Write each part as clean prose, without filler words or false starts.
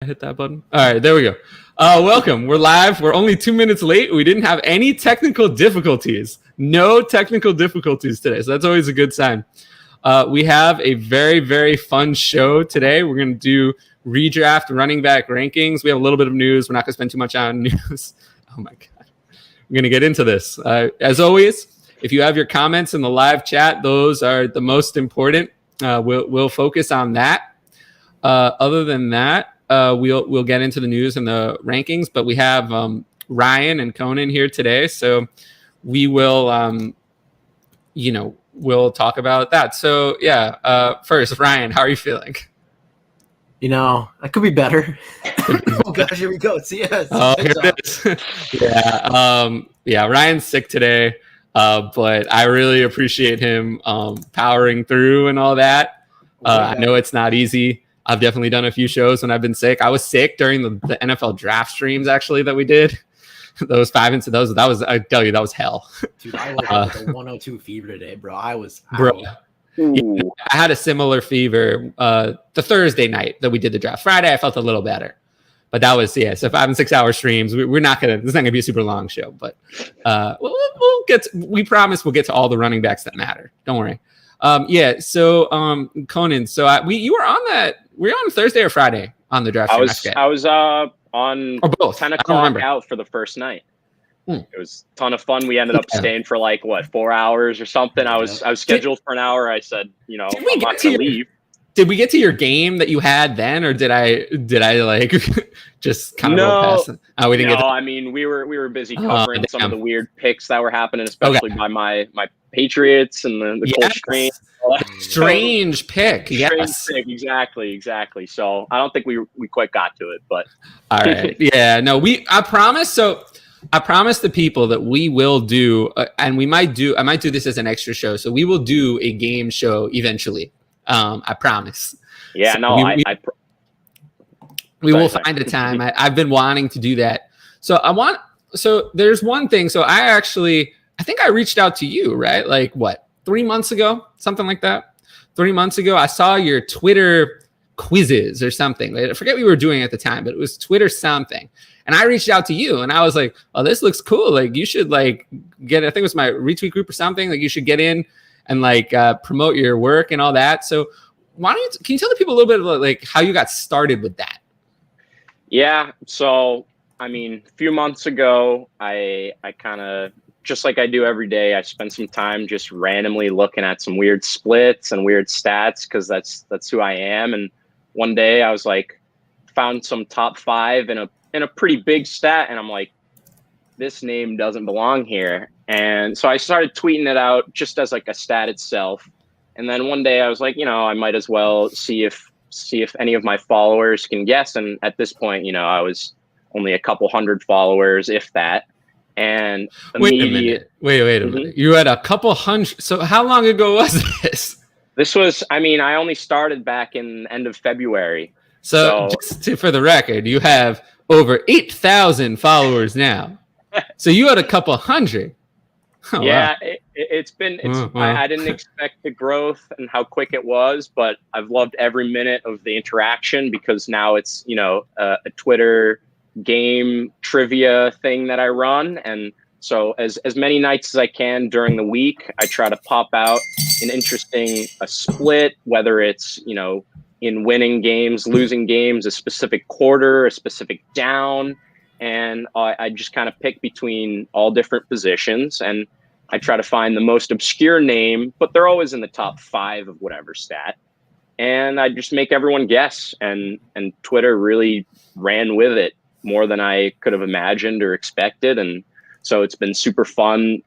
Hit that button. All right, there we go. Welcome. We're live. We're only 2 minutes late. We didn't have any technical difficulties. No technical difficulties today, so that's always a good sign. We have a very, very fun show today. We're going to do redraft running back rankings. We have a little bit of news. We're not going to spend too much on news. Oh, my God. We're going to get into this. As always, if you have your comments in the live chat, those are the most important. We'll focus on that. Other than that, we'll get into the news and the rankings, but we have Ryan and Conan here today, so we will, we'll talk about that. So first, Ryan, how are you feeling? I could be better. Oh gosh, here we go. CS. Oh, here it is. Ryan's sick today, but I really appreciate him powering through and all that. I know it's not easy. I've definitely done a few shows when I've been sick. I was sick during the NFL draft streams actually that we did. Those 5 and 6, I tell you, that was hell. Dude, I was with a 102 fever today, bro. Yeah, I had a similar fever the Thursday night that we did the draft. Friday, I felt a little better, but that was so 5 and 6 hour streams. We're not gonna. This is not gonna be a super long show, but we'll get. We promise we'll get to all the running backs that matter. Don't worry. So Conan, you were on that. Were you on Thursday or Friday on the draft? I was on or both. 10 o'clock out for the first night. It was a ton of fun. We ended up staying for 4 hours or something. I was scheduled for an hour. I said, I'm not going to leave. Did we get to your game that you had then, or did I just kind of roll past it? We didn't get. I mean, we were busy covering some of the weird picks that were happening, especially by my Patriots and the Cold Stream. Strange pick. Yes. Strange pick. Exactly. So I don't think we quite got to it, but all right. Yeah. No. I promise. So I promise the people that we will do, and I might do this as an extra show. So we will do a game show eventually. I promise. Yeah. So no. We will find a time. I've been wanting to do that. So there's one thing. So I think I reached out to you, right? 3 months ago, something like that. 3 months ago, I saw your Twitter quizzes or something. I forget what we were doing at the time, but it was Twitter something. And I reached out to you and I was like, oh, this looks cool. You should get, I think it was my retweet group or something. You should get in and promote your work and all that. So can you tell the people a little bit about how you got started with that? Yeah. So, a few months ago, I kind of, just like I do every day, I spend some time just randomly looking at some weird splits and weird stats because that's who I am. And one day I was found some top 5 in a pretty big stat, and I'm like, this name doesn't belong here. And so I started tweeting it out just as a stat itself. And then one day I was like, I might as well see if any of my followers can guess. And at this point, I was only a couple hundred followers, if that. And wait a minute. You had a couple hundred. So how long ago was this? This was, I only started back in the end of February. So just for the record, you have over 8,000 followers now. So you had a couple hundred. Oh, yeah, wow. It's been, I didn't expect the growth and how quick it was, but I've loved every minute of the interaction because now it's, a Twitter game trivia thing that I run. And so as many nights as I can during the week, I try to pop out an interesting split, whether it's, in winning games, losing games, a specific quarter, a specific down. And I just kind of pick between all different positions, and I try to find the most obscure name, but they're always in the top 5 of whatever stat. And I just make everyone guess, and Twitter really ran with it more than I could have imagined or expected. And so it's been super fun,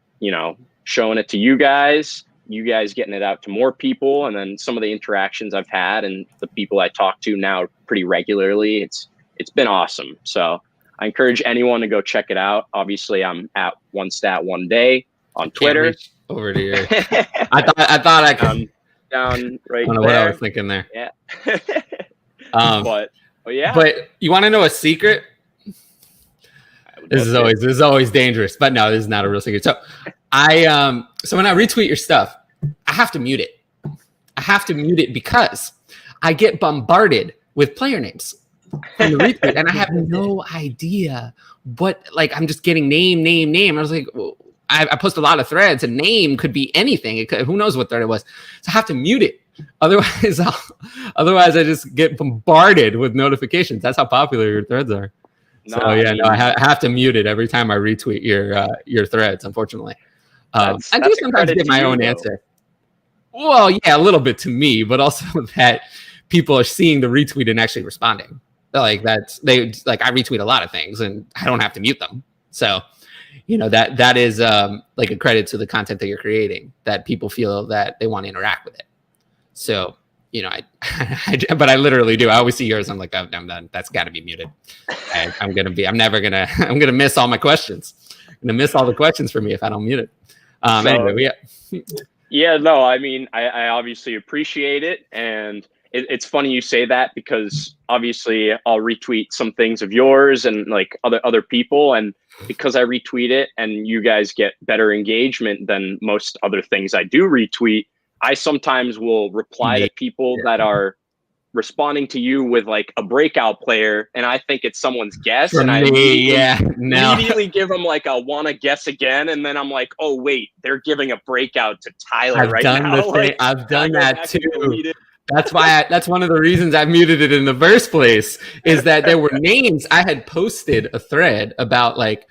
showing it to you guys getting it out to more people. And then some of the interactions I've had and the people I talk to now pretty regularly, it's been awesome. So I encourage anyone to go check it out. Obviously I'm at One Stat One Day on Twitter. Over to you. I thought I could down right I don't know there. what I was thinking there. Yeah. But yeah. But you want to know a secret? This is always dangerous, but no, this is not a real secret. So so when I retweet your stuff, I have to mute it. I have to mute it because I get bombarded with player names. from the retweet, and I have no idea what. Like, I'm just getting name. I was like, well, I post a lot of threads, and name could be anything. Who knows what thread it was? So I have to mute it. Otherwise, I just get bombarded with notifications. That's how popular your threads are. I have to mute it every time I retweet your threads. Unfortunately, I do sometimes get my own answer. Well, yeah, a little bit to me, but also that people are seeing the retweet and actually responding. I retweet a lot of things, and I don't have to mute them. So, that is like a credit to the content that you're creating, that people feel that they want to interact with it. So, but I literally do. I always see yours. I'm like, oh, I'm done. That's got to be muted. I'm going to miss all my questions. I'm going to miss all the questions for me if I don't mute it. Anyway, yeah. Yeah, no, I mean, I obviously appreciate it. And it's funny you say that, because obviously I'll retweet some things of yours and like other people. And because I retweet it and you guys get better engagement than most other things I do retweet, I sometimes will reply to people that are responding to you with like a breakout player, and I think it's someone's guess, and I immediately give them like a wanna guess again, and then I'm like, oh wait, they're giving a breakout to Tyler now. I've done that too. That's why. That's one of the reasons I muted it in the first place. Is that there were names. I had posted a thread about like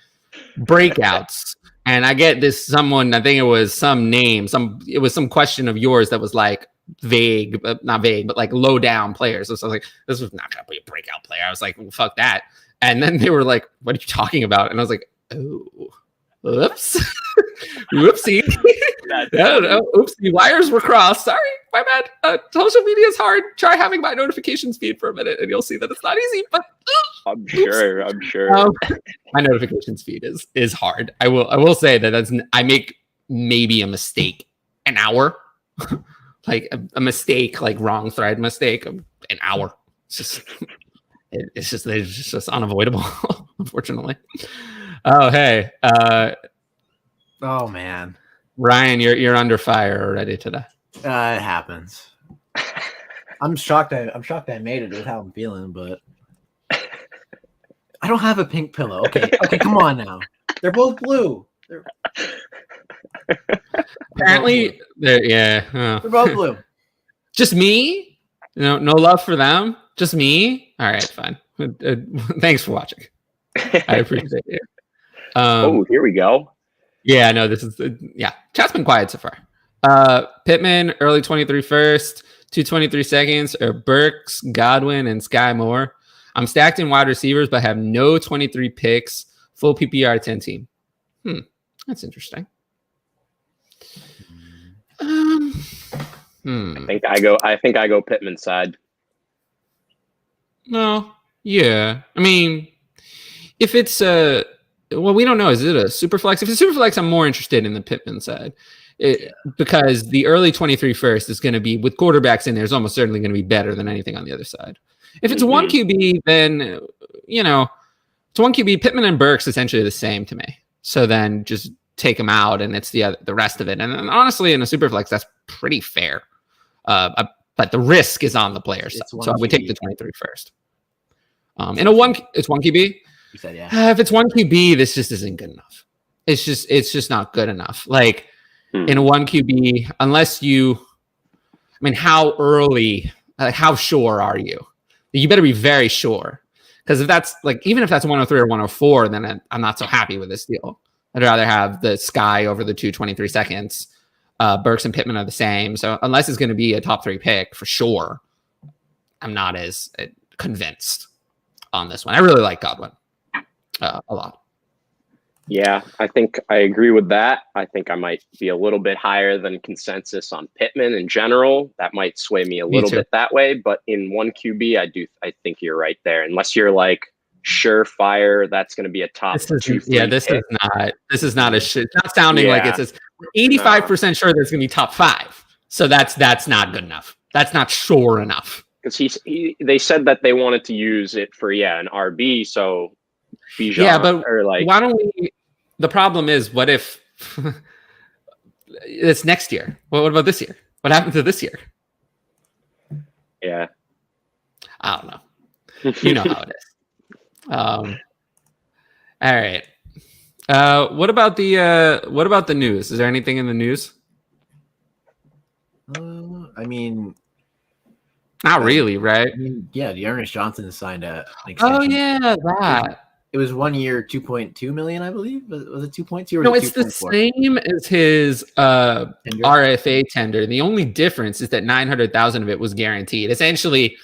breakouts. And I get this someone, I think it was some name, it was some question of yours that was like vague, not vague, but like low down players. So I was like, this was not going to be a breakout player. I was like, well, fuck that. And then they were like, what are you talking about? And I was like, oh, whoops. Whoopsie. Oopsie, wires were crossed. Sorry, my bad. Social media is hard. Try having my notifications feed for a minute and you'll see that it's not easy, but I'm sure. My notifications feed is hard. I will say that I make maybe a mistake an hour, like a mistake, like wrong thread mistake, an hour. It's just unavoidable, unfortunately. Oh, hey. Oh man, Ryan, you're under fire already today. It happens. I'm shocked. I made it with how I'm feeling, but I don't have a pink pillow. Okay, come on now. They're both blue. Apparently, they're both blue. Just me? No love for them. Just me. All right, fine. Thanks for watching. I appreciate it. Here we go. Yeah, no, this is chat's been quiet so far. Pittman, early 23 first, 223 seconds, or Burks, Godwin, and Sky Moore. I'm stacked in wide receivers, but have no 23 picks. Full PPR 10 team. That's interesting. I think I go Pittman's side. No, yeah. I mean, if it's we don't know. Is it a super flex? If it's super flex, I'm more interested in the Pittman side. Because the early 23 first is going to be, with quarterbacks in there, is almost certainly going to be better than anything on the other side. If it's one QB, then, it's one QB, Pittman and Burks essentially the same to me. So then just take them out and it's the rest of it. And honestly, in a super flex, that's pretty fair. But the risk is on the player side. So I would take the 23 first. It's one QB. You said, yeah. If it's one QB, this just isn't good enough. It's just not good enough. Like in a one QB, unless how early, how sure are you? You better be very sure. Because if that's even if that's 103 or 104, then I'm not so happy with this deal. I'd rather have the Sky over the 223 seconds. Burks and Pittman are the same. So unless it's going to be a top 3 pick for sure, I'm not as convinced on this one. I really like Godwin a lot. Yeah, I think I agree with that. I think I might be a little bit higher than consensus on Pittman in general. That might sway me a little bit that way. But in one QB, I think you're right there. Unless you're like surefire, that's going to be a top 2. Yeah, this is not it's not sounding like it says 85% sure there's going to be top 5. So that's not good enough. That's not sure enough. Because they said that they wanted to use it for an RB. So Bijan, but why don't we? The problem is, what if it's next year? What about this year? What happened to this year? Yeah, I don't know. You know how it is. All right. What about the news? Is there anything in the news? I mean, not really, right? I mean, yeah, the Ernest Johnson signed an extension. Oh yeah, that. It was 1 year, 2.2 million, I believe. Was it 2.2 or no? was It's it the same as his RFA tender. The only difference is that 900,000 of it was guaranteed. Essentially,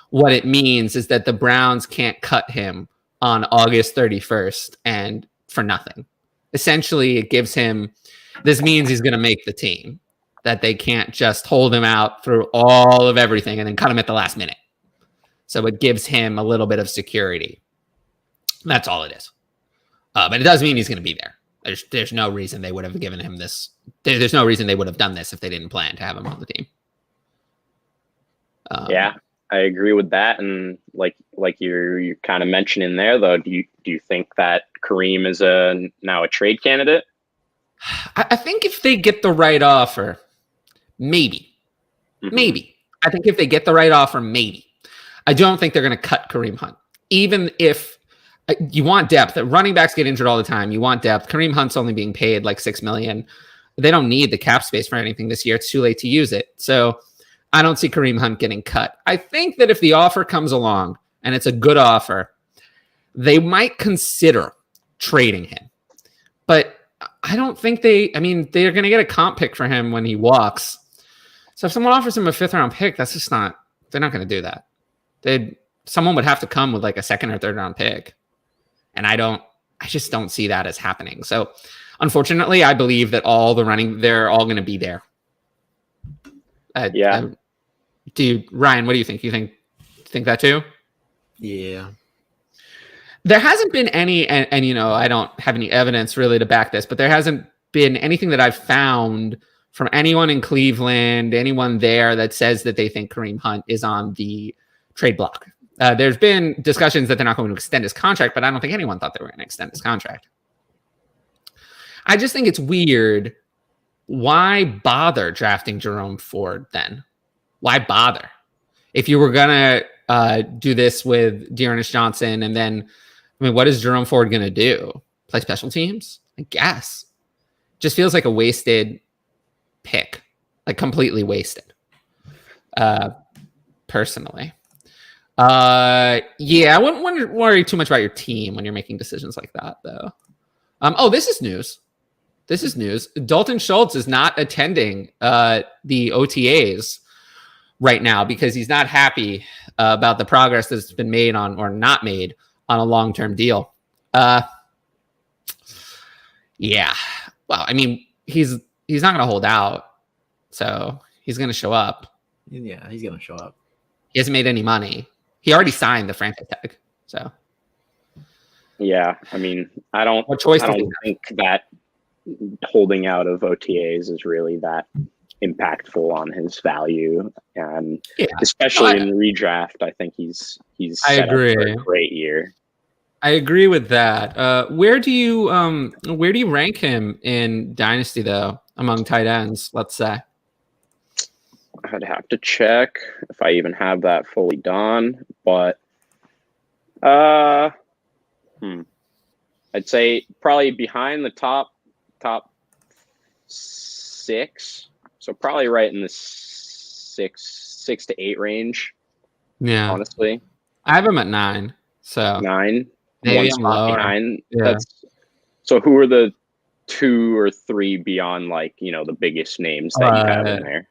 what it means is that the Browns can't cut him on August 31st and for nothing. Essentially, it gives him. This means he's going to make the team. That they can't just hold him out through all of everything and then cut him at the last minute. So it gives him a little bit of security. That's all it is. But it does mean he's going to be there. There's no reason they would have given him this. There's no reason they would have done this if they didn't plan to have him on the team. Yeah, I agree with that. And like you're kind of mentioning there, though, do you think that Kareem is now a trade candidate? I think if they get the right offer, maybe. Maybe. I think if they get the right offer, maybe. I don't think they're going to cut Kareem Hunt. Even if you want depth. Running backs get injured all the time. You want depth. Kareem Hunt's only being paid like $6 million. They don't need the cap space for anything this year. It's too late to use it. So I don't see Kareem Hunt getting cut. I think that if the offer comes along and it's a good offer, they might consider trading him. But I don't think they're going to get a comp pick for him when he walks. So if someone offers him a 5th round pick, that's just not, they're not going to do that. Someone would have to come with like a 2nd or 3rd round pick. And I just don't see that as happening. So unfortunately, I believe that they're all going to be there. Yeah. Ryan, what do you think? You think that too? Yeah. There hasn't been any, and I don't have any evidence really to back this, but there hasn't been anything that I've found from anyone in Cleveland, anyone there that says that they think Kareem Hunt is on the trade block. There's been discussions that they're not going to extend his contract, but I don't think anyone thought they were going to extend his contract. I just think it's weird. Why bother drafting Jerome Ford then? Why bother? If you were going to do this with Ernest Johnson, and then, what is Jerome Ford going to do? Play special teams? I guess. Just feels like a wasted pick. Like completely wasted. Personally. I wouldn't worry too much about your team when you're making decisions like that, though. This is news. Dalton Schultz is not attending the OTAs right now because he's not happy about the progress that's been made on or not made on a long-term deal. Yeah. Well, he's not going to hold out, so he's going to show up. Yeah, he's going to show up. He hasn't made any money. He already signed the franchise tag, so. Yeah, I don't think that holding out of OTAs is really that impactful on his value, and especially in the redraft, I think he's set up for a great year. I agree with that. Where do you rank him in Dynasty though, among tight ends? Let's say. I'd have to check if I even have that fully done, but I'd say probably behind the top 6, so probably right in the 6 to 8 range. Yeah, honestly, I have him at 9. So 9, maybe I'm lower. Behind. Yeah. So who are the 2 or 3 beyond the biggest names that you have in there?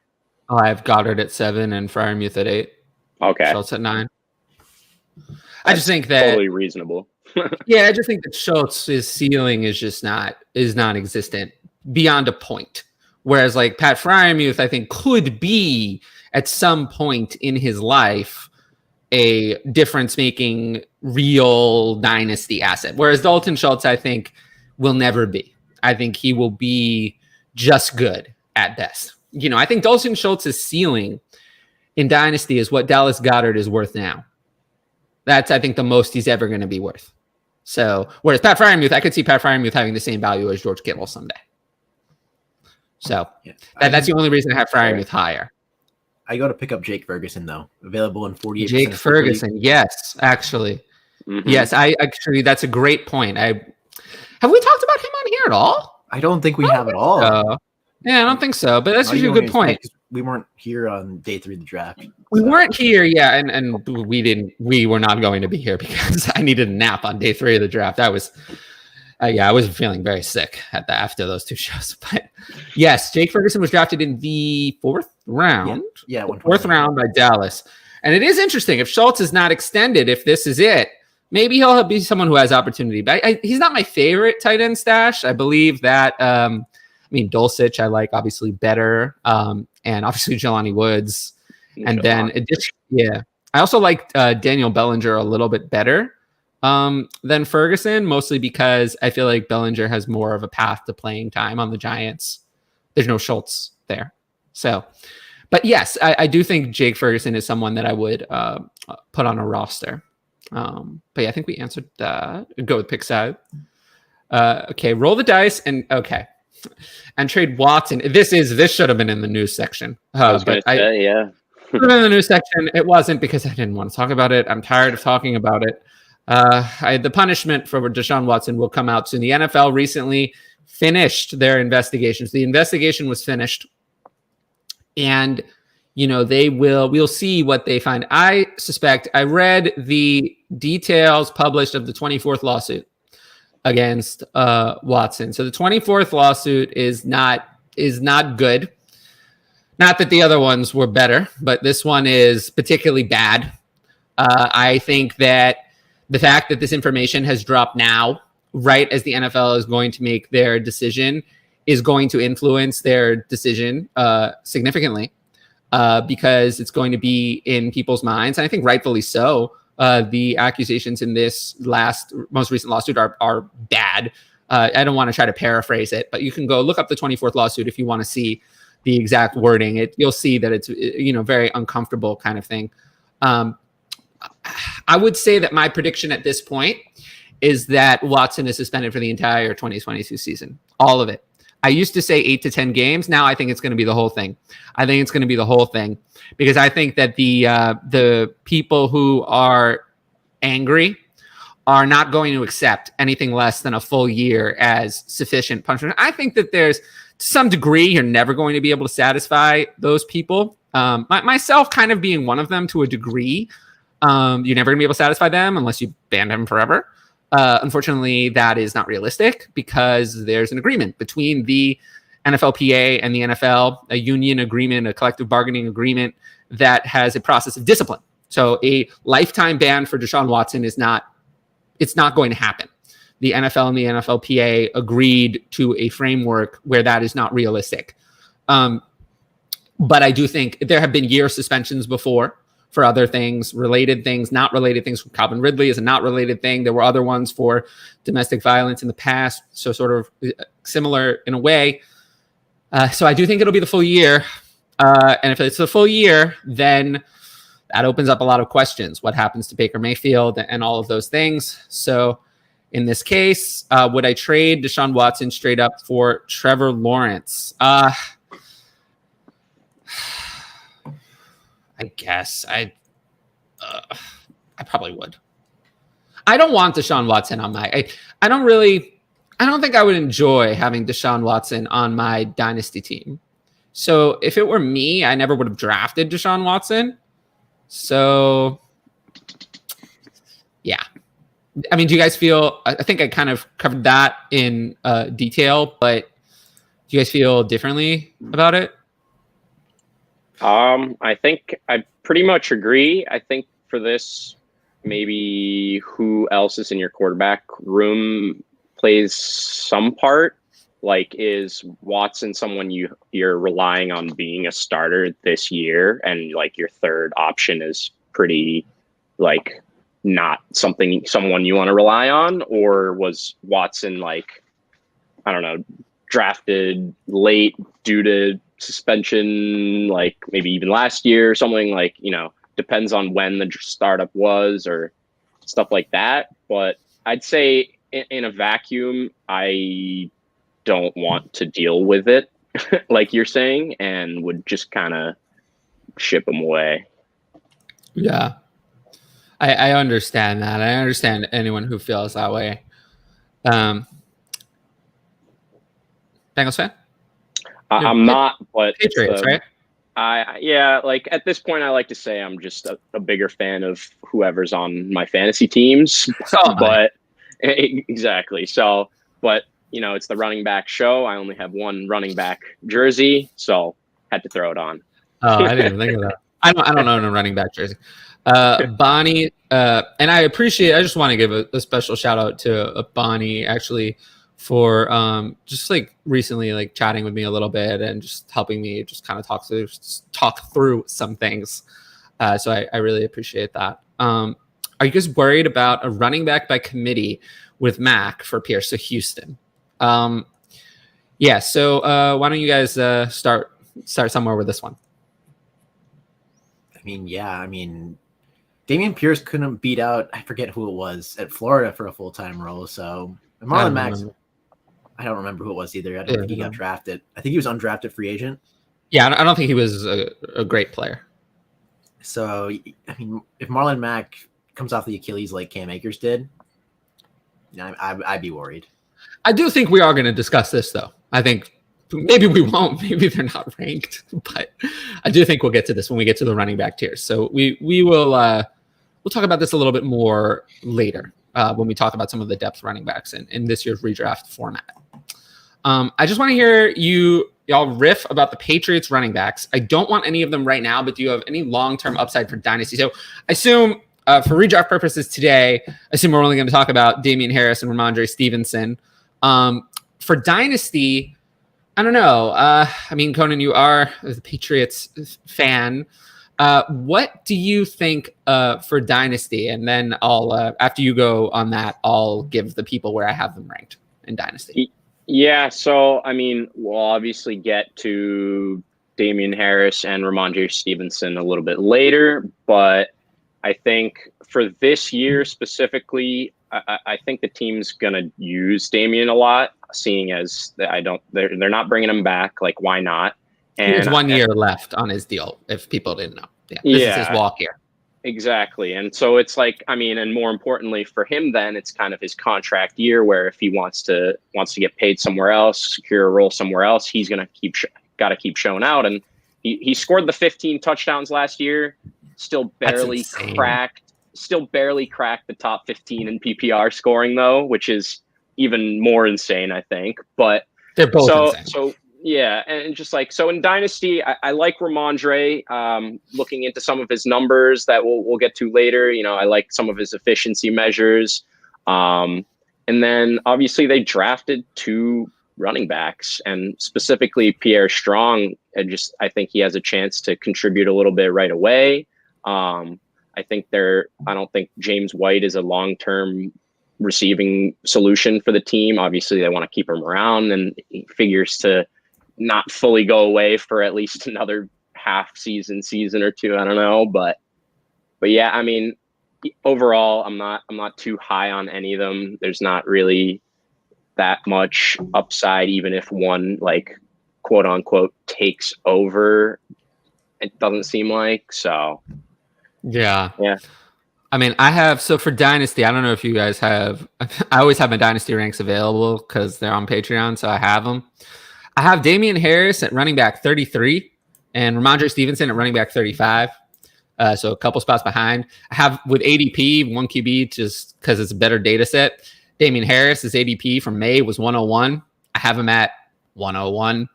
I have Goddard at 7 and Freiermuth at 8. Okay. Schultz at 9. I just think that totally reasonable. Yeah, I just think that Schultz's ceiling is just not existent beyond a point. Whereas like Pat Freiermuth, I think could be at some point in his life a difference-making real dynasty asset. Whereas Dalton Schultz, I think, will never be. I think he will be just good at best. I think Dalton Schultz's ceiling in Dynasty is what Dallas Goedert is worth now. That's, I think, the most he's ever going to be worth. So, whereas Pat Freiermuth, I could see Pat Freiermuth having the same value as George Kittle someday. So, that's the only reason I have Freiermuth higher. I go to pick up Jake Ferguson though. Available in 48%. Jake Ferguson, yes, actually. Mm-hmm. Yes, that's a grehave point. Have we talked about him on here at all? I don't think we have at all. Yeah, I don't think so. But that's usually a good point. We weren't here on day 3 of the draft. We weren't here, yeah, and we were not going to be here because I needed a nap on day 3 of the draft. I was feeling very sick after those 2 shows. But yes, Jake Ferguson was drafted in the 4th round. Yeah, 4th round by Dallas. And it is interesting if Schultz is not extended, if this is it, maybe he'll be someone who has opportunity. But he's not my favorite tight end stash. I believe that Dulcich I like obviously better, and obviously Jelani Woods. And then, I also like Daniel Bellinger a little bit better than Ferguson, mostly because I feel like Bellinger has more of a path to playing time on the Giants. There's no Schultz there. So, but yes, I do think Jake Ferguson is someone that I would put on a roster. But yeah, I think we answered that. Go with pick side. Okay, roll the dice and trade Watson. This should have been in the news section. I was going to say, yeah. Put it in the news section. It wasn't because I didn't want to talk about it. I'm tired of talking about it. The punishment for Deshaun Watson will come out soon. The NFL recently finished their investigations. The investigation was finished, and we'll see what they find. I suspect I read the details published of the 24th lawsuit against Watson. So the 24th lawsuit is not good. Not that the other ones were better, but this one is particularly bad. I think that the fact that this information has dropped now, right as the NFL is going to make their decision, is going to influence their decision significantly because it's going to be in people's minds. And I think rightfully so. The accusations in this most recent lawsuit are bad. I don't want to try to paraphrase it, but you can go look up the 24th lawsuit if you want to see the exact wording. You'll see that it's very uncomfortable kind of thing. I would say that my prediction at this point is that Watson is suspended for the entire 2022 season, all of it. I used to say 8 to 10 games. Now I think it's going to be the whole thing. Because I think that the people who are angry are not going to accept anything less than a full year as sufficient punishment. I think that there's, to some degree, you're never going to be able to satisfy those people. Myself kind of being one of them to a degree. You're never going to be able to satisfy them unless you ban them forever. Unfortunately, that is not realistic because there's an agreement between the NFLPA and the NFL, a union agreement, a collective bargaining agreement that has a process of discipline. So a lifetime ban for Deshaun Watson it's not going to happen. The NFL and the NFLPA agreed to a framework where that is not realistic. But I do think there have been year suspensions before for other things, related things, not related things. Calvin Ridley is a not related thing. There were other ones for domestic violence in the past, so sort of similar in a way. So I do think it'll be the full year. And if it's the full year, then that opens up a lot of questions. What happens to Baker Mayfield and all of those things? So in this case, would I trade Deshaun Watson straight up for Trevor Lawrence? I guess I probably would. I don't want Deshaun Watson on my. I don't think I would enjoy having Deshaun Watson on my dynasty team. So if it were me, I never would have drafted Deshaun Watson. So yeah, I mean, do you guys feel? I think I kind of covered that in detail, but do you guys feel differently about it? I think I pretty much agree. I think for this, maybe who else is in your quarterback room plays some part. Like, is Watson someone you're relying on being a starter this year, and like your third option is pretty like not someone you want to rely on? Or was Watson like, I don't know, drafted late due to suspension, like maybe even last year or something? Like, depends on when the startup was or stuff like that. But I'd say in a vacuum, I don't want to deal with it like you're saying, and would just kind of ship him away. Yeah. I understand that. I understand anyone who feels that way. Bengals fan? I'm not, but Patriots, right? Like at this point, I like to say I'm just a bigger fan of whoever's on my fantasy teams. But exactly. So, but it's the running back show. I only have one running back jersey, so had to throw it on. Oh, I didn't even think of that. I don't own a running back jersey. Bonnie, and I just want to give a special shout out to Bonnie actually for just like recently like chatting with me a little bit and just helping me just kind of talk through some things. So I really appreciate that. Are you guys worried about a running back by committee with Mac for Pierce of Houston? Yeah. So why don't you guys start somewhere with this one? I mean, Dameon Pierce couldn't beat out, I forget who it was, at Florida for a full-time role. So Marlon Mack, I don't remember who it was either. I don't think he got drafted. I think he was undrafted free agent. Yeah, I don't think he was a great player. So, I mean, if Marlon Mack comes off the Achilles like Cam Akers did, I'd be worried. I do think we are going to discuss this, though. I think maybe we won't. Maybe they're not ranked. But I do think we'll get to this when we get to the running back tiers. So we will we'll talk about this a little bit more later when we talk about some of the depth running backs in this year's redraft format. I just want to hear y'all riff about the Patriots running backs. I don't want any of them right now, but do you have any long-term upside for Dynasty? So I assume for redraft purposes today, I assume we're only going to talk about Damien Harris and Ramondre Stevenson. For Dynasty, I don't know. I mean, Conan, you are the Patriots fan. What do you think for Dynasty? And then I'll after you go on that, I'll give the people where I have them ranked in Dynasty. Yeah, so, I mean, we'll obviously get to Damien Harris and Ramondre Stevenson a little bit later, but I think for this year specifically, I think the team's going to use Damien a lot, seeing as they're not bringing him back. Like, why not? And there's 1 year left on his deal, if people didn't know. This is his walk year. Exactly. And so it's like, I mean, and more importantly for him, then it's kind of his contract year where if he wants to get paid somewhere else, secure a role somewhere else, he's going to got to keep showing out. And he scored the 15 touchdowns last year, still barely cracked the top 15 in PPR scoring though, which is even more insane, I think. But they're both insane. So yeah, and just like so in Dynasty, I like Ramondre. Looking into some of his numbers that we'll get to later, I like some of his efficiency measures. And then obviously they drafted 2 running backs, and specifically Pierre Strong. I think he has a chance to contribute a little bit right away. I don't think James White is a long-term receiving solution for the team. Obviously they want to keep him around, and he figures to not fully go away for at least another season or two. I don't know, but yeah, I mean, overall, I'm not too high on any of them. There's not really that much upside, even if one like quote unquote takes over. It doesn't seem like so. Yeah. I mean, so for Dynasty, I don't know if you guys have. I always have my Dynasty ranks available because they're on Patreon, so I have them. I have Damien Harris at running back 33 and Ramondre Stevenson at running back 35. So a couple spots behind. I have with ADP, 1 QB just because it's a better data set. Damien Harris, his ADP from May was 101. I have him at 101.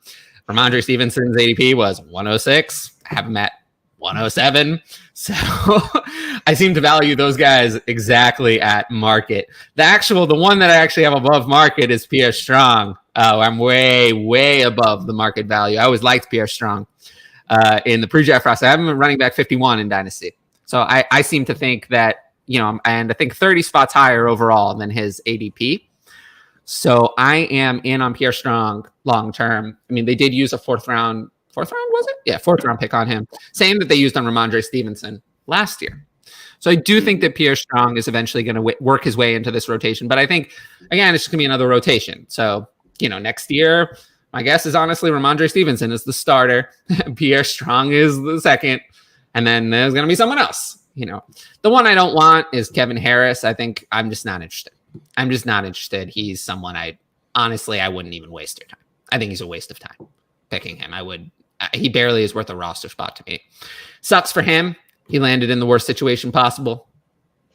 Ramondre Stevenson's ADP was 106. I have him at 107. So I seem to value those guys exactly at market. The one that I actually have above market is Pierre Strong. I'm way, way above the market value. I always liked Pierre Strong in the pre-draft process. I have him running back 51 in Dynasty. So I seem to think that, and I think 30 spots higher overall than his ADP. So I am in on Pierre Strong long-term. I mean, they did use a fourth round, was it? Yeah, fourth round pick on him. Same that they used on Ramondre Stevenson last year. So I do think that Pierre Strong is eventually going to work his way into this rotation. But I think, again, it's just going to be another rotation. So, next year, My guess is honestly Ramondre Stevenson is the starter. Pierre Strong is the second. And then there's going to be someone else. The one I don't want is Kevin Harris. I'm just not interested. He's someone I wouldn't even waste your time. I think he's a waste of time picking him. He barely is worth a roster spot to me. Sucks for him. He landed in the worst situation possible.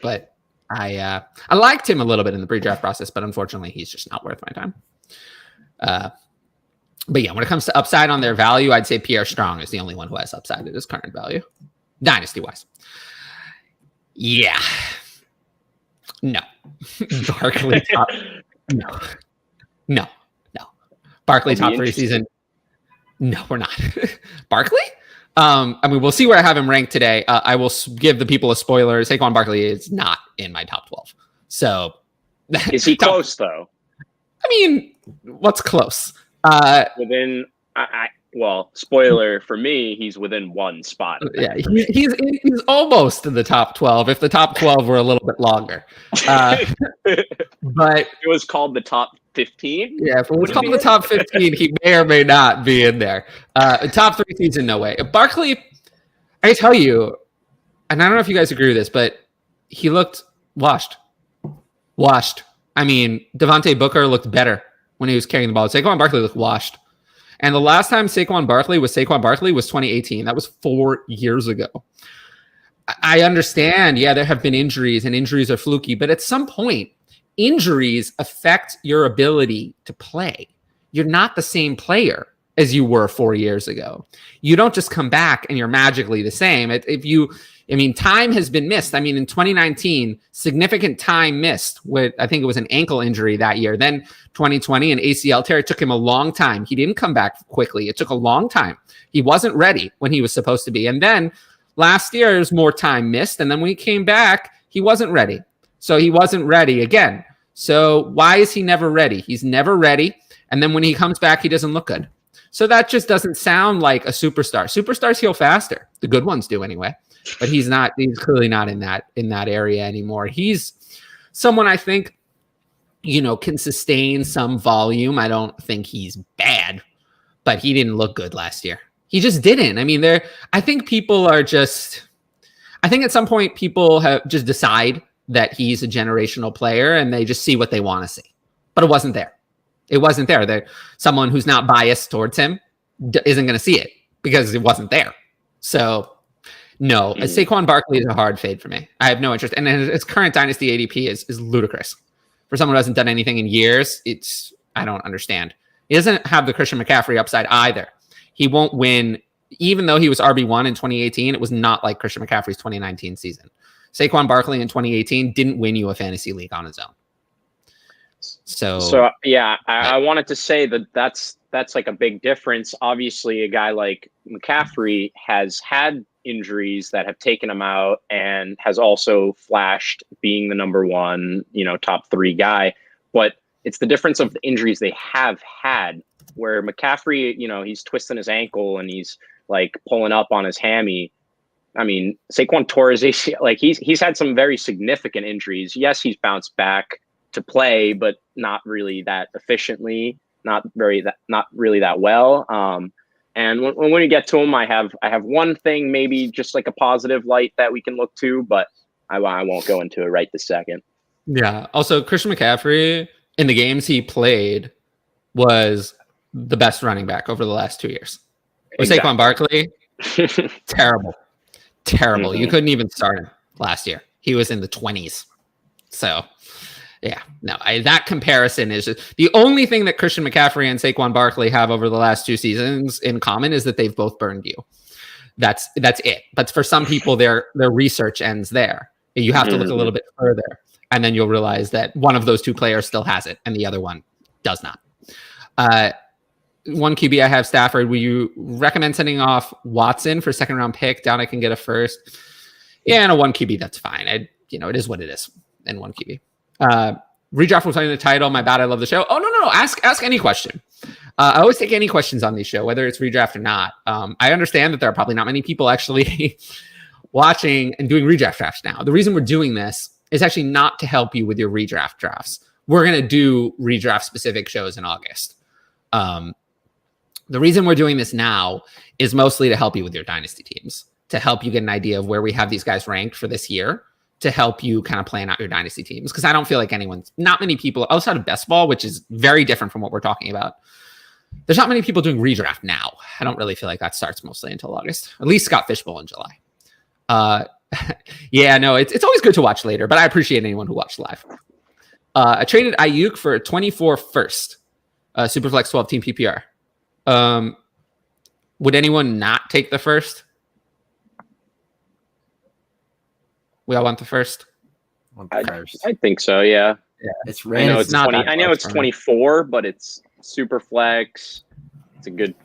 But I liked him a little bit in the pre-draft process, but unfortunately he's just not worth my time. But yeah, when it comes to upside on their value, I'd say Pierre Strong is the only one who has upside at his current value, dynasty-wise. Yeah. No. Barkley top. No. Barkley top 3 season. No, we're not. Barkley? We'll see where I have him ranked today. I will give the people a spoiler. Taekwon Barkley is not in my top 12. So is he close though? What's close? Spoiler for me, he's within one spot. Yeah, he's almost in the top 12 if the top 12 were a little bit longer. But it was called the top 15. Yeah, if it was called the top 15, he may or may not be in there. Top 3 season, no way. Barkley, I tell you, and I don't know if you guys agree with this, but he looked washed. Devontae Booker looked better when he was carrying the ball. Saquon Barkley looked washed. And the last time Saquon Barkley was 2018. That was 4 years ago. I understand, there have been injuries, and injuries are fluky, but at some point, injuries affect your ability to play. You're not the same player as you were 4 years ago. You don't just come back and you're magically the same. Time has been missed. In 2019, significant time missed with, I think it was an ankle injury that year. Then 2020, an ACL tear. It took him a long time. He didn't come back quickly. It took a long time. He wasn't ready when he was supposed to be. And then last year, there's more time missed. And then when he came back, he wasn't ready. So he wasn't ready again. So why is he never ready? He's never ready. And then when he comes back, he doesn't look good. So that just doesn't sound like a superstar. Superstars heal faster. The good ones do anyway. But he's clearly not in that area anymore. He's someone I think, can sustain some volume. I don't think he's bad, but he didn't look good last year. He just didn't. I think people are just, I think at some point people have just decide that he's a generational player and they just see what they want to see, but it wasn't there. Someone who's not biased towards him isn't going to see it because it wasn't there. So no, Saquon Barkley is a hard fade for me. I have no interest. And his current dynasty ADP is ludicrous. For someone who hasn't done anything in years, I don't understand. He doesn't have the Christian McCaffrey upside either. He won't win, even though he was RB1 in 2018. It was not like Christian McCaffrey's 2019 season. Saquon Barkley in 2018 didn't win you a fantasy league on his own. So yeah, I wanted to say that's like a big difference. Obviously, a guy like McCaffrey has had injuries that have taken him out and has also flashed being the number one, top 3 guy. But it's the difference of the injuries they have had, where McCaffrey, he's twisting his ankle and he's like pulling up on his hammy. Saquon tore his ACL. He's had some very significant injuries. Yes, he's bounced back to play, but not really that efficiently, not really that well. And when you get to him, I have one thing, maybe just like a positive light that we can look to, but I won't go into it right this second. Yeah. Also, Christian McCaffrey in the games he played was the best running back over the last 2 years. With exactly. Saquon Barkley, terrible. Mm-hmm. You couldn't even start him last year. He was in the 20s. So yeah, no, that comparison is just, the only thing that Christian McCaffrey and Saquon Barkley have over the last 2 seasons in common is that they've both burned you. That's it. But for some people, their research ends there. You have to look a little bit further, and then you'll realize that one of those 2 players still has it, and the other one does not. One QB I have, Stafford. Will you recommend sending off Watson for 2nd round pick? Down I can get a first. Yeah, and a 1 QB, that's fine. It is what it is. And 1 QB. Redraft will tell you the title. My bad. I love the show. Oh, no. Ask any question. I always take any questions on this show, whether it's redraft or not. I understand that there are probably not many people actually watching and doing redraft drafts now. The reason we're doing this is actually not to help you with your redraft drafts. We're going to do redraft specific shows in August. The reason we're doing this now is mostly to help you with your dynasty teams, to help you get an idea of where we have these guys ranked for this year, to help you kind of plan out your dynasty teams. Because I don't feel like not many people outside of best ball, which is very different from what we're talking about. There's not many people doing redraft now. I don't really feel like that starts mostly until August. At least Scott Fishbowl in July. Yeah, no, it's always good to watch later, but I appreciate anyone who watched live. I traded Ayuk for a 24 first, Superflex 12 team PPR. Would anyone not take the first? We all want the first. I think so. Yeah. It's I know it's 20. I know it's 24, but it's super flex. It's a good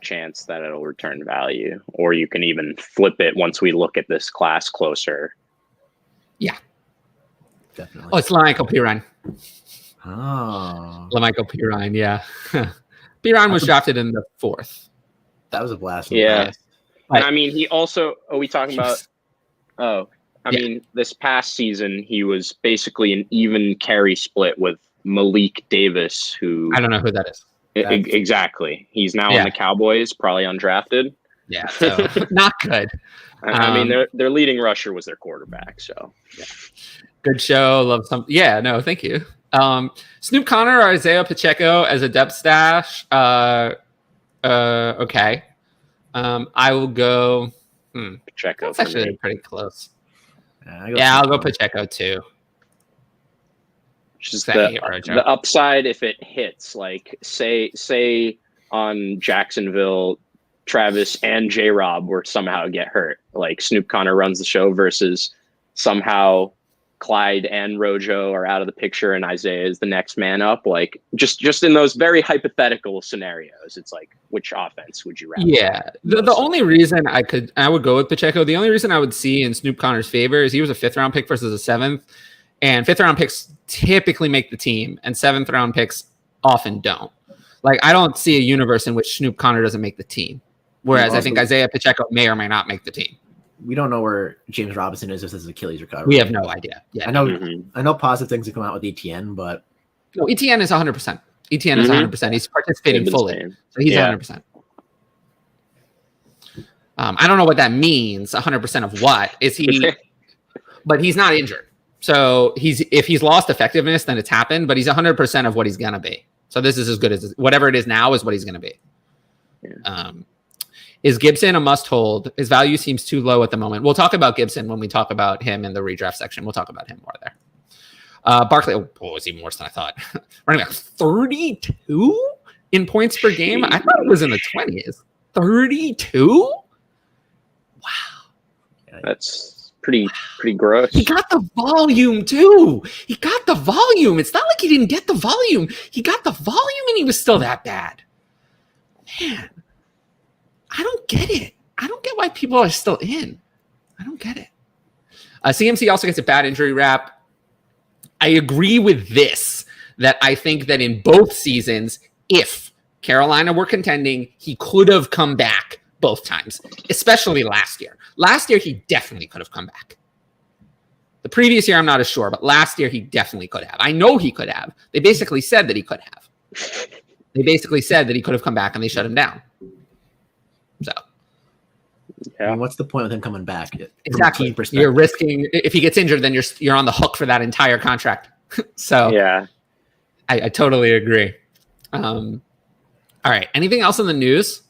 chance that it'll return value, or you can even flip it once we look at this class closer. Yeah, definitely. Oh, it's LaMichael Perrine. Oh, LaMichael Perrine. Yeah, Perrine was drafted in the 4th. That was a blast. Yeah, and I mean, he also. Are we talking about? Oh, I mean, this past season he was basically an even carry split with Malik Davis, who I don't know who that is. Exactly. He's now on the Cowboys, probably undrafted. Yeah, so not good. I mean, their leading rusher was their quarterback. So, good show. Love some. Yeah, no, thank you. Snoop Connor or Isaiah Pacheco as a depth stash. Okay. I will go. Pacheco. That's actually pretty close. I'll go Pacheco too. Just the upside if it hits, like say on Jacksonville, Travis and J-Rob were somehow get hurt. Like Snoop Connor runs the show versus somehow Clyde and Rojo are out of the picture and Isaiah is the next man up. Like just in those very hypothetical scenarios, it's like, which offense would you rather? Yeah. The only reason I would go with Pacheco, the only reason I would see in Snoop Connor's favor is he was a 5th round pick versus a 7th. And 5th round picks typically make the team, and 7th round picks often don't. Like, I don't see a universe in which Snoop Connor doesn't make the team. Whereas I think Isaiah Pacheco may or may not make the team. We don't know where James Robinson is if this is Achilles recovery. We have no idea. Yeah, I know positive things have come out with ETN, but no, ETN is 100%. ETN is 100%. He's participating fully, so he's 100%. I don't know what that means. 100% of what is he? But he's not injured. So if he's lost effectiveness, then it's happened, but he's 100% of what he's going to be. So this is as good as whatever it is now is what he's going to be. Yeah. Is Gibson a must hold? His value seems too low at the moment. We'll talk about Gibson when we talk about him in the redraft section. We'll talk about him more there. Barkley, it was even worse than I thought. Running back 32 in points per game. I thought it was in the 20s. 32? Wow. That's pretty gross. He got the volume too. It's not like he didn't get the volume. He got the volume and he was still that bad. Man, I don't get it. I don't get why people are still in. I don't get it. CMC also gets a bad injury rap. I agree with this, that I think that in both seasons, if Carolina were contending, he could have come back both times, especially last year. Last year, he definitely could have come back. The previous year, I'm not as sure, but last year, he definitely could have. I know he could have. They basically said that he could have. They basically said that he could have come back, and they shut him down. So, I mean, what's the point of him coming back? Exactly. You're risking, if he gets injured, then you're on the hook for that entire contract. So, yeah, I totally agree. All right. Anything else in the news?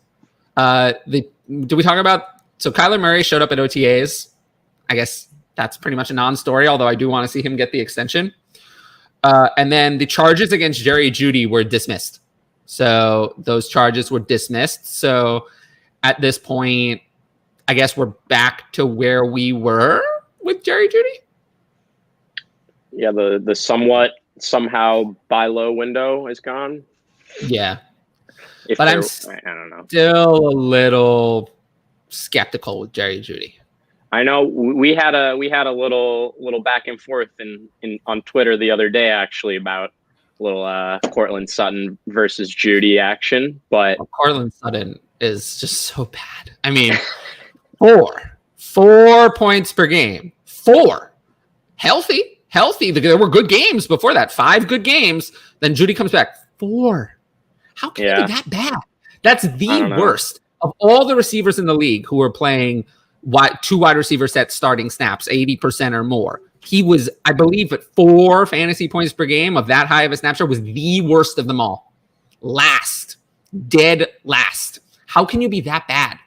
Did we talk about? So Kyler Murray showed up at OTAs. I guess that's pretty much a non-story, although I do want to see him get the extension. And then the charges against Jerry Judy were dismissed. So those charges were dismissed. So at this point, I guess we're back to where we were with Jerry Judy. Yeah, the somehow buy low window is gone. Yeah. But I don't know. Still a little skeptical with Jerry Judy. I know we had a little back and forth on Twitter the other day actually about a little Cortland Sutton versus Judy action, but Cortland Sutton is just so bad. I mean, 4 points per game, 4 healthy. There were good games before that, 5 good games. Then Judy comes back 4. How can it be that bad? That's the worst of all the receivers in the league who are playing 2 wide receiver sets starting snaps, 80% or more. He was, I believe, at 4 fantasy points per game of that high of a snapshot, was the worst of them all. Last. Dead last. How can you be that bad?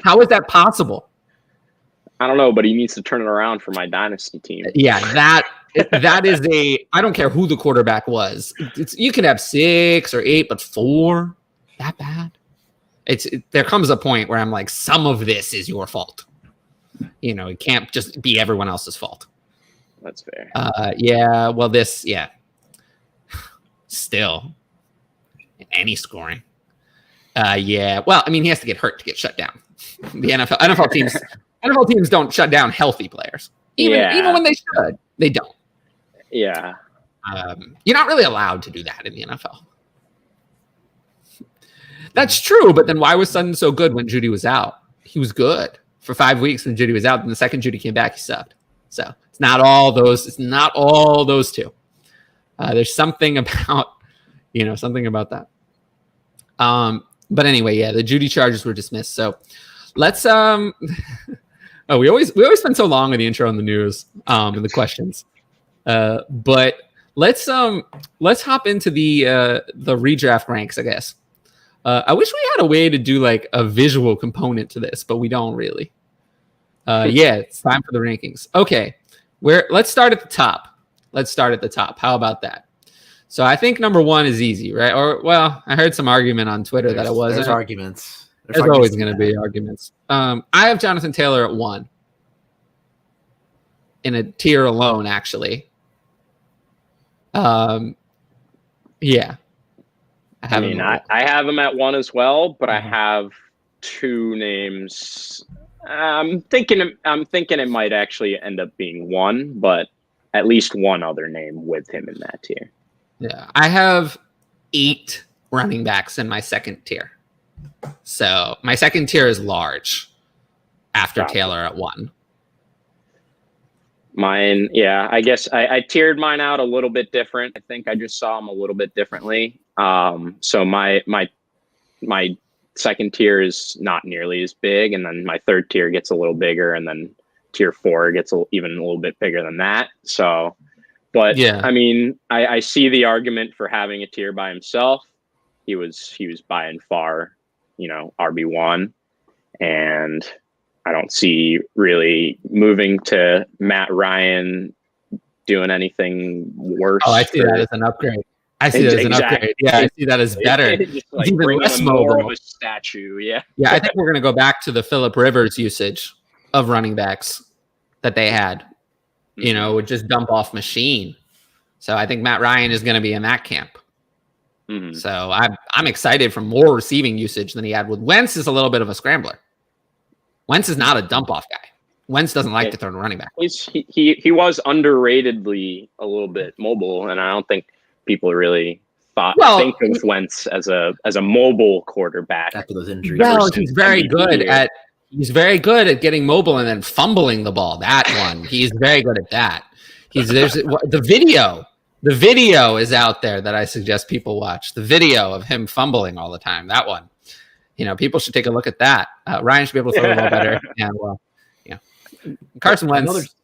How is that possible? I don't know, but he needs to turn it around for my dynasty team. Yeah, that is I don't care who the quarterback was. You could have 6 or 8, but 4? That bad? There comes a point where I'm like, some of this is your fault. It can't just be everyone else's fault. That's fair. Still, any scoring. He has to get hurt to get shut down. The NFL teams don't shut down healthy players. Even when they should, they don't. Yeah. You're not really allowed to do that in the NFL. That's true, but then why was Sutton so good when Judy was out? He was good for 5 weeks when Judy was out, and the second Judy came back, he sucked. So it's not all those. It's not all those two. There's something about that. But anyway, the Judy charges were dismissed. So let's we always spend so long on the intro and the news and the questions. But let's hop into the redraft ranks, I guess. I wish we had a way to do like a visual component to this, but we don't really. It's time for the rankings. Okay, let's start at the top. How about that? So I think number 1 is easy, right? I heard some argument on Twitter that it was. There's arguments. There's always going to be arguments. I have Jonathan Taylor at 1 in a tier alone, actually. I have him at 1 as well, but I have 2 names. I'm thinking it might actually end up being 1, but at least 1 other name with him in that tier. Yeah, I have 8 running backs in my second tier. So my second tier is large after Taylor at 1. Mine, I guess I tiered mine out a little bit different. I think I just saw them a little bit differently. So my second tier is not nearly as big, and then my third tier gets a little bigger, and then tier 4 gets even a little bit bigger than that. So, but I mean, I see the argument for having a tier by himself. He was by and far, RB1, and I don't see really moving to Matt Ryan doing anything worse. Oh, I see that as an upgrade. I see that as better. Like even less mobile. Of a statue, yeah. Yeah, I think we're going to go back to the Phillip Rivers usage of running backs that they had. Would just dump off machine. So I think Matt Ryan is going to be in that camp. Mm-hmm. So I'm excited for more receiving usage than he had with Wentz. Is a little bit of a scrambler. Wentz is not a dump off guy. Wentz doesn't like to throw to running back. He was underratedly a little bit mobile, and I don't think people really think of Wentz as a mobile quarterback after those injuries. Well, he's very good at getting mobile and then fumbling the ball. That one, he's very good at that. The video is out there that I suggest people watch. The video of him fumbling all the time. That one, people should take a look at that. Ryan should be able to throw the ball better. Carson Wentz.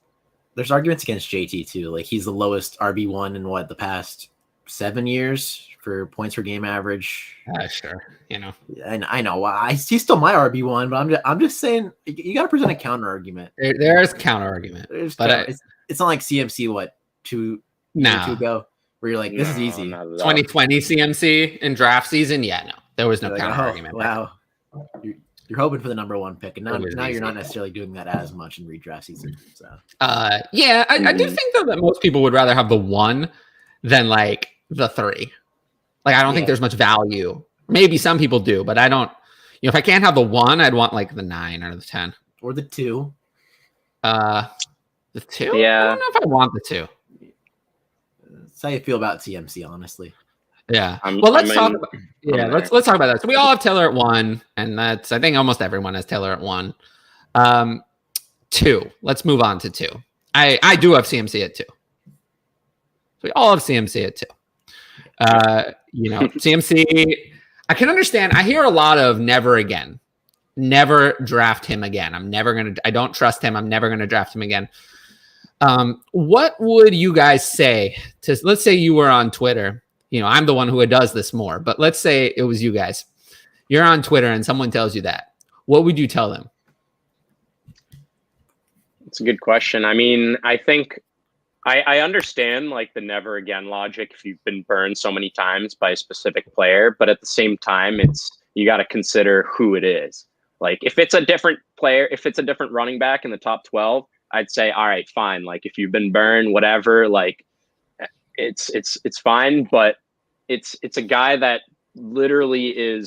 There's arguments against JT too. Like he's the lowest RB1 in the past 7 years for points per game average. Sure. And I know he's still my RB1, but I'm just saying you got to present a counter argument. There is counter argument, but it's not like CMC 2 years ago where you're like, this is easy. 2020 CMC in draft season. Yeah, no, there was no counter argument. Wow. You're hoping for the number 1 pick, and now you're not necessarily doing that as much in redraft season. So I do think though that most people would rather have the 1 than like the 3. Like I don't think there's much value. Maybe some people do, but I don't. If I can't have the 1, I'd want like the 9 or the 10 or the 2. The 2. Yeah, I don't know if I want the 2. That's how you feel about CMC, honestly. Yeah. Let's talk about that. So we all have Taylor at 1, and I think almost everyone has Taylor at 1. 2. Let's move on to 2. I do have CMC at 2. So we all have CMC at 2. CMC, I can understand. I hear a lot of never again. Never draft him again. I don't trust him. I'm never going to draft him again. What would you guys say to, let's say you were on Twitter. I'm the one who does this more, but let's say it was you guys. You're on Twitter and someone tells you that. What would you tell them? It's a good question. I mean, I think I understand like the never again logic if you've been burned so many times by a specific player, but at the same time, you got to consider who it is. Like if it's a different player, if it's a different running back in the top 12, I'd say, all right, fine. Like if you've been burned, whatever, like it's fine. But it's a guy that literally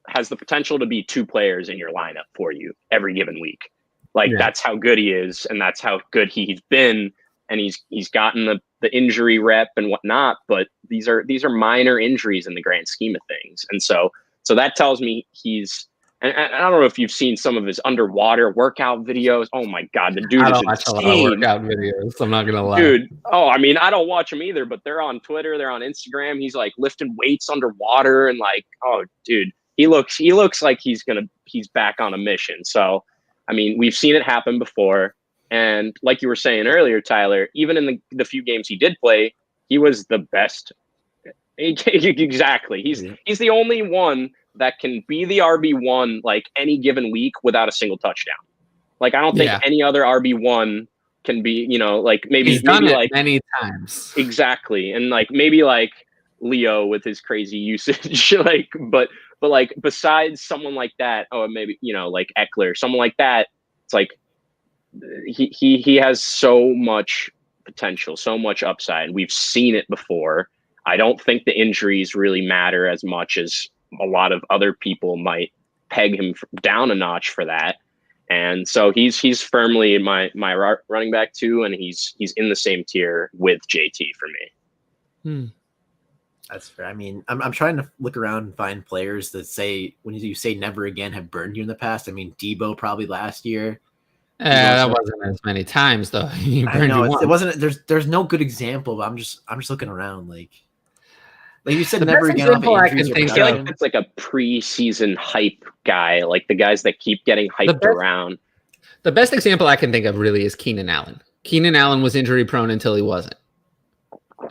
has the potential to be 2 players in your lineup for you every given week. Like that's how good he is, and that's how good he's been. And he's gotten the injury rep and whatnot, but these are minor injuries in the grand scheme of things. And so that tells me and I don't know if you've seen some of his underwater workout videos. Oh my God, the dude is watch a lot of workout videos. I'm not gonna lie, dude. Oh, I mean, I don't watch them either, but they're on Twitter, they're on Instagram. He's like lifting weights underwater and like, oh, dude, he looks like he's back on a mission. So, I mean, we've seen it happen before. And like you were saying earlier, Tyler, even in the few games he did play, he was the best. Exactly. He's the only one that can be the RB1 like any given week without a single touchdown. Like I don't think any other RB1 can be, like maybe like many times. Exactly. And like maybe like Leo with his crazy usage, like but like besides someone like that, maybe like Eckler, someone like that, it's like he has so much potential, so much upside. We've seen it before. I don't think the injuries really matter as much as a lot of other people might peg him down a notch for that. And so he's firmly in my running back too, and he's in the same tier with JT for me. That's fair. I mean, I'm trying to look around and find players that say, when you say never again, have burned you in the past. I mean, Debo probably last year. That wasn't as many times though. I know it wasn't. There's no good example, but I'm just looking around like you said, never again. I feel like it's like a preseason hype guy, like the guys that keep getting hyped around. The best example I can think of really is Keenan Allen. Keenan Allen was injury prone until he wasn't,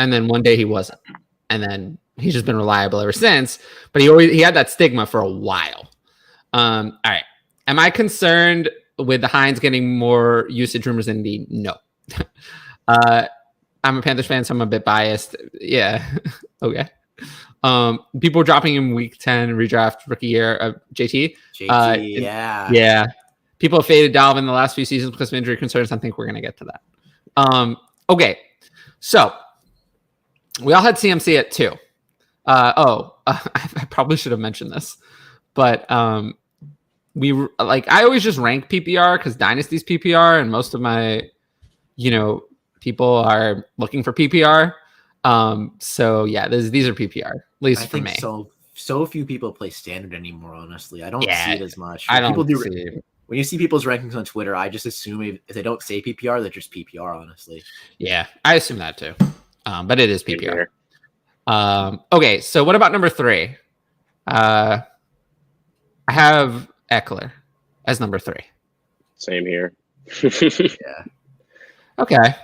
and then one day he wasn't, and then he's just been reliable ever since. But he had that stigma for a while. All right, am I concerned with the Hines getting more usage rumors than Indy? No. I'm a Panthers fan, so I'm a bit biased. Yeah. Okay. People were dropping him week 10 redraft rookie year. JT. Yeah. Yeah. People have faded Dalvin in the last few seasons because of injury concerns. I think we're going to get to that. Okay. So we all had CMC at 2. I probably should have mentioned this, but I always just rank PPR because Dynasty's PPR, and most of my, people are looking for PPR. So yeah, these are PPR, at least for me. So few people play standard anymore. Honestly, I don't see it as much. When you see people's rankings on Twitter, I just assume if they don't say PPR, they're just PPR. Honestly, yeah, I assume that too. But it is PPR. Okay, so what about number 3? I have Eckler as number 3. Same here. Yeah. Okay.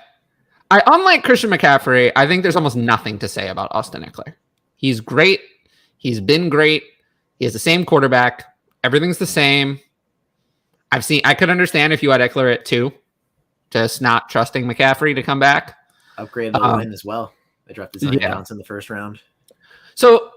Unlike Christian McCaffrey, I think there's almost nothing to say about Austin Eckler. He's great. He's been great. He has the same quarterback. Everything's the same. I could understand if you had Eckler at 2, just not trusting McCaffrey to come back. Upgrade the line as well. They drafted Zion Johnson in the first round. So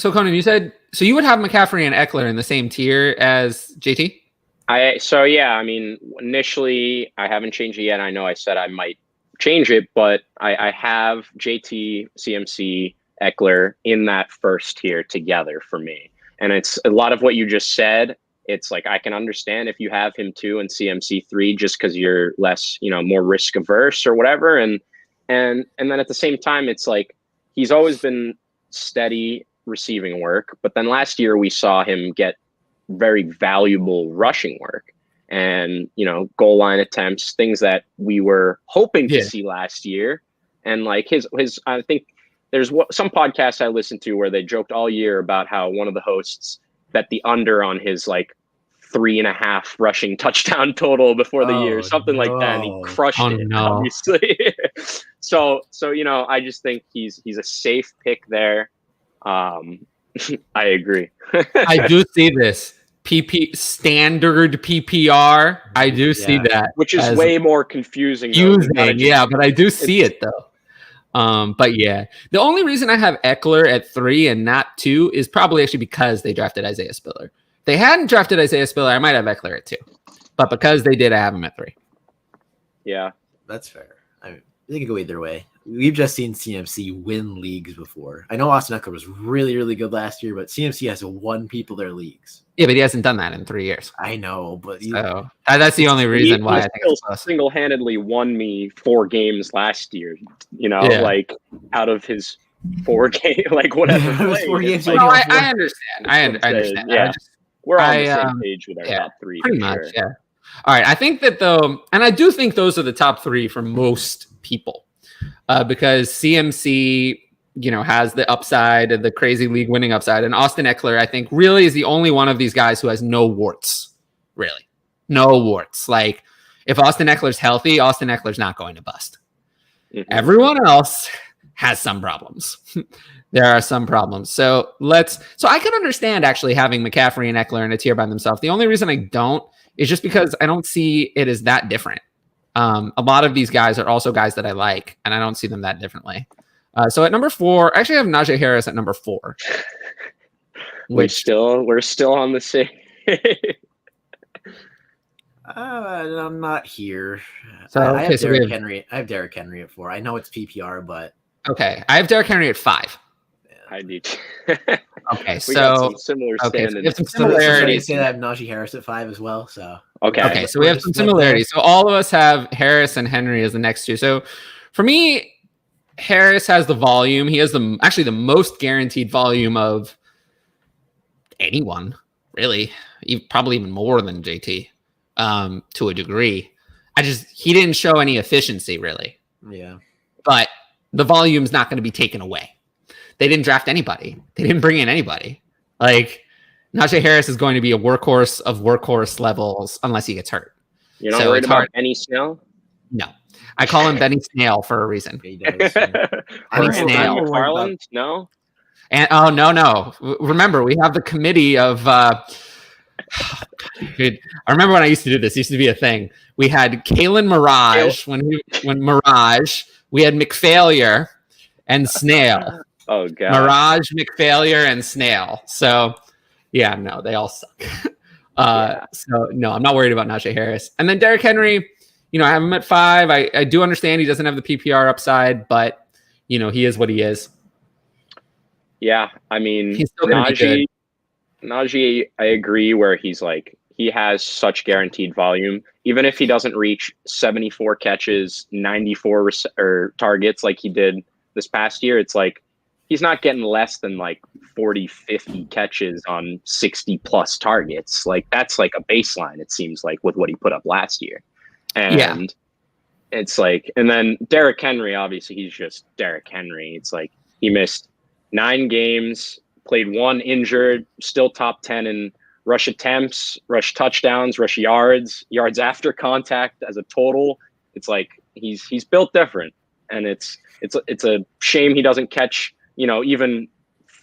Conan, you said you would have McCaffrey and Eckler in the same tier as JT? I mean, initially I haven't changed it yet. I know I said I might change it, but I have JT, CMC, Eckler in that first tier together for me. And it's a lot of what you just said. It's like, I can understand if you have him 2 and CMC 3, just because you're less, more risk averse or whatever. And then at the same time, it's like, he's always been steady receiving work. But then last year we saw him get very valuable rushing work and, goal line attempts, things that we were hoping to see last year. And like his, I think there's some podcasts I listened to where they joked all year about how one of the hosts bet the under on his like 3.5 rushing touchdown total before the year, something like that, and he crushed it. Obviously. so I just think he's a safe pick there. I agree. I do see this standard PPR. I do see that, which is way more confusing. But I do see it though. But yeah, the only reason I have Eckler at 3 and not 2 is probably actually because they drafted Isaiah Spiller. If they hadn't drafted Isaiah Spiller, I might have Eckler at 2, but because they did, I have him at 3. Yeah, that's fair. I mean, they could go either way. We've just seen CMC win leagues before. I know Austin Eckler was really, really good last year, but CMC has won people their leagues. Yeah, but he hasn't done that in 3 years. I know, but that's the only reason why I think it's single-handedly won me 4 games last year. Like out of his 4 games, like whatever. 4 games. I understand. I understand. Yeah, we're on the same page with our top 3. Pretty much. Sure. Yeah. All right. I think that though, and I do think those are the top 3 for most people, because CMC, has the upside, the crazy league winning upside. And Austin Eckler, I think, really is the only one of these guys who has no warts. Really. No warts. Like, if Austin Eckler's healthy, Austin Eckler's not going to bust. Mm-hmm. Everyone else has some problems. There are some problems. So I can understand actually having McCaffrey and Eckler in a tier by themselves. The only reason I don't is just because I don't see it as that different. A lot of these guys are also guys that I like, and I don't see them that differently. So at number 4, I actually have Najee Harris at number 4. We're still on the same. I'm not here. So I have Derrick Henry. I have Derrick Henry at 4. I know it's PPR, but okay, I have Derrick Henry at 5. I do. Okay, we got some similar standards. We have some similarities. Say that I have Najee Harris at 5 as well. So okay, so we have some similarities. So all of us have Harris and Henry as the next 2. So for me, Harris has the volume. He has the most guaranteed volume of anyone, really. Probably even more than JT, to a degree. He didn't show any efficiency, really. Yeah. But the volume's not going to be taken away. They didn't draft anybody. They didn't bring in anybody. Like, Najee Harris is going to be a workhorse of workhorse levels unless he gets hurt. You're not worried about Benny Snell? No. I call him Benny Snail for a reason. He does. Benny Snail. McFarland? No? And no. Remember, we have the committee of dude, I remember when I used to do this. It used to be a thing. We had Kalen Mirage when Mirage. We had McFailure and Snail. Oh god. Mirage, McFailure, and Snail. So yeah, no, they all suck. So no, I'm not worried about Najee Harris. And then Derrick Henry, I have him at 5. I do understand he doesn't have the PPR upside, but he is what he is. Yeah, I mean, he's still gonna be good. Najee, I agree where he's like, he has such guaranteed volume. Even if he doesn't reach 74 catches, 94 targets like he did this past year, it's like he's not getting less than like 40, 50 catches on 60 plus targets. Like that's like a baseline, it seems like, with what he put up last year. And it's like, and then Derrick Henry, obviously he's just Derrick Henry. It's like he missed 9 games, played 1 injured, still top 10 in rush attempts, rush touchdowns, rush yards after contact as a total. It's like he's built different, and it's a shame he doesn't catch even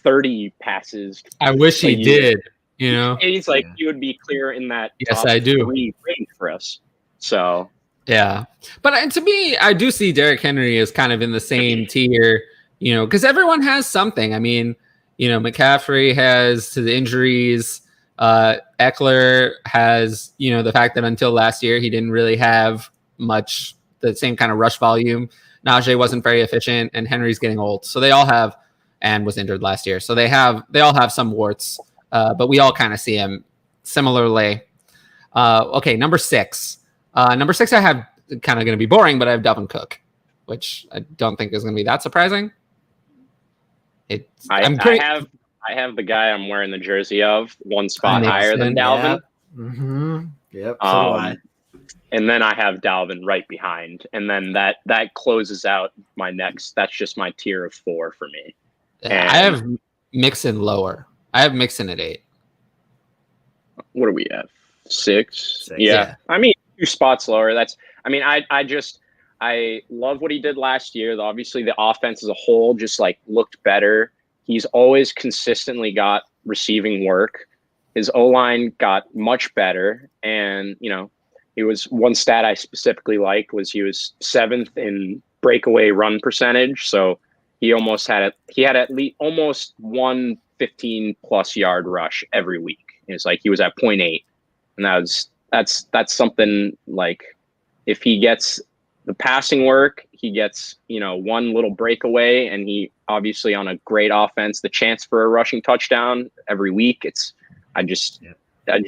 30 passes. I wish he did. He's like he would be clear in that. Yes, top I do. 3 range for us. So yeah, but to me, I do see Derrick Henry as kind of in the same tier. Because everyone has something. I mean, McCaffrey has the injuries. Eckler has, the fact that until last year, he didn't really have much, the same kind of rush volume. Najee wasn't very efficient, and Henry's getting old. So they all have, and was injured last year. So they all have some warts, but we all kind of see him similarly. Okay, number 6. Number 6, I have kind of going to be boring, but I have Dalvin Cook, which I don't think is going to be that surprising. I have the guy I'm wearing the jersey of 1 spot higher than Dalvin. Yeah. Mm-hmm. Yep. So do I. And then I have Dalvin right behind. And then that closes out my next. That's just my tier of 4 for me. And I have Mixon lower. I have Mixon at 8. What are we at? 6? Yeah. I mean, 2 spots lower. I love what he did last year. Obviously, the offense as a whole just like looked better. He's always consistently got receiving work. His O-line got much better. And, he was one stat I specifically liked was he was 7th in breakaway run percentage. So he had at least almost one 15+ yard rush every week. It's like he was at 0.8. And that's something like if he gets the passing work, he gets, one little breakaway, and he obviously on a great offense, the chance for a rushing touchdown every week. I just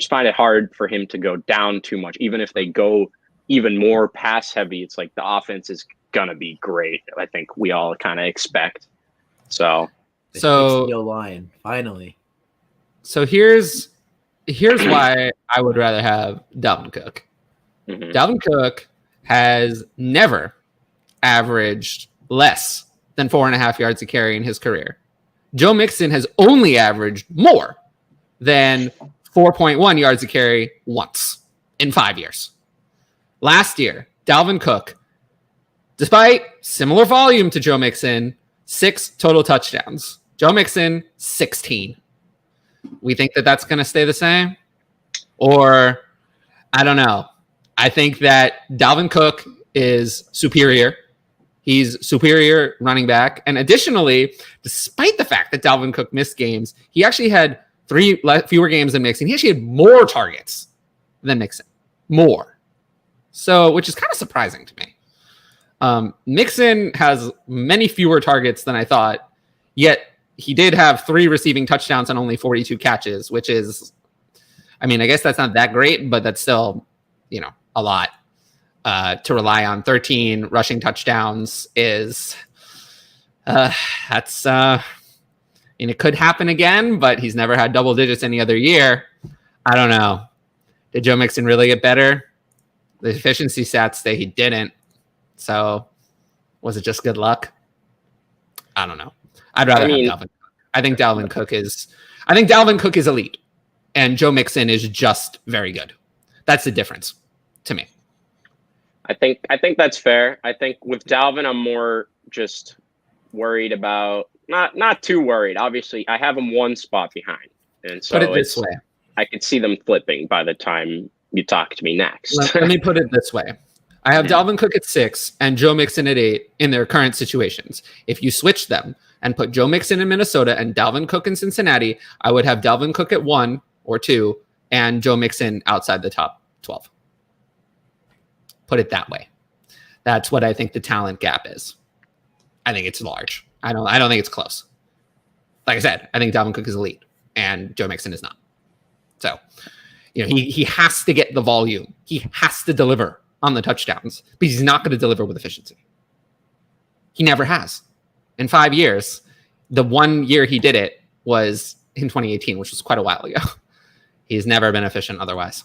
find it hard for him to go down too much. Even if they go even more pass heavy, it's like the offense is gonna be great. I think we all kind of expect. So line finally. So here's why I would rather have Dalvin Cook. Mm-hmm. Dalvin Cook has never averaged less than 4.5 yards a carry in his career. Joe Mixon has only averaged more than 4.1 yards a carry once in 5 years. Last year, Dalvin Cook, despite similar volume to Joe Mixon, 6 total touchdowns. Joe Mixon, 16. We think that that's going to stay the same? Or, I don't know. I think that Dalvin Cook is superior. He's superior running back. And additionally, despite the fact that Dalvin Cook missed games, he actually had 3 fewer games than Mixon. He actually had more targets than Mixon. More. So, which is kind of surprising to me. Mixon has many fewer targets than I thought, yet he did have 3 receiving touchdowns and only 42 catches, which is, I guess that's not that great, but that's still, a lot. To rely on 13 rushing touchdowns is, that's, it could happen again, but he's never had double digits any other year. I don't know. Did Joe Mixon really get better? The efficiency stats say he didn't. So was it just good luck? I don't know. I'd rather have Dalvin Cook. I think Dalvin Cook is elite, and Joe Mixon is just very good. That's the difference to me. I think that's fair. I think with Dalvin, I'm more just worried about not too worried. Obviously, I have him 1 spot behind, and so put it this way: I could see them flipping by the time you talk to me next. Let me put it this way: I have Dalvin Cook at 6 and Joe Mixon at 8 in their current situations. If you switch them and put Joe Mixon in Minnesota and Dalvin Cook in Cincinnati, I would have Dalvin Cook at 1 or 2 and Joe Mixon outside the top 12. Put it that way. That's what I think the talent gap is. I think it's large. I don't think it's close. Like I said, I think Dalvin Cook is elite and Joe Mixon is not. So, he has to get the volume. He has to deliver on the touchdowns, but he's not going to deliver with efficiency. He never has. In 5 years, the 1 year he did it was in 2018, which was quite a while ago. He's never been efficient otherwise.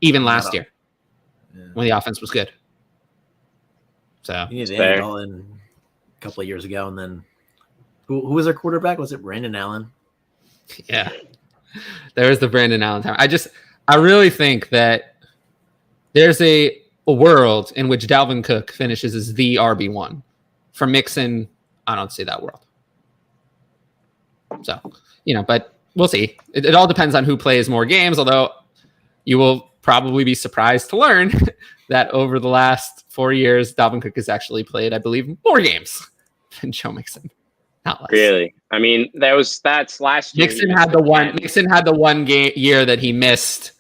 Even last year, when the offense was good. So he needs Andy Dalton a couple of years ago, and then who was our quarterback? Was it Brandon Allen? Yeah, there was the Brandon Allen time. I really think that there's a world in which Dalvin Cook finishes as the RB1. For Mixon, I don't see that world. So, but we'll see. It all depends on who plays more games, although you will probably be surprised to learn that over the last 4 years, Dalvin Cook has actually played, I believe, more games than Joe Mixon. Not less. Really? That's last year. Mixon had the one game year that he missed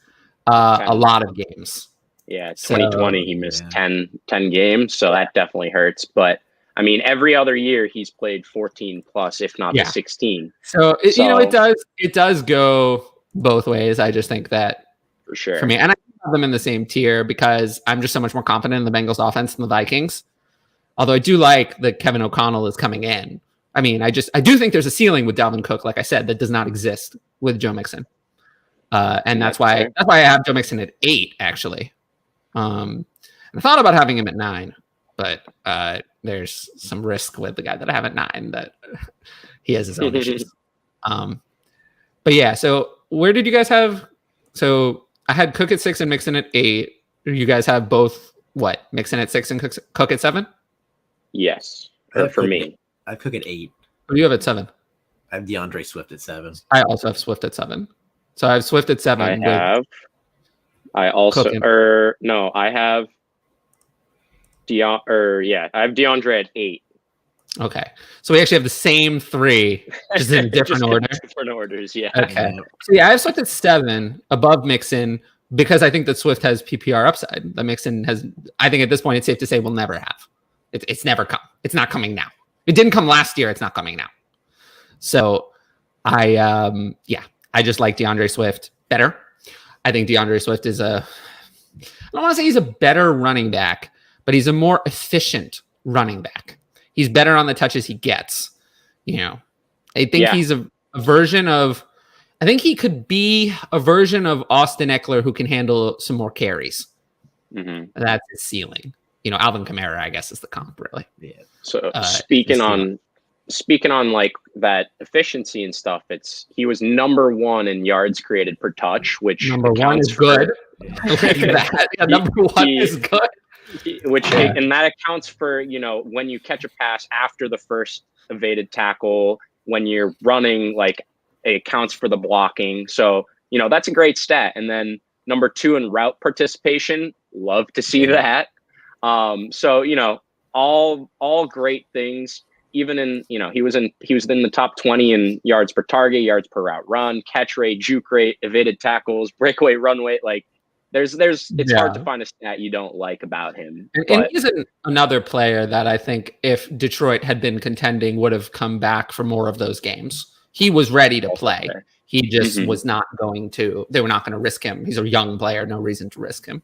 a lot of games. Yeah, 2020 he missed 10 games, so that definitely hurts. But every other year he's played 14 plus, if not the 16. So it does go both ways. I just think that for sure for me, and I have them in the same tier because I'm just so much more confident in the Bengals offense than the Vikings. Although I do like that Kevin O'Connell is coming in. I do think there's a ceiling with Dalvin Cook, like I said, that does not exist with Joe Mixon. And that's why I have Joe Mixon at 8, actually. And I thought about having him at 9, but there's some risk with the guy that I have at 9 that he has his own issues. But yeah, so where did you guys have? So I had Cook at 6 and Mixon at 8. You guys have both what? Mixon at 6 and Cook at 7? Yes. For me. I have Cook at 8. What do you have at 7? I have DeAndre Swift at 7. I also have Swift at 7. So I have Swift at 7. I have DeAndre at 8. Okay. So we actually have the same 3, just in different order. Different orders, yeah. Okay. So yeah, I have Swift at 7 above Mixon because I think that Swift has PPR upside. That Mixon has, I think at this point it's safe to say, will never have. It's never come. It's not coming now. It didn't come last year. It's not coming now. So I just like DeAndre Swift better. I think DeAndre Swift is I don't want to say he's a better running back, but he's a more efficient running back. He's better on the touches he gets. I think he's a version of, I think he could be a version of Austin Eckler who can handle some more carries. Mm-hmm. That's his ceiling. Alvin Kamara, I guess, is the comp, really. Yeah. So speaking on like that efficiency and stuff, he was number 1 in yards created per touch, which number 1 is good. I like that. Yeah, number 1 is good. And that accounts for, when you catch a pass after the first evaded tackle, when you're running, like it accounts for the blocking. So, that's a great stat. And then number 2 in route participation, love to see that. So, all great things, even in, he was in the top 20 in yards per target, yards per route run, catch rate, juke rate, evaded tackles, breakaway run rate. Like it's hard to find a stat you don't like about him. And he's another player that I think if Detroit had been contending would have come back for more of those games. He was ready to play. He just was not going to, they were not going to risk him. He's a young player. No reason to risk him.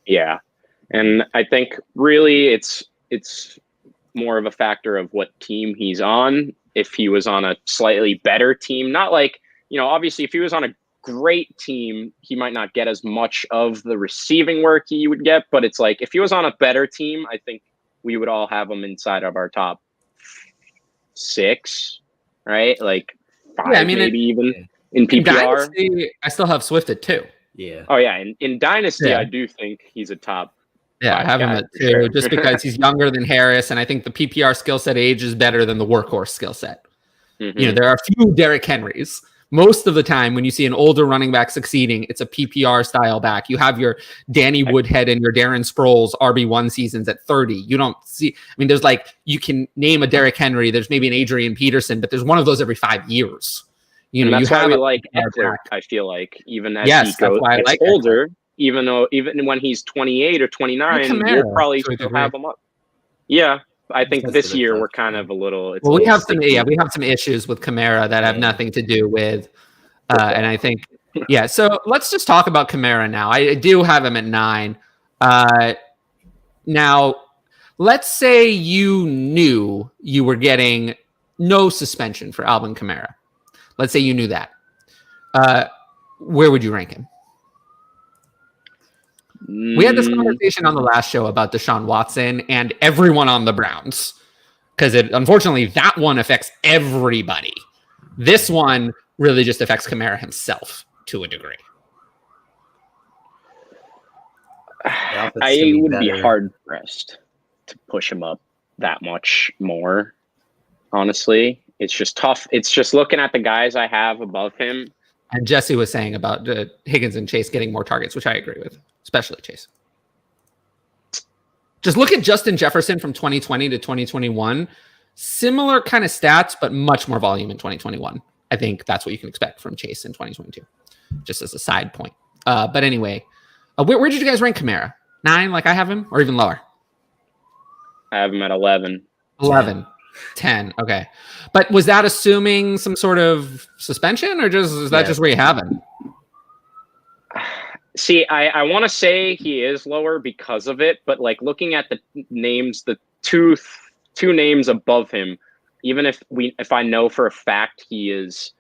Yeah. And I think really it's more of a factor of what team he's on. If he was on a slightly better team, not like, obviously if he was on a great team, he might not get as much of the receiving work he would get, but it's like, if he was on a better team, I think we would all have him inside of our top 6, right? Like 5, maybe even in PPR. Dynasty, I still have Swift at 2. Yeah. Oh yeah. In Dynasty, I do think he's a top. Yeah, I have him at 2 just because he's younger than Harris, and I think the PPR skill set age is better than the workhorse skill set. Mm-hmm. There are a few Derrick Henrys. Most of the time, when you see an older running back succeeding, it's a PPR style back. You have your Danny Woodhead and your Darren Sproles RB1 seasons at 30. You don't see. There's you can name a Derrick Henry. There's maybe an Adrian Peterson, but there's one of those every 5 years. And that's why we like Eckler. I feel like even as he gets older. Eckler. Even when he's 28 or 29, we'll probably still have him up. Yeah, I think this year we're kind of a little. We have some issues with Kamara that have nothing to do with, and I think So let's just talk about Kamara now. I do have him at 9. Now, let's say you knew you were getting no suspension for Alvin Kamara. Let's say you knew that. Where would you rank him? We had this conversation on the last show about Deshaun Watson and everyone on the Browns because unfortunately that one affects everybody. This one really just affects Kamara himself to a degree. I would be hard pressed to push him up that much more. Honestly, it's just tough. It's just looking at the guys I have above him. And Jesse was saying about Higgins and Chase getting more targets, which I agree with, especially Chase. Just look at Justin Jefferson from 2020 to 2021. Similar kind of stats, but much more volume in 2021. I think that's what you can expect from Chase in 2022, just as a side point. But anyway, where did you guys rank Kamara? 9, like I have him, or even lower? I have him at 11. 11. 10. Okay. But was that assuming some sort of suspension or is that just where you have him? See, I want to say he is lower because of it, but like looking at the names, the two names above him, even if I know for a fact he's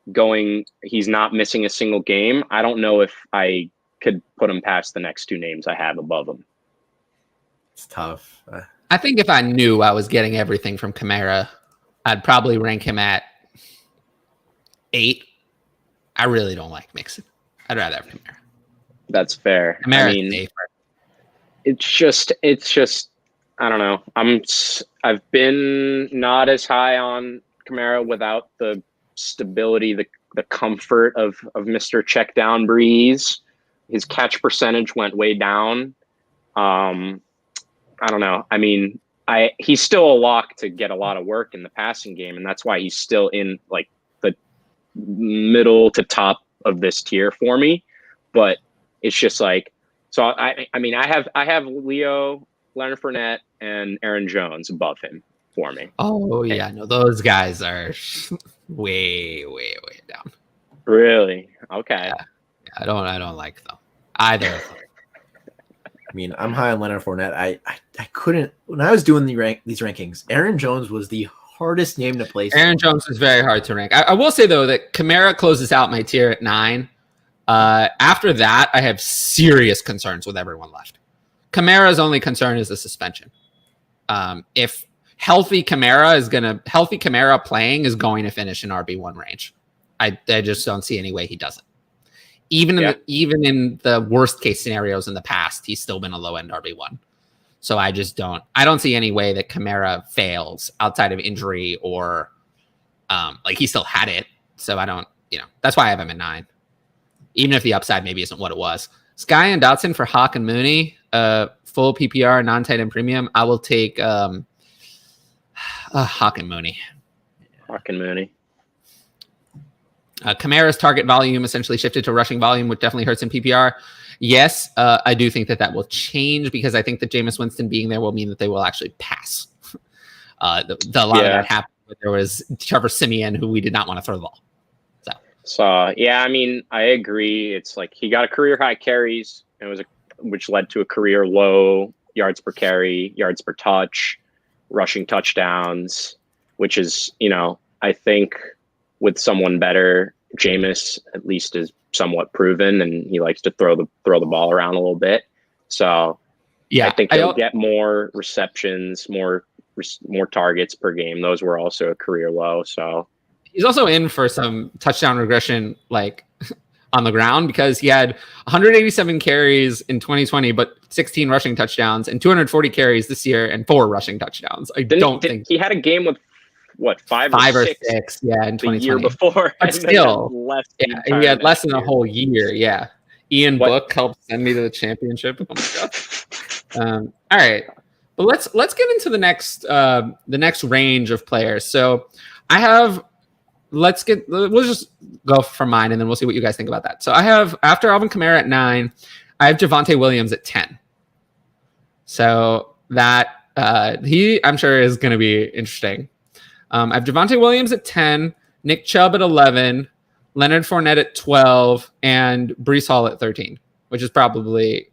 not missing a single game, I don't know if I could put him past the next two names I have above him. It's tough. I think if I knew I was getting everything from Kamara, I'd probably rank him at 8. I really don't like Mixon. I'd rather have Kamara. That's fair. Kamara, I mean, it's just I don't know. I've been not as high on Kamara without the stability, the comfort of Mr. Check Down Breeze. His catch percentage went way down. I don't know. I mean, he's still a lock to get a lot of work in the passing game, and that's why he's still in like the middle to top of this tier for me. But it's just like, so I mean, I have Leo, Leonard Fournette, and Aaron Jones above him for me. Oh yeah, no, those guys are way down. Really? Okay. Yeah. I don't like them either. I mean, I'm high on Leonard Fournette. I couldn't, when I was doing these rankings, Aaron Jones was the hardest name to place. Aaron Jones is very hard to rank. I will say though that Kamara closes out my tier at 9. After that, I have serious concerns with everyone left. Kamara's only concern is the suspension. If healthy Kamara playing is going to finish in RB1 range. I just don't see any way he doesn't. Even in the worst case scenarios in the past, he's still been a low end RB1. So I don't see any way that Kamara fails outside of injury or like he still had it. So I don't, that's why I have him at 9. Even if the upside maybe isn't what it was. Sky and Dotson for Hawk and Mooney, full PPR, non-tight end premium. I will take Hawk and Mooney. Hawk and Mooney. Kamara's target volume essentially shifted to rushing volume, which definitely hurts in PPR. Yes, I do think that will change because I think that Jameis Winston being there will mean that they will actually pass. A lot of that happened when there was Trevor Siemian, who we did not want to throw the ball. So yeah, I mean, I agree. It's like he got a career high carries, and which led to a career low yards per carry, yards per touch, rushing touchdowns, which is, I think with someone better, Jameis at least is somewhat proven, and he likes to throw the ball around a little bit. So yeah, I think he'll get more receptions, more targets per game. Those were also a career low. So he's also in for some touchdown regression, like on the ground, because he had 187 carries in 2020, but 16 rushing touchdowns, and 240 carries this year and 4 rushing touchdowns. I don't think he had a game with five or six, yeah, in 2020. The year before, but still, he had less than a whole year. Yeah, Ian Book helped send me to the championship. Oh my god! All right, but let's get into the next range of players. So I have. We'll just go for mine, and then we'll see what you guys think about that. So I have, after Alvin Kamara at 9, I have Javonte Williams at 10. So that I'm sure is going to be interesting. I have Devonte Williams at 10, Nick Chubb at 11, Leonard Fournette at 12, and Breece Hall at 13, which is probably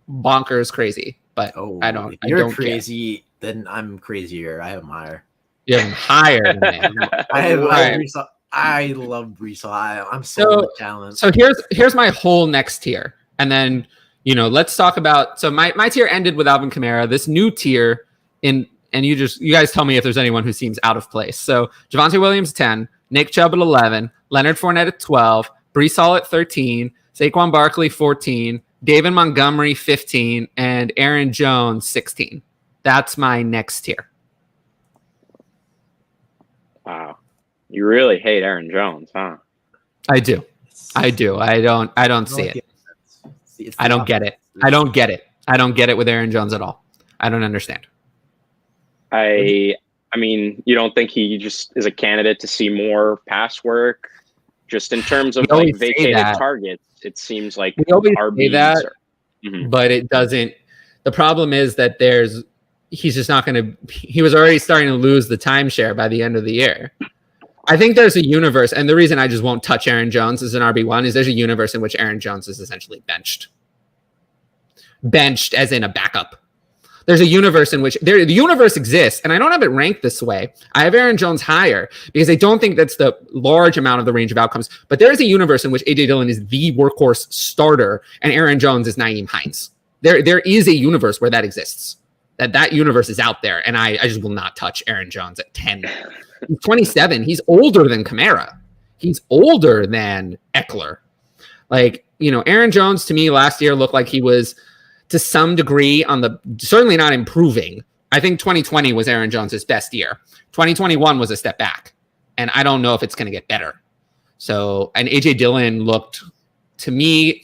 bonkers crazy. But I don't. You're crazy. Then I'm crazier. I have him higher. You have him higher than me. I love Breece Hall. I'm so talented. So here's my whole next tier, and then let's talk about. So my tier ended with Alvin Kamara. This new tier and you guys tell me if there's anyone who seems out of place. So Javonte Williams 10, Nick Chubb at 11, Leonard Fournette at 12, Breece Hall at 13, Taekwon Barkley 14, David Montgomery 15, and Aaron Jones 16. That's my next tier. Wow. You really hate Aaron Jones, huh? I do. I don't see it. I don't get it. I don't get it. I don't get it with Aaron Jones at all. I don't understand. I mean, you don't think he just is a candidate to see more pass work? Just in terms of like vacated targets, it seems like we always say that, but it doesn't. The problem is that he's just not going to. He was already starting to lose the timeshare by the end of the year. I think there's a universe, and the reason I just won't touch Aaron Jones as an RB1 is there's a universe in which Aaron Jones is essentially benched as in a backup. There's a universe in which the universe exists, and I don't have it ranked this way. I have Aaron Jones higher because I don't think that's the large amount of the range of outcomes. But there is a universe in which A.J. Dillon is the workhorse starter, and Aaron Jones is Nyheim Hines. There is a universe where that exists. That universe is out there, and I just will not touch Aaron Jones at 10. He's 27. He's older than Kamara. He's older than Eckler. Like, Aaron Jones to me last year looked like he was to some degree certainly not improving. I think 2020 was Aaron Jones' best year. 2021 was a step back, and I don't know if it's going to get better. So, and A.J. Dillon looked, to me,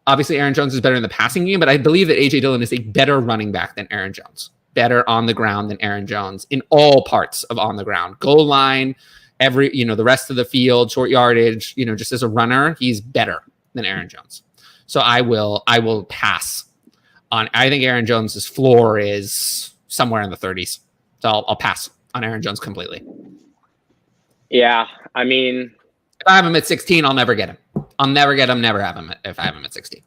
obviously Aaron Jones is better in the passing game, but I believe that A.J. Dillon is a better running back than Aaron Jones. Better on the ground than Aaron Jones in all parts of on the ground. Goal line, the rest of the field, short yardage, just as a runner, he's better than Aaron Jones. So I will pass on. I think Aaron Jones's floor is somewhere in the 30s. So I'll pass on Aaron Jones completely. Yeah, I mean, if I have him at 16, I'll never get him. I'll never get him. Never have him if I have him at 16.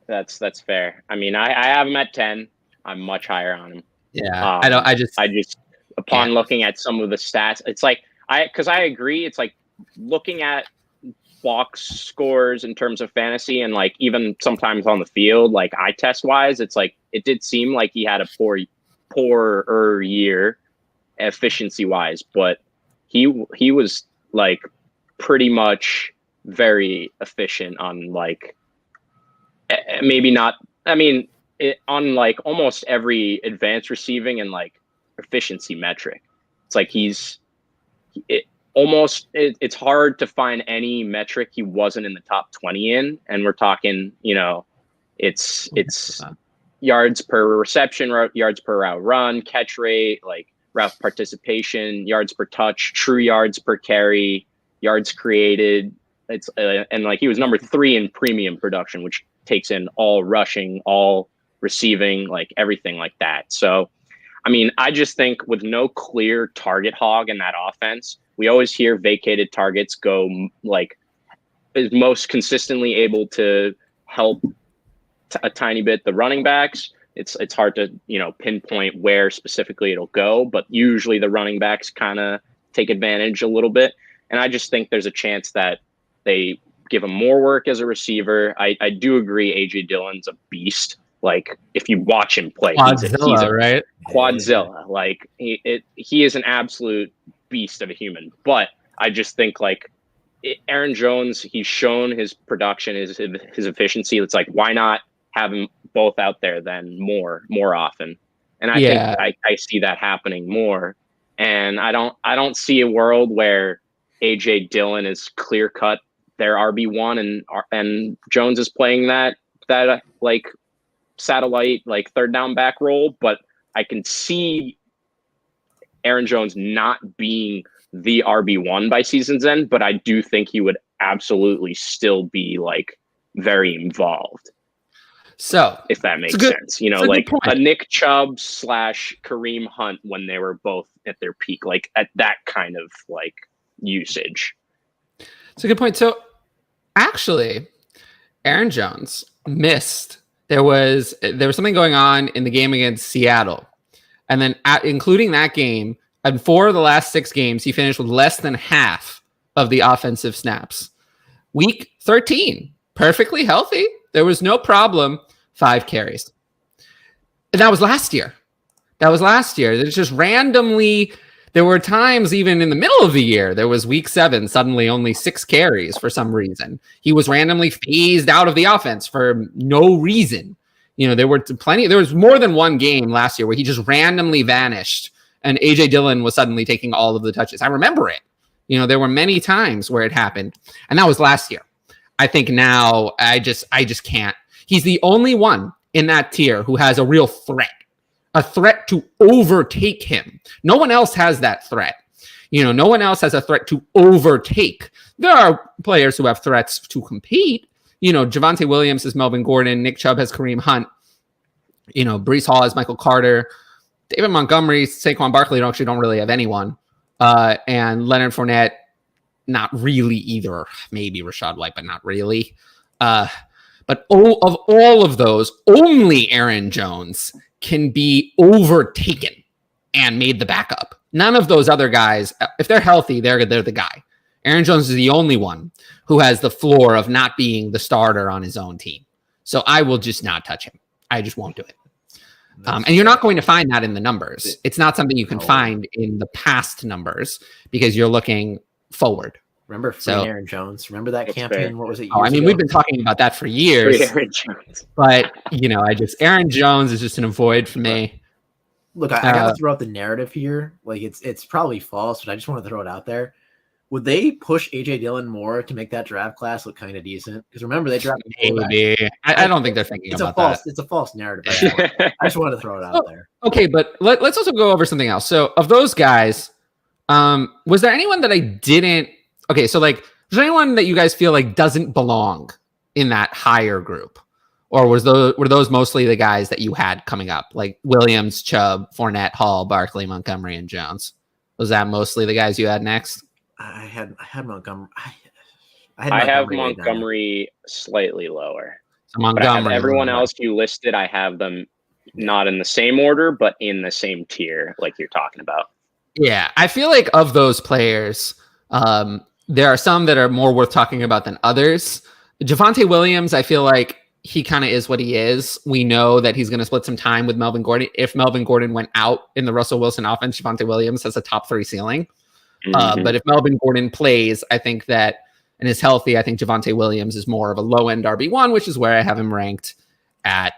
That's fair. I mean, I have him at 10. I'm much higher on him. Yeah, I just upon looking at some of the stats, it's like because I agree. It's like looking at box scores in terms of fantasy and like even sometimes on the field, like eye test wise, it's like it did seem like he had a poorer year efficiency wise, but he was like pretty much very efficient on like maybe not. I mean, on like almost every advanced receiving and like efficiency metric. It's like it's hard to find any metric he wasn't in the top 20 in, and we're talking, it's yards per reception, yards per route run, catch rate, like route participation, yards per touch, true yards per carry, yards created. It's and like he was number 3 in premium production, which takes in all rushing, all receiving, like everything like that. So, I mean, I just think with no clear target hog in that offense, we always hear vacated targets go like is most consistently able to help a tiny bit the running backs. It's hard to, pinpoint where specifically it'll go, but usually the running backs kind of take advantage a little bit. And I just think there's a chance that they give him more work as a receiver. I do agree A.J. Dillon's a beast. Like if you watch him play, he's a right? Quadzilla. Like he is an absolute beast of a human. But I just think like Aaron Jones, he's shown his production, his efficiency. It's like, why not have him both out there then more often? And I think I see that happening more. And I don't see a world where A.J. Dillon is clear cut their RB1 and Jones is playing that like satellite like third down back role, but I can see Aaron Jones not being the RB1 by season's end, but I do think he would absolutely still be like very involved. So if that makes sense, like a Nick Chubb / Kareem Hunt when they were both at their peak, like at that kind of like usage. It's a good point. So actually, Aaron Jones missed. There was something going on in the game against Seattle. And then including that game, in 4 of the last 6 games, he finished with less than half of the offensive snaps. Week 13, perfectly healthy. There was no problem. 5 carries. And that was last year. There's just randomly, there were times even in the middle of the year, there was week 7, suddenly only 6 carries for some reason. He was randomly phased out of the offense for no reason. There was more than one game last year where he just randomly vanished and A.J. Dillon was suddenly taking all of the touches. I remember it. There were many times where it happened, and that was last year. I think now I just can't. He's the only one in that tier who has a real threat. A threat to overtake him. No one else has that threat. No one else has a threat to overtake. There are players who have threats to compete. Javonte Williams is Melvin Gordon. Nick Chubb has Kareem Hunt. Breece Hall has Michael Carter. David Montgomery, Taekwon Barkley don't really have anyone. And Leonard Fournette, not really either. Maybe Rachaad White, but not really. But But of all of those, only Aaron Jones can be overtaken and made the backup. None of those other guys, if they're healthy, they're the guy. Aaron Jones is the only one who has the floor of not being the starter on his own team. So I will just not touch him. I just won't do it. And you're not going to find that in the numbers. It's not something you can find in the past numbers because you're looking forward. Remember Aaron Jones? Remember that campaign? What was it? We've been talking about that for years. Aaron Jones. But, Aaron Jones is just an avoid for me. Look, I got to throw out the narrative here. Like, it's probably false, but I just want to throw it out there. Would they push A.J. Dillon more to make that draft class look kind of decent? Because remember, they drafted maybe. I don't think they're thinking about that. It's a false narrative. I just wanted to throw it out there. Okay, but let's also go over something else. So, of those guys, was there anyone that I didn't... Okay, so is there anyone that you guys feel like doesn't belong in that higher group? Or were those mostly the guys that you had coming up? Like Williams, Chubb, Fournette, Hall, Barkley, Montgomery, and Jones. Was that mostly the guys you had next? I had Montgomery. I have Montgomery slightly lower. So Montgomery. Everyone else you listed, I have them not in the same order, but in the same tier, like you're talking about. Yeah, I feel like of those players, there are some that are more worth talking about than others. Javonte Williams, I feel like he kind of is what he is. We know that he's going to split some time with Melvin Gordon. If Melvin Gordon went out in the Russell Wilson offense, Javonte Williams has a top 3 ceiling. But if Melvin Gordon plays, I think that, and is healthy, I think Javonte Williams is more of a low-end RB1, which is where I have him ranked at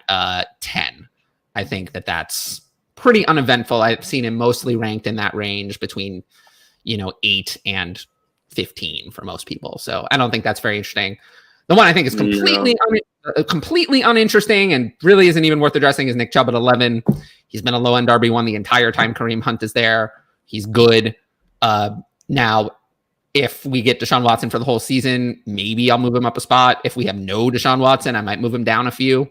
10. I think that's pretty uneventful. I've seen him mostly ranked in that range between, 8 and 15 for most people. So I don't think that's very interesting. The one I think is completely uninteresting and really isn't even worth addressing is Nick Chubb at 11. He's been a low-end RB1 the entire time Kareem Hunt is there. He's good. Now, if we get Deshaun Watson for the whole season, maybe I'll move him up a spot. If we have no Deshaun Watson, I might move him down a few.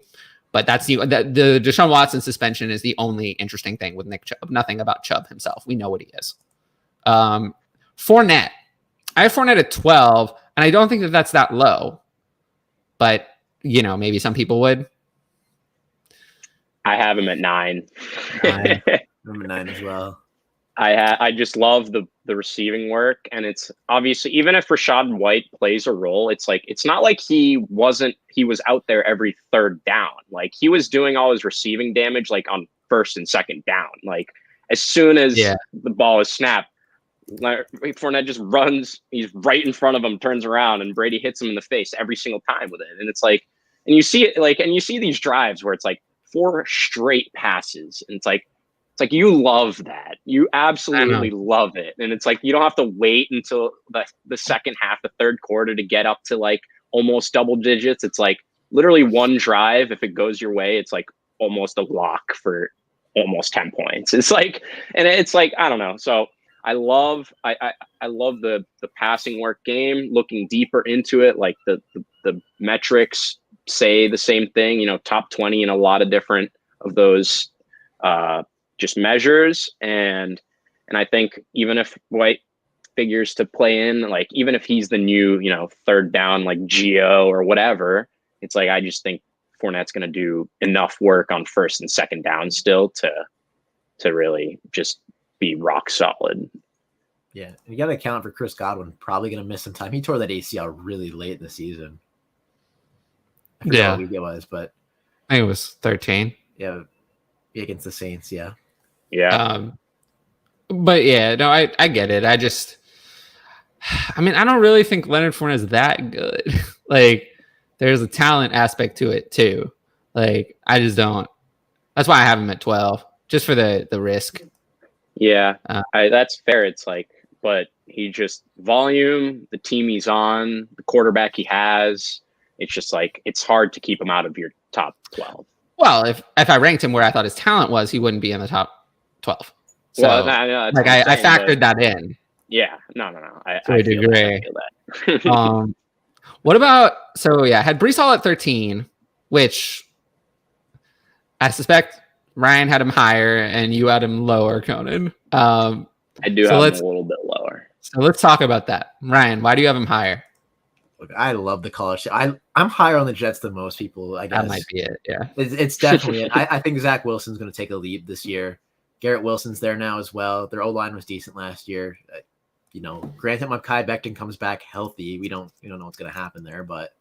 But that's the Deshaun Watson suspension is the only interesting thing with Nick Chubb. Nothing about Chubb himself. We know what he is. Fournette. I have Fournette at 12, and I don't think that that's that low. But, maybe some people would. I have him at 9. I'm at 9 as well. I just love the receiving work, and it's obviously, even if Rachaad White plays a role, it's not like he was out there every third down. Like, he was doing all his receiving damage like on first and second down. Like, as soon as the ball is snapped, Fournette just runs, he's right in front of him, turns around, and Brady hits him in the face every single time with it. And it's like, and you see it and you see these drives where it's like 4 straight passes, and it's like you love that. You absolutely love it. And it's like you don't have to wait until the second half, the third quarter, to get up to like almost double digits. It's like literally one drive. If it goes your way, it's like almost a lock for almost 10 points. It's like, and it's like, I don't know. So I love the passing work game, looking deeper into it. Like the metrics say the same thing, top 20 in a lot of different of those, just measures. And I think even if White figures to play in, like, even if he's the new, third down, like Geo or whatever, it's like, I just think Fournette's going to do enough work on first and second down still to really just be rock solid. Yeah. You got to account for Chris Godwin probably going to miss some time. He tore that ACL really late in the season. I forget what week it was, but I think it was 13. Yeah. Against the Saints. Yeah. Yeah. But yeah, no, I get it. I don't really think Leonard Fournette is that good. Like, there's a talent aspect to it too. Like, I just don't. That's why I have him at 12, just for the risk. Yeah, that's fair. It's like, but he just volume, the team he's on, the quarterback he has. It's just like, it's hard to keep him out of your top 12. Well, if I ranked him where I thought his talent was, he wouldn't be in the top 12. So, well, I factored that in. Yeah, no. To a degree. What about? So yeah, I had Breece Hall at 13, which I suspect Ryan had him higher and you had him lower, Conan. I do have him a little bit lower. So let's talk about that. Ryan, why do you have him higher? Look, I love the college. I'm higher on the Jets than most people, I guess. That might be it, yeah. It's definitely it. I think Zach Wilson's going to take a leap this year. Garrett Wilson's there now as well. Their O-line was decent last year. Granted, Mekhi Becton comes back healthy. We don't know what's going to happen there, but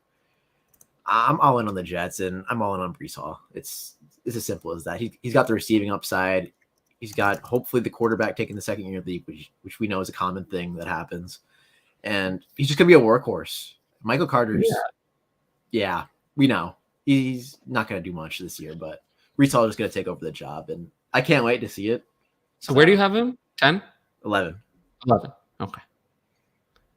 I'm all in on the Jets, and I'm all in on Breece Hall. It's as simple as that. He's got the receiving upside. He's got hopefully the quarterback taking the second year of the league, which we know is a common thing that happens. And he's just going to be a workhorse. Michael Carter's, we know. He's not going to do much this year, but Breece Hall is going to take over the job, and I can't wait to see it. So where do you have him? 10? 11. 11. Okay.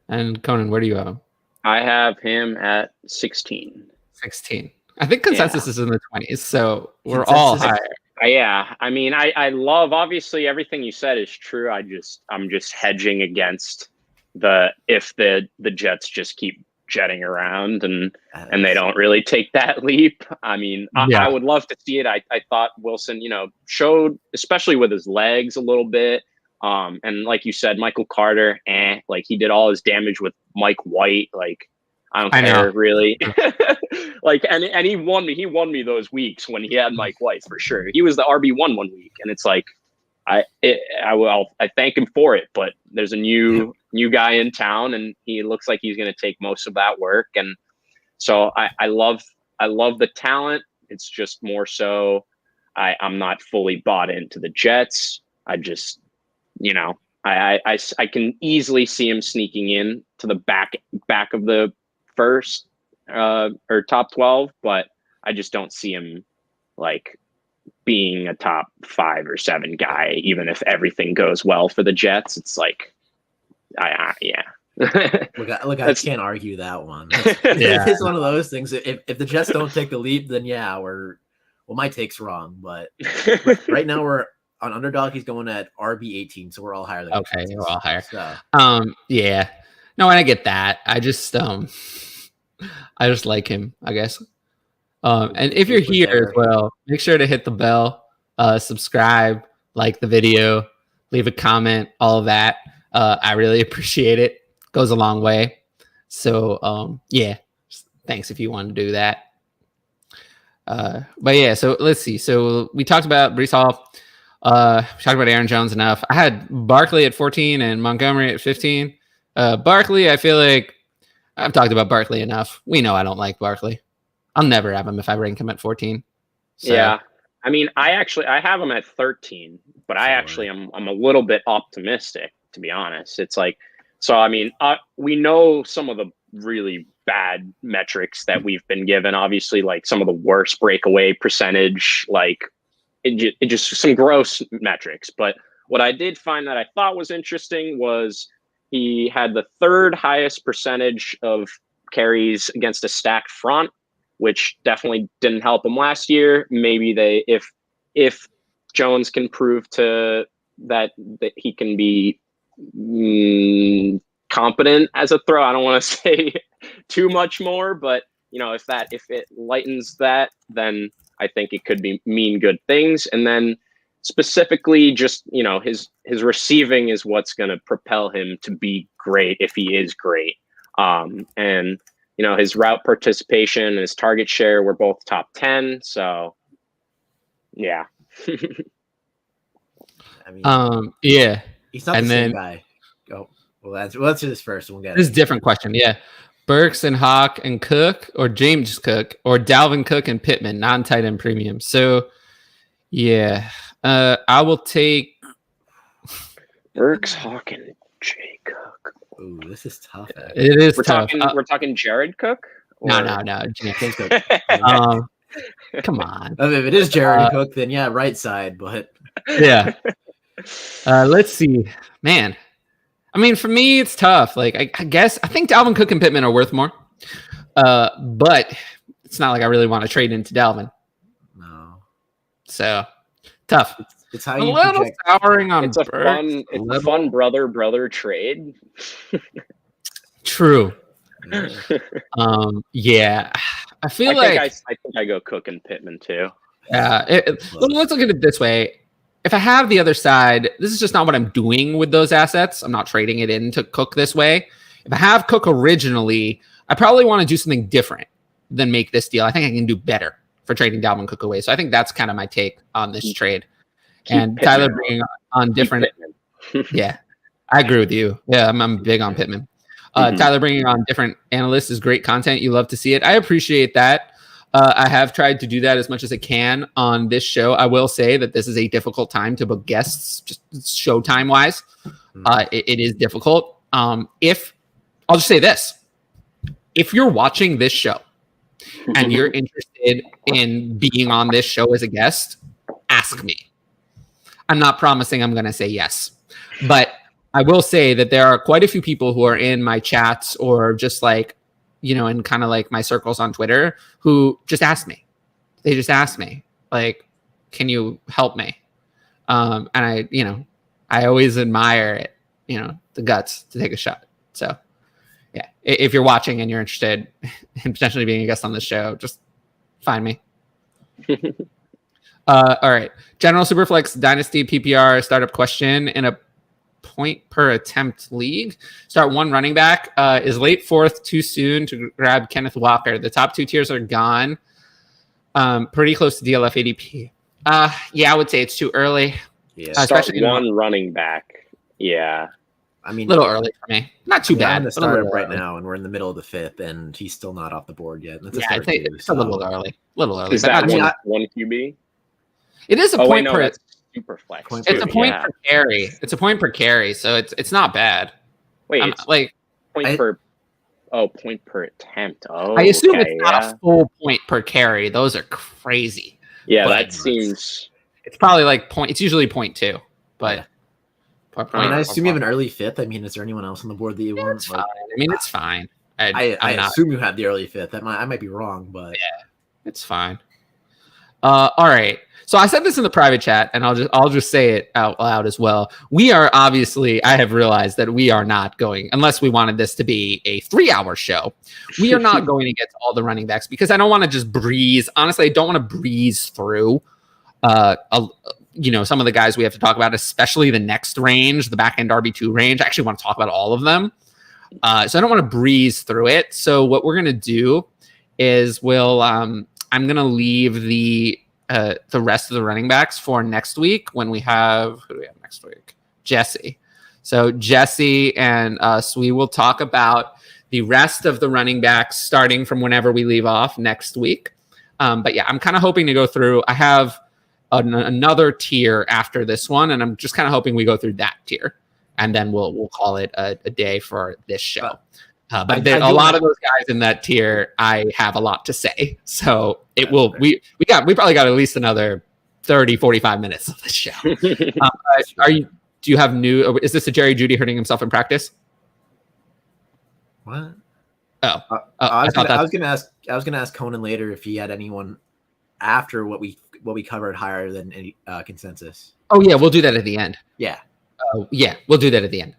And Conan, where do you have him? I have him at 16. 16. I think consensus is in the 20s, so we're all higher. Yeah, I mean, I love, obviously everything you said is true. I'm just hedging against if the Jets just keep jetting around and they don't really take that leap. I mean, I would love to see it. I thought Wilson, showed, especially with his legs a little bit. And like you said, Michael Carter, like he did all his damage with Mike White. Like, I don't care really. Like, and he won me those weeks when he had Mike White for sure. He was the RB1 one week, and it's like, I thank him for it, but there's a new guy in town, and he looks like he's going to take most of that work. And so I love the talent. It's just more so I'm not fully bought into the Jets. I just, I can easily see him sneaking in to the back of the first or top 12, but I just don't see him like being a top 5 or 7 guy, even if everything goes well for the Jets. It's like, Look, I can't argue that one. It's one of those things. If the Jets don't take the leap, then my take's wrong. But right now we're on underdog. He's going at RB 18, so we're all higher than we're all higher. So. No, and I get that. I just like him, I guess. And if you're here as well, make sure to hit the bell, subscribe, like the video, leave a comment, all of that. I really appreciate it. Goes a long way. So, thanks if you want to do that. So let's see. So we talked about Breece Hall. We talked about Aaron Jones enough. I had Barkley at 14 and Montgomery at 15. Barkley, I feel like I've talked about Barkley enough. We know I don't like Barkley. I'll never have him if I rank him at 14. So. Yeah. I mean, I have him at 13, but I'm a little bit optimistic, to be honest. It's like, so, I mean, we know some of the really bad metrics that we've been given, obviously, like some of the worst breakaway percentage, like it just some gross metrics. But what I did find that I thought was interesting was he had the 3rd highest percentage of carries against a stacked front, which definitely didn't help him last year. Maybe if Jones can prove that he can be competent as a throw. I don't want to say too much more, but if it lightens that, then I think it could mean good things. And then specifically, just his receiving is what's going to propel him to be great if he is great. And his route participation and his target share were both top 10. So, yeah. I mean, he's not the same guy. Oh, well, let's do this first. We'll get this is a different question. Yeah. Burks and Hawk and Cook, or James Cook, or Dalvin Cook and Pittman, non-tight end premium. So, I will take Burks, Hawk, and Jay Cook. Ooh, this is tough. It is tough. We're talking Jared Cook? No. James Cook. Come on. I mean, if it is Jared Cook, then right side. But let's see, man. I mean, for me, it's tough. Like, I think Dalvin Cook and Pittman are worth more. But it's not like I really want to trade into Dalvin. No. So tough. It's how you a little souring on. It's a fun brother trade. True. I feel I think I go Cook and Pittman too. Let's look at it this way. If I have the other side, this is just not what I'm doing with those assets. I'm not trading it into Cook this way. If I have Cook originally, I probably want to do something different than make this deal. I think I can do better for trading Dalvin Cook away. So I think that's kind of my take on this trade. And Tyler bringing on different. Yeah, I agree with you. Yeah, I'm big on Pittman. Tyler bringing on different analysts is great content. You love to see it. I appreciate that. I have tried to do that as much as I can on this show. I will say that this is a difficult time to book guests, just showtime wise. It is difficult. I'll just say this. If you're watching this show and you're interested in being on this show as a guest, ask me. I'm not promising I'm going to say yes, but I will say that there are quite a few people who are in my chats or just like, in kind of like my circles on Twitter who just ask me. They just ask me, like, can you help me? And I always admire it, the guts to take a shot. So yeah, if you're watching and you're interested in potentially being a guest on this show, just find me. All right. General Superflex Dynasty PPR startup question in a point per attempt league. Start one running back. Is late fourth too soon to grab Kenneth Walker? The top two tiers are gone. Pretty close to DLF ADP. Yeah, I would say it's too early. Yeah, especially one running back. Yeah. I mean, a little early for me. Not too bad. I'm in the startup right now, and we're in the middle of the fifth, and he's still not off the board yet. That's I think it's a little early. Is that one QB? It is a point per. That's super flex. It's a point per carry. It's a point per carry, so it's not bad. Wait, it's like point per attempt. Oh, I assume it's not a full point per carry. Those are crazy. Yeah, that seems. It's probably like point. It's usually 0.2, but. I assume you have an early fifth. I mean, is there anyone else on the board that you want? It's fine. I mean, it's fine. I assume you have the early fifth. I might be wrong, but yeah, it's fine. All right. So I said this in the private chat, and I'll just say it out loud as well. We are obviously, I have realized that we are not going, unless we wanted this to be a 3-hour show, we are not going to get to all the running backs because I don't want to just breeze. Honestly, I don't want to breeze through some of the guys we have to talk about, especially the next range, the back end RB2 range. I actually want to talk about all of them. So I don't want to breeze through it. So what we're going to do is I'm going to leave the rest of the running backs for next week when we have, who do we have next week? Jesse. So Jesse and us, we will talk about the rest of the running backs starting from whenever we leave off next week. But yeah, I'm kind of hoping to go through. I have another tier after this one, and I'm just kind of hoping we go through that tier, and then we'll call it a day for this show. But a lot of those guys in that tier, I have a lot to say. So it will. We probably got at least another 30-45 minutes of this show. Do you have new? Is this a Jerry Judy hurting himself in practice? What? Oh, I was gonna ask Conan later if he had anyone after what we covered higher than any consensus. Oh yeah, we'll do that at the end. Yeah. Yeah, we'll do that at the end.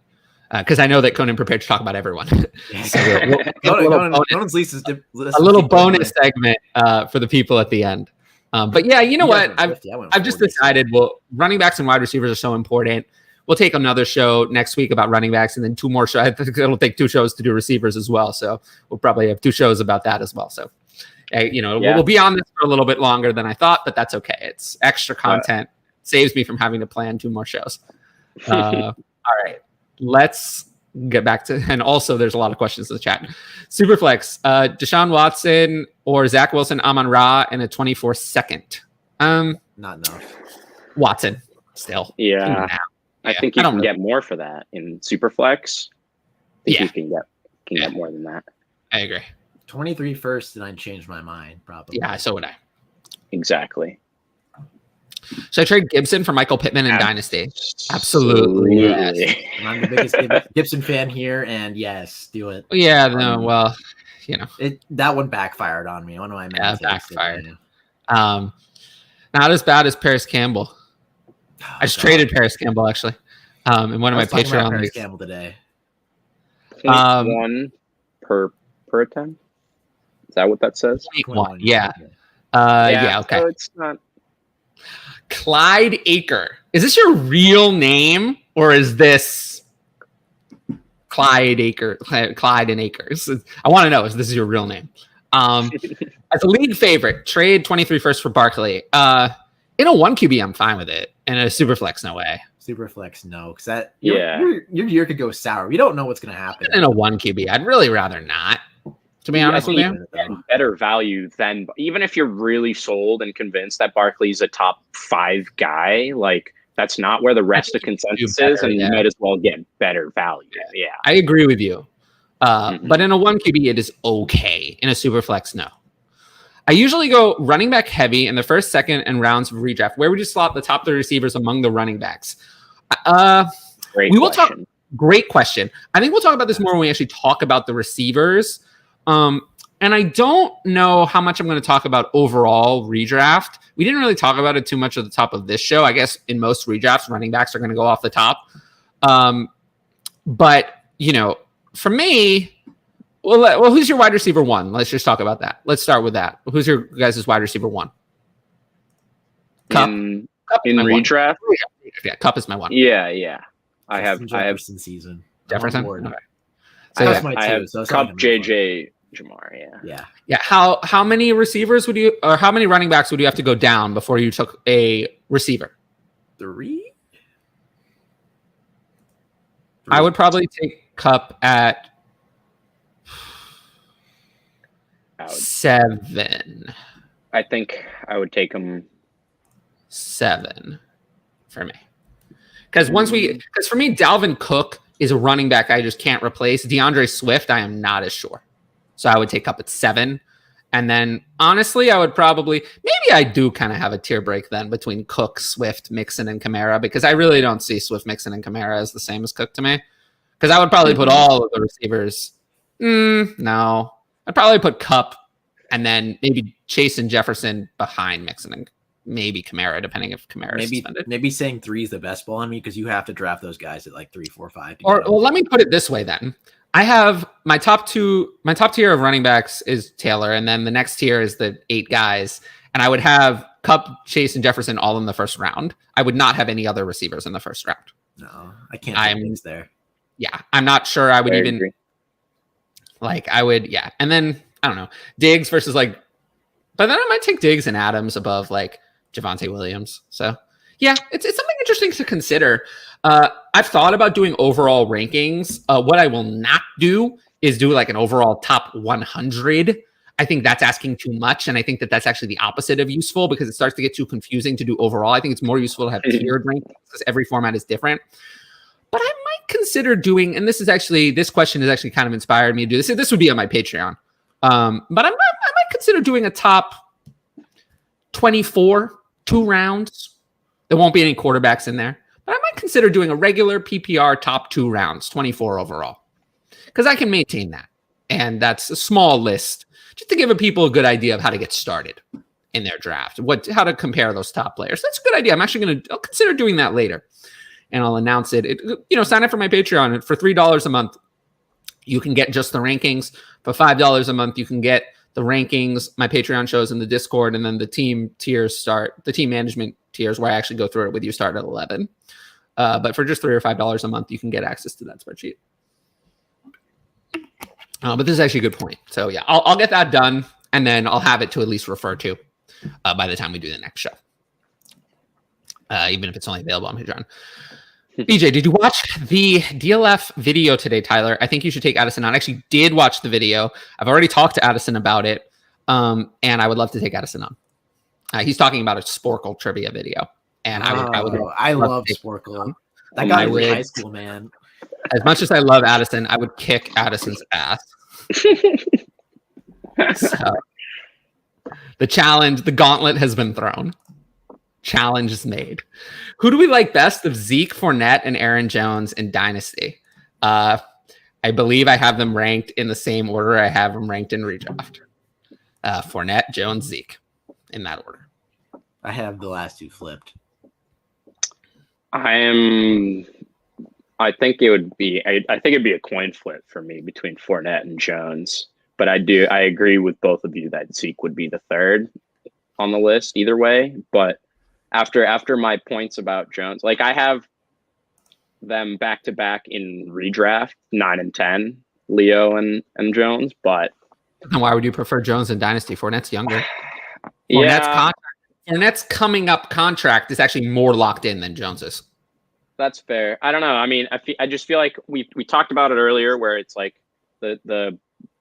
Because I know that Conan prepared to talk about everyone. So Conan's list is a little bonus segment for the people at the end. But yeah, you know what? I've just decided, running backs and wide receivers are so important. We'll take another show next week about running backs and then 2 more shows. I think it'll take 2 shows to do receivers as well. So we'll probably have 2 shows about that as well. So, we'll be on this for a little bit longer than I thought, but that's okay. It's extra content. Saves me from having to plan 2 more shows. All right. Let's get back to, and also there's a lot of questions in the chat. Superflex, Deshaun Watson or Zach Wilson, Amon-Ra in a 24-second. Not enough. Watson still. Yeah. I think you can get more for that in Superflex. You can get more than that. I agree. 23 first, and I'd change my mind probably. Yeah, so would I. Exactly. Should I trade Gibson for Michael Pittman in Dynasty? Absolutely. Yes. I'm the biggest Gibson fan here, and yes, do it. Yeah, no, well, that one backfired on me. One of my backfired. Not as bad as Paris Campbell. I just traded Paris Campbell actually. In one of my Patreon Paris Campbell today. 0.1 per attempt. Is that what that says? 0.1. Yeah. Okay. So it's not. Clyde Aker. Is this your real name or is this Clyde and Akers. I want to know if this is your real name. As a league favorite, trade 23 first for Barkley. In a 1 QB, I'm fine with it. In a super flex, no way. Super flex, no, because your year could go sour. We don't know what's going to happen. In a 1 QB, I'd really rather not. To be honest with you, better value than even if you're really sold and convinced that Barkley's a top 5 guy, like that's not where the rest of consensus is, and you might as well get better value. Yeah, I agree with you. But in a 1 QB, it is okay. In a super flex, no. I usually go running back heavy in the first, second, and rounds of redraft. Where would you slot the top 3 receivers among the running backs? Great question. I think we'll talk about this more when we actually talk about the receivers. And I don't know how much I'm going to talk about overall redraft. We didn't really talk about it too much at the top of this show. I guess in most redrafts, running backs are going to go off the top. But, for me, well, who's your wide receiver 1? Let's just talk about that. Let's start with that. Who's your guys' wide receiver 1? Cup. In redraft? Yeah, Cup is my 1. Yeah. I have Jefferson season. Jefferson? Okay. So I have Cup, JJ, Jamar. Yeah. How many receivers would you, or how many running backs would you have to go down before you took a receiver? 3? I would probably take Cup at 7. I think I would take him 7 for me. Because for me, Dalvin Cook is a running back I just can't replace. DeAndre Swift, I am not as sure. So I would take Cup at 7. And then, honestly, I would probably, maybe I do kind of have a tier break then between Cook, Swift, Mixon, and Kamara, because I really don't see Swift, Mixon, and Kamara as the same as Cook to me. Because I would probably put all of the receivers. No. I'd probably put Cup and then maybe Chase and Jefferson behind Mixon and maybe Kamara, depending if Kamara is suspended. Maybe saying 3 is the best ball on me because you have to draft those guys at like 3, 4, 5. Or let me put it this way then. I have my top tier of running backs is Taylor, and then the next tier is the 8 guys. And I would have Cup, Chase, and Jefferson all in the first round. I would not have any other receivers in the first round. No, I can't take things there. Yeah, I'm not sure I would agree. And then I don't know, Diggs versus but then I might take Diggs and Adams above Javonte Williams. So yeah, it's something interesting to consider. I've thought about doing overall rankings. What I will not do is do an overall top 100. I think that's asking too much. And I think that that's actually the opposite of useful because it starts to get too confusing to do overall. I think it's more useful to have tiered rankings because every format is different. But I might consider doing, and this question has actually kind of inspired me to do this. This would be on my Patreon. But I might consider doing a top 24, 2 rounds. There won't be any quarterbacks in there. But I might consider doing a regular PPR top 2 rounds, 24 overall. Because I can maintain that. And that's a small list just to give people a good idea of how to get started in their draft, how to compare those top players. That's a good idea. I'll consider doing that later. And I'll announce it. Sign up for my Patreon. For $3 a month, you can get just the rankings. For $5 a month, you can get the rankings, my Patreon shows in the Discord, and then the team tiers the team management tiers where I actually go through it with you start at 11. But for just $3 or $5 a month, you can get access to that spreadsheet. But this is actually a good point. So yeah, I'll get that done, and then I'll have it to at least refer to by the time we do the next show. Even if it's only available on Patreon. BJ, did you watch the DLF video today, Tyler? I think you should take Addison on. I actually did watch the video. I've already talked to Addison about it, and I would love to take Addison on. He's talking about a Sporkle trivia video, and I love Sporkle. That guy was in high school, man. As much as I love Addison, I would kick Addison's ass. So, the challenge, the gauntlet has been thrown. Challenge is made. Who do we like best of Zeke, Fournette, and Aaron Jones in Dynasty? I believe I have them ranked in the same order I have them ranked in Redraft. Fournette, Jones, Zeke, in that order. I have the last 2 flipped. I think it'd be a coin flip for me between Fournette and Jones. But I agree with both of you that Zeke would be the 3rd on the list either way. But after my points about Jones, I have them back to back in redraft 9 and 10, Leo and Jones. But and why would you prefer Jones in Dynasty? Fournette's younger. Yeah, Fournette's coming up contract is actually more locked in than Jones's. that's fair. I don't know. I mean, I just feel like we talked about it earlier, where it's like the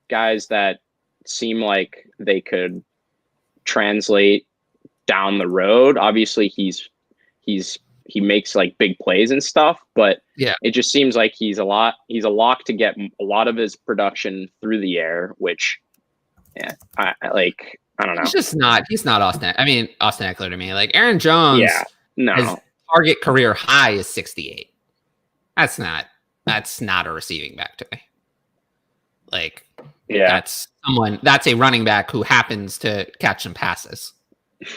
guys that seem like they could translate down the road. Obviously, he makes like big plays and stuff, but yeah, it just seems like he's a lock to get a lot of his production through the air, which I don't know. He's not Austin. I mean, Austin Eckler to me. Like Aaron Jones, his target career high is 68. That's not a receiving back to me. Like, that's a running back who happens to catch some passes.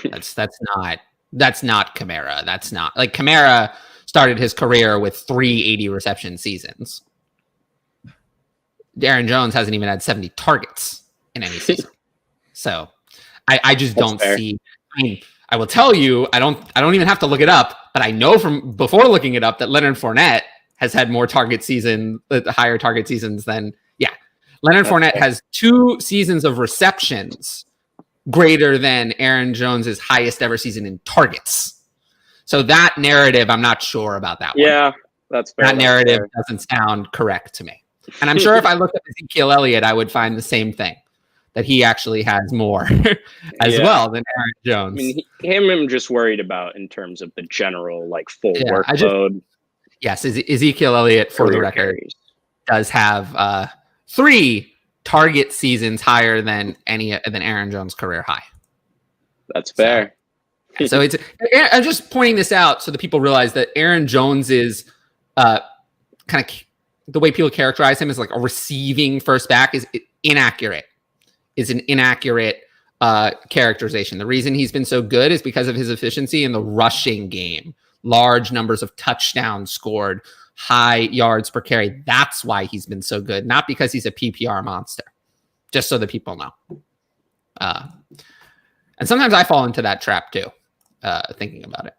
That's not Kamara. That's not like Kamara started his career with 380 reception seasons. Aaron Jones hasn't even had 70 targets in any season. So I just don't see. I mean, I will tell you, I don't even have to look it up, but I know from before looking it up that Leonard Fournette has had more higher target seasons than Leonard Fournette has 2 seasons of receptions greater than Aaron Jones's highest ever season in targets. So that narrative, I'm not sure about that one. Yeah, that's fair. That narrative doesn't sound correct to me. And I'm sure if I looked at Ezekiel Elliott, I would find the same thing, that he actually has more as well than Aaron Jones. I mean, I'm just worried about in terms of the general like full workload. Yes, Ezekiel Elliott, for the record, does have 3 target seasons higher than Aaron Jones' career high. That's fair. So I'm just pointing this out so that people realize that Aaron Jones is kind of the way people characterize him as like a receiving first back is inaccurate. Is an inaccurate characterization. The reason he's been so good is because of his efficiency in the rushing game. Large numbers of touchdowns scored, high yards per carry. That's why he's been so good, not because he's a PPR monster, just so that people know. And sometimes I fall into that trap too, thinking about it.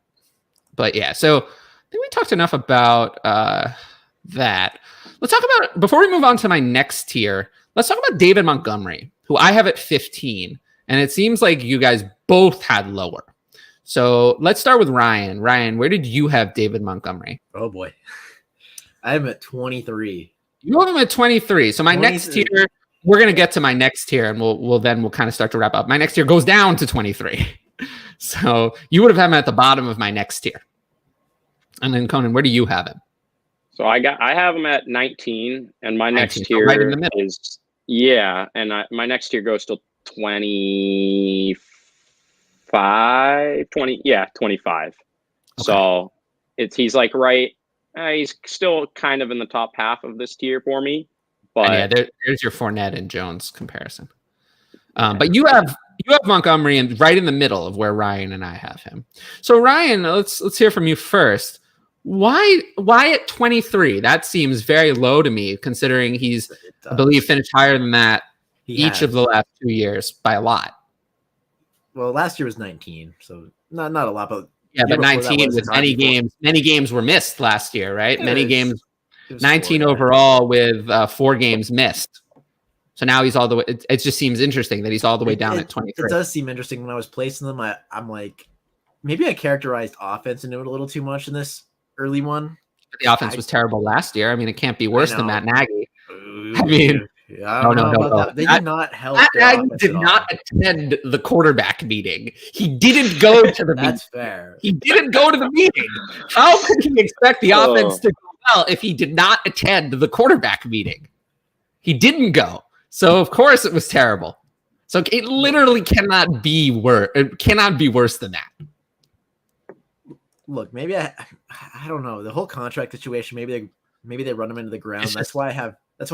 But yeah, so I think we talked enough about that. Let's talk about, before we move on to my next tier, let's talk about David Montgomery, who I have at 15. And it seems like you guys both had lower. So let's start with Ryan. Ryan, where did you have David Montgomery? Oh boy. I have him at 23. You have him at 23. So my next tier, we're going to get to my next tier and we'll kind of start to wrap up. My next tier goes down to 23. So you would have had him at the bottom of my next tier. And then Conan, where do you have him? So I have him at 19 and my next tier right in the middle. is, and my next tier goes to 25. 25. Okay. So he's like right. He's still kind of in the top half of this tier for me. But there's your Fournette and Jones comparison. But you have Montgomery right in the middle of where Ryan and I have him. So Ryan, let's hear from you first. Why at 23? That seems very low to me, considering he's, I believe, finished higher than that each of the last 2 years by a lot. Well, last year was 19, so not a lot, but but 19 with many games were missed last year, right? Many games, 19 overall with 4 games missed. So now he's all the way. It just seems interesting that he's all the way down at 23. It does seem interesting. When I was placing them, I'm like, maybe I characterized offense into it a little too much in this early one. But the offense was terrible last year. I mean, it can't be worse than Matt Nagy. I mean. No. They did not help. Nagy did not attend the quarterback meeting. He didn't go to the meeting. That's fair. He didn't go to the meeting. How could he expect the offense to go well if he did not attend the quarterback meeting? He didn't go. So of course it was terrible. So it literally cannot be worse. It cannot be worse than that. Look, maybe I don't know, the whole contract situation. Maybe they run him into the ground. That's why I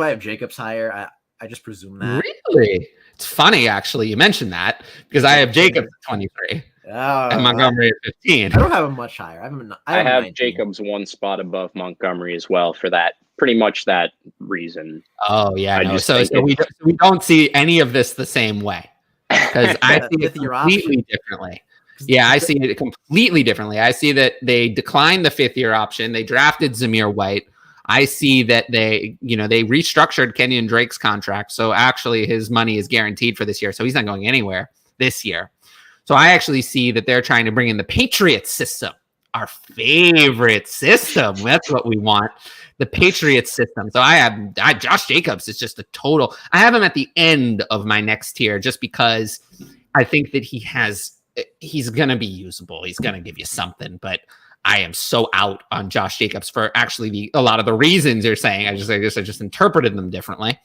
have Jacobs higher. I just presume that. Really? It's funny, actually, you mentioned that, because I have Jacobs at 23 and Montgomery at 15. I don't have him much higher. I have Jacobs 1 spot above Montgomery as well for that, pretty much that reason. Oh, yeah. So we don't see any of this the same way, because I see it completely differently. Yeah, I see it completely differently. I see that they declined the 5th-year option. They drafted Zamir White. I see that they restructured Kenyon Drake's contract. So actually his money is guaranteed for this year. So he's not going anywhere this year. So I actually see that they're trying to bring in the Patriots system, our favorite system. That's what we want. The Patriots system. So Josh Jacobs is just a total. I have him at the end of my next tier just because I think that he's going to be usable. He's going to give you something, but I am so out on Josh Jacobs for actually a lot of the reasons you're saying. I just interpreted them differently.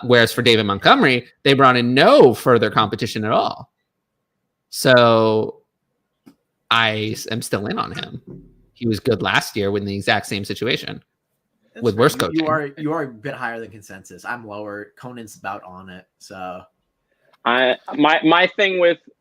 Whereas for David Montgomery, they brought in no further competition at all. So I am still in on him. He was good last year in the exact same situation. That's with worse coaching. You are a bit higher than consensus. I'm lower. Conan's about on it. So my thing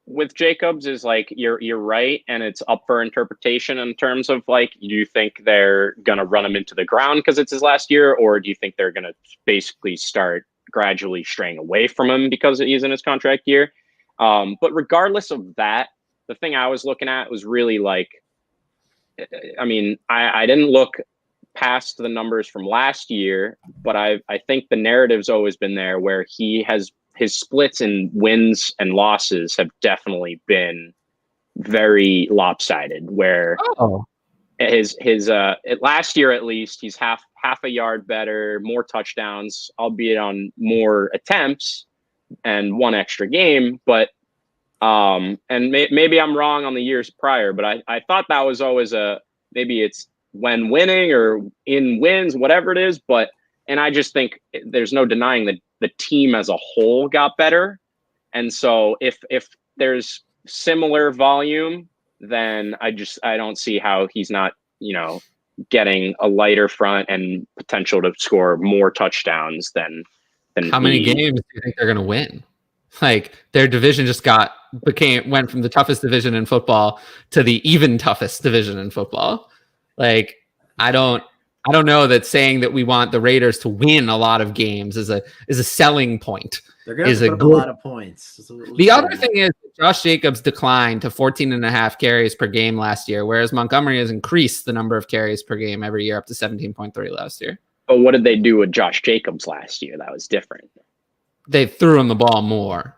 with Jacobs is like you're right, and it's up for interpretation in terms of like, do you think they're gonna run him into the ground because it's his last year, or do you think they're gonna basically start gradually straying away from him because he's in his contract year? But regardless of that, the thing I was looking at was really like, I mean, I didn't look past the numbers from last year, but I think the narrative's always been there where his splits in wins and losses have definitely been very lopsided, where his last year, at least, he's half a yard better, more touchdowns, albeit on more attempts and one extra game. But maybe I'm wrong on the years prior, but I thought that was always maybe it's when winning or in wins, whatever it is. And I just think there's no denying that the team as a whole got better. And so if there's similar volume, then I don't see how he's not, getting a lighter front and potential to score more touchdowns than how many games do you think they're going to win? Like, their division just went from the toughest division in football to the even toughest division in football. Like, I don't know that saying that we want the Raiders to win a lot of games is a selling point. They're going to put up a lot of points. The other thing is Josh Jacobs declined to 14.5 carries per game last year, whereas Montgomery has increased the number of carries per game every year up to 17.3 last year. But what did they do with Josh Jacobs last year? That was different. They threw him the ball more.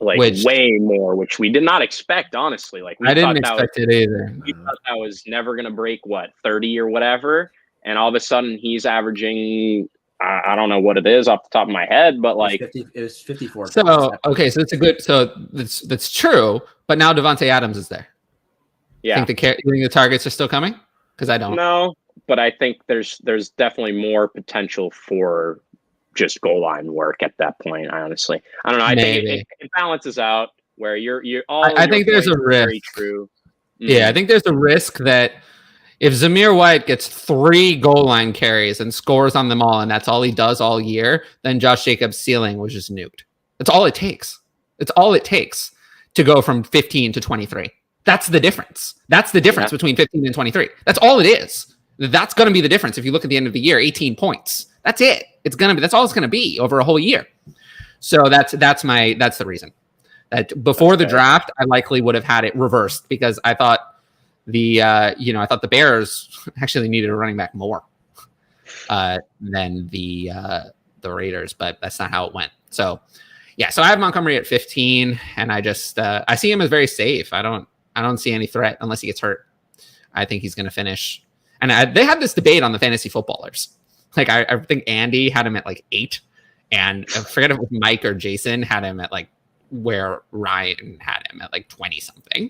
Way more, which we did not expect, honestly. I didn't expect it either. We thought that was never going to break 30 or whatever, and all of a sudden he's averaging, I don't know what it is off the top of my head, but it was 54. So okay, so it's a good. So that's true. But now Devonte Adams is there. Yeah. You think the targets are still coming? Because I don't. No, but I think there's definitely more potential for just goal line work at that point. I don't know. I think it balances out where you're all. I think there's a risk. Very true. Mm-hmm. Yeah, I think there's a risk that if Zamir White gets 3 goal line carries and scores on them all, and that's all he does all year, then Josh Jacobs' ceiling was just nuked. That's all it takes. It's all it takes to go from 15 to 23. That's the difference. That's the difference between 15 and 23. That's all it is. That's going to be the difference. If you look at the end of the year, 18 points. That's it. That's all it's going to be over a whole year. So that's the reason. That before the draft, I likely would have had it reversed because I thought the Bears actually needed a running back more than the Raiders, but that's not how it went. So yeah, so I have Montgomery at 15, and I just I see him as very safe. I don't see any threat unless he gets hurt. I think he's going to finish. And they had this debate on the fantasy footballers. Like I think Andy had him at 8, and I forget if it was Mike or Jason had him at where Ryan had him at 20 something.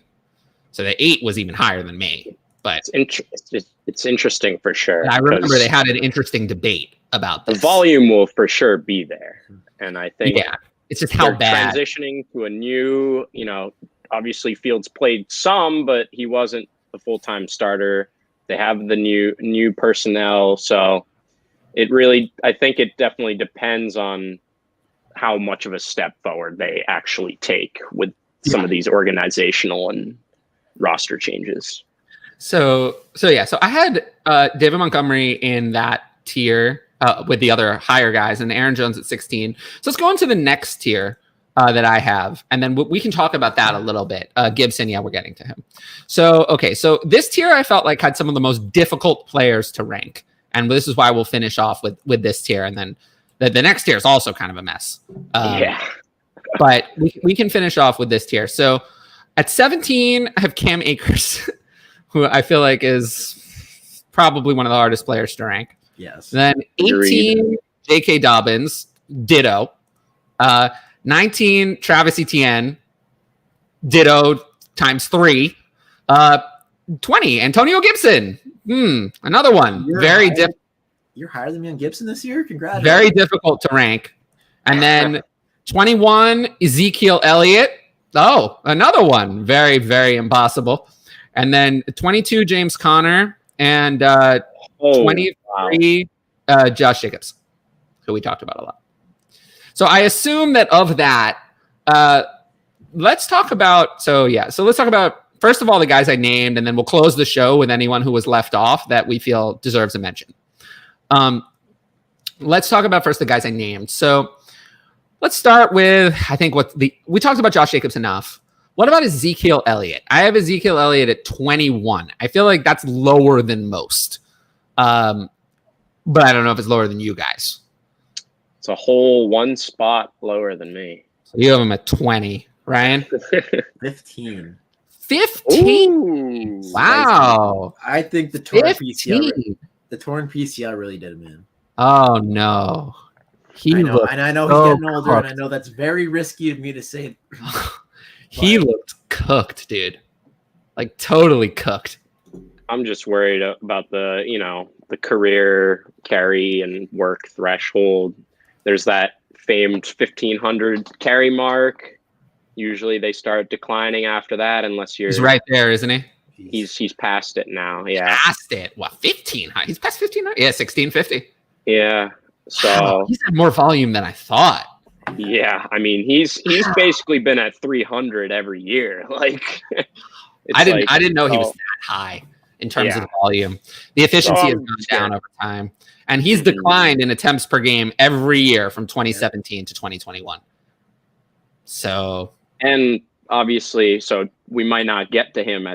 So the 8 was even higher than me. But it's interesting for sure. I remember they had an interesting debate about this. The volume will for sure be there, and I think it's just how bad transitioning to a new. Obviously Fields played some, but he wasn't the full-time starter. They have the new personnel, so. I think it definitely depends on how much of a step forward they actually take with some of these organizational and roster changes. So I had David Montgomery in that tier with the other higher guys and Aaron Jones at 16. So let's go into the next tier that I have. And then we can talk about that a little bit. Gibson, yeah, we're getting to him. So, okay. So this tier I felt like had some of the most difficult players to rank. And this is why we'll finish off with this tier. And then the next tier is also kind of a mess. But we can finish off with this tier. So at 17, I have Cam Akers, who I feel like is probably one of the hardest players to rank. Yes. Then 18, J.K. Dobbins, ditto. 19, Travis Etienne, ditto times 3. 20, Antonio Gibson. Another one. You're higher than me on Gibson this year? Congratulations. Very difficult to rank. And then 21, Ezekiel Elliott. Oh, another one. Very, very impossible. And then 22, James Conner. And 23, Josh Jacobs, who we talked about a lot. So I assume that of that, let's talk about, so let's talk about, first of all, the guys I named, and then we'll close the show with anyone who was left off that we feel deserves a mention. Let's talk about first the guys I named. So let's start with, I think we talked about Josh Jacobs enough. What about Ezekiel Elliott? I have Ezekiel Elliott at 21. I feel like that's lower than most. But I don't know if it's lower than you guys. It's a whole one spot lower than me. So you have him at 20, Ryan? 15. 15? Ooh, wow. I think the torn PCL really did him in. Oh, no. I know he's getting older, and I know that's very risky of me to say. He looked cooked, dude. Like, totally cooked. I'm just worried about the career carry and work threshold. There's that famed 1,500 carry mark. Usually they start declining after that, unless you're. He's right there, isn't he? He's past it now. Yeah, past it. What? 1,500? He's past 1,500. Yeah, 1,650. Yeah. So wow, he's had more volume than I thought. Yeah, I mean he's basically been at 300 every year. Like I didn't know he was that high in terms of the volume. The efficiency has gone down over time, and he's declined in attempts per game every year from 2017 to 2021. So, and obviously, so we might not get to him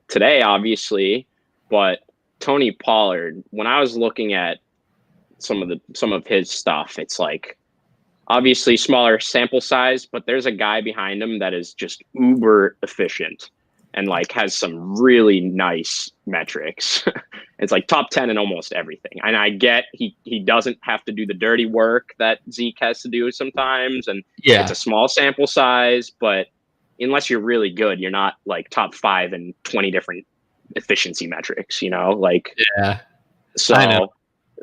today, obviously, but Tony Pollard, when I was looking at some of his stuff, it's like obviously smaller sample size, but there's a guy behind him that is just uber efficient and like has some really nice metrics. It's like top 10 in almost everything. And I get he doesn't have to do the dirty work that Zeke has to do sometimes. And it's a small sample size, but unless you're really good, you're not like top 5 in 20 different efficiency metrics, like, so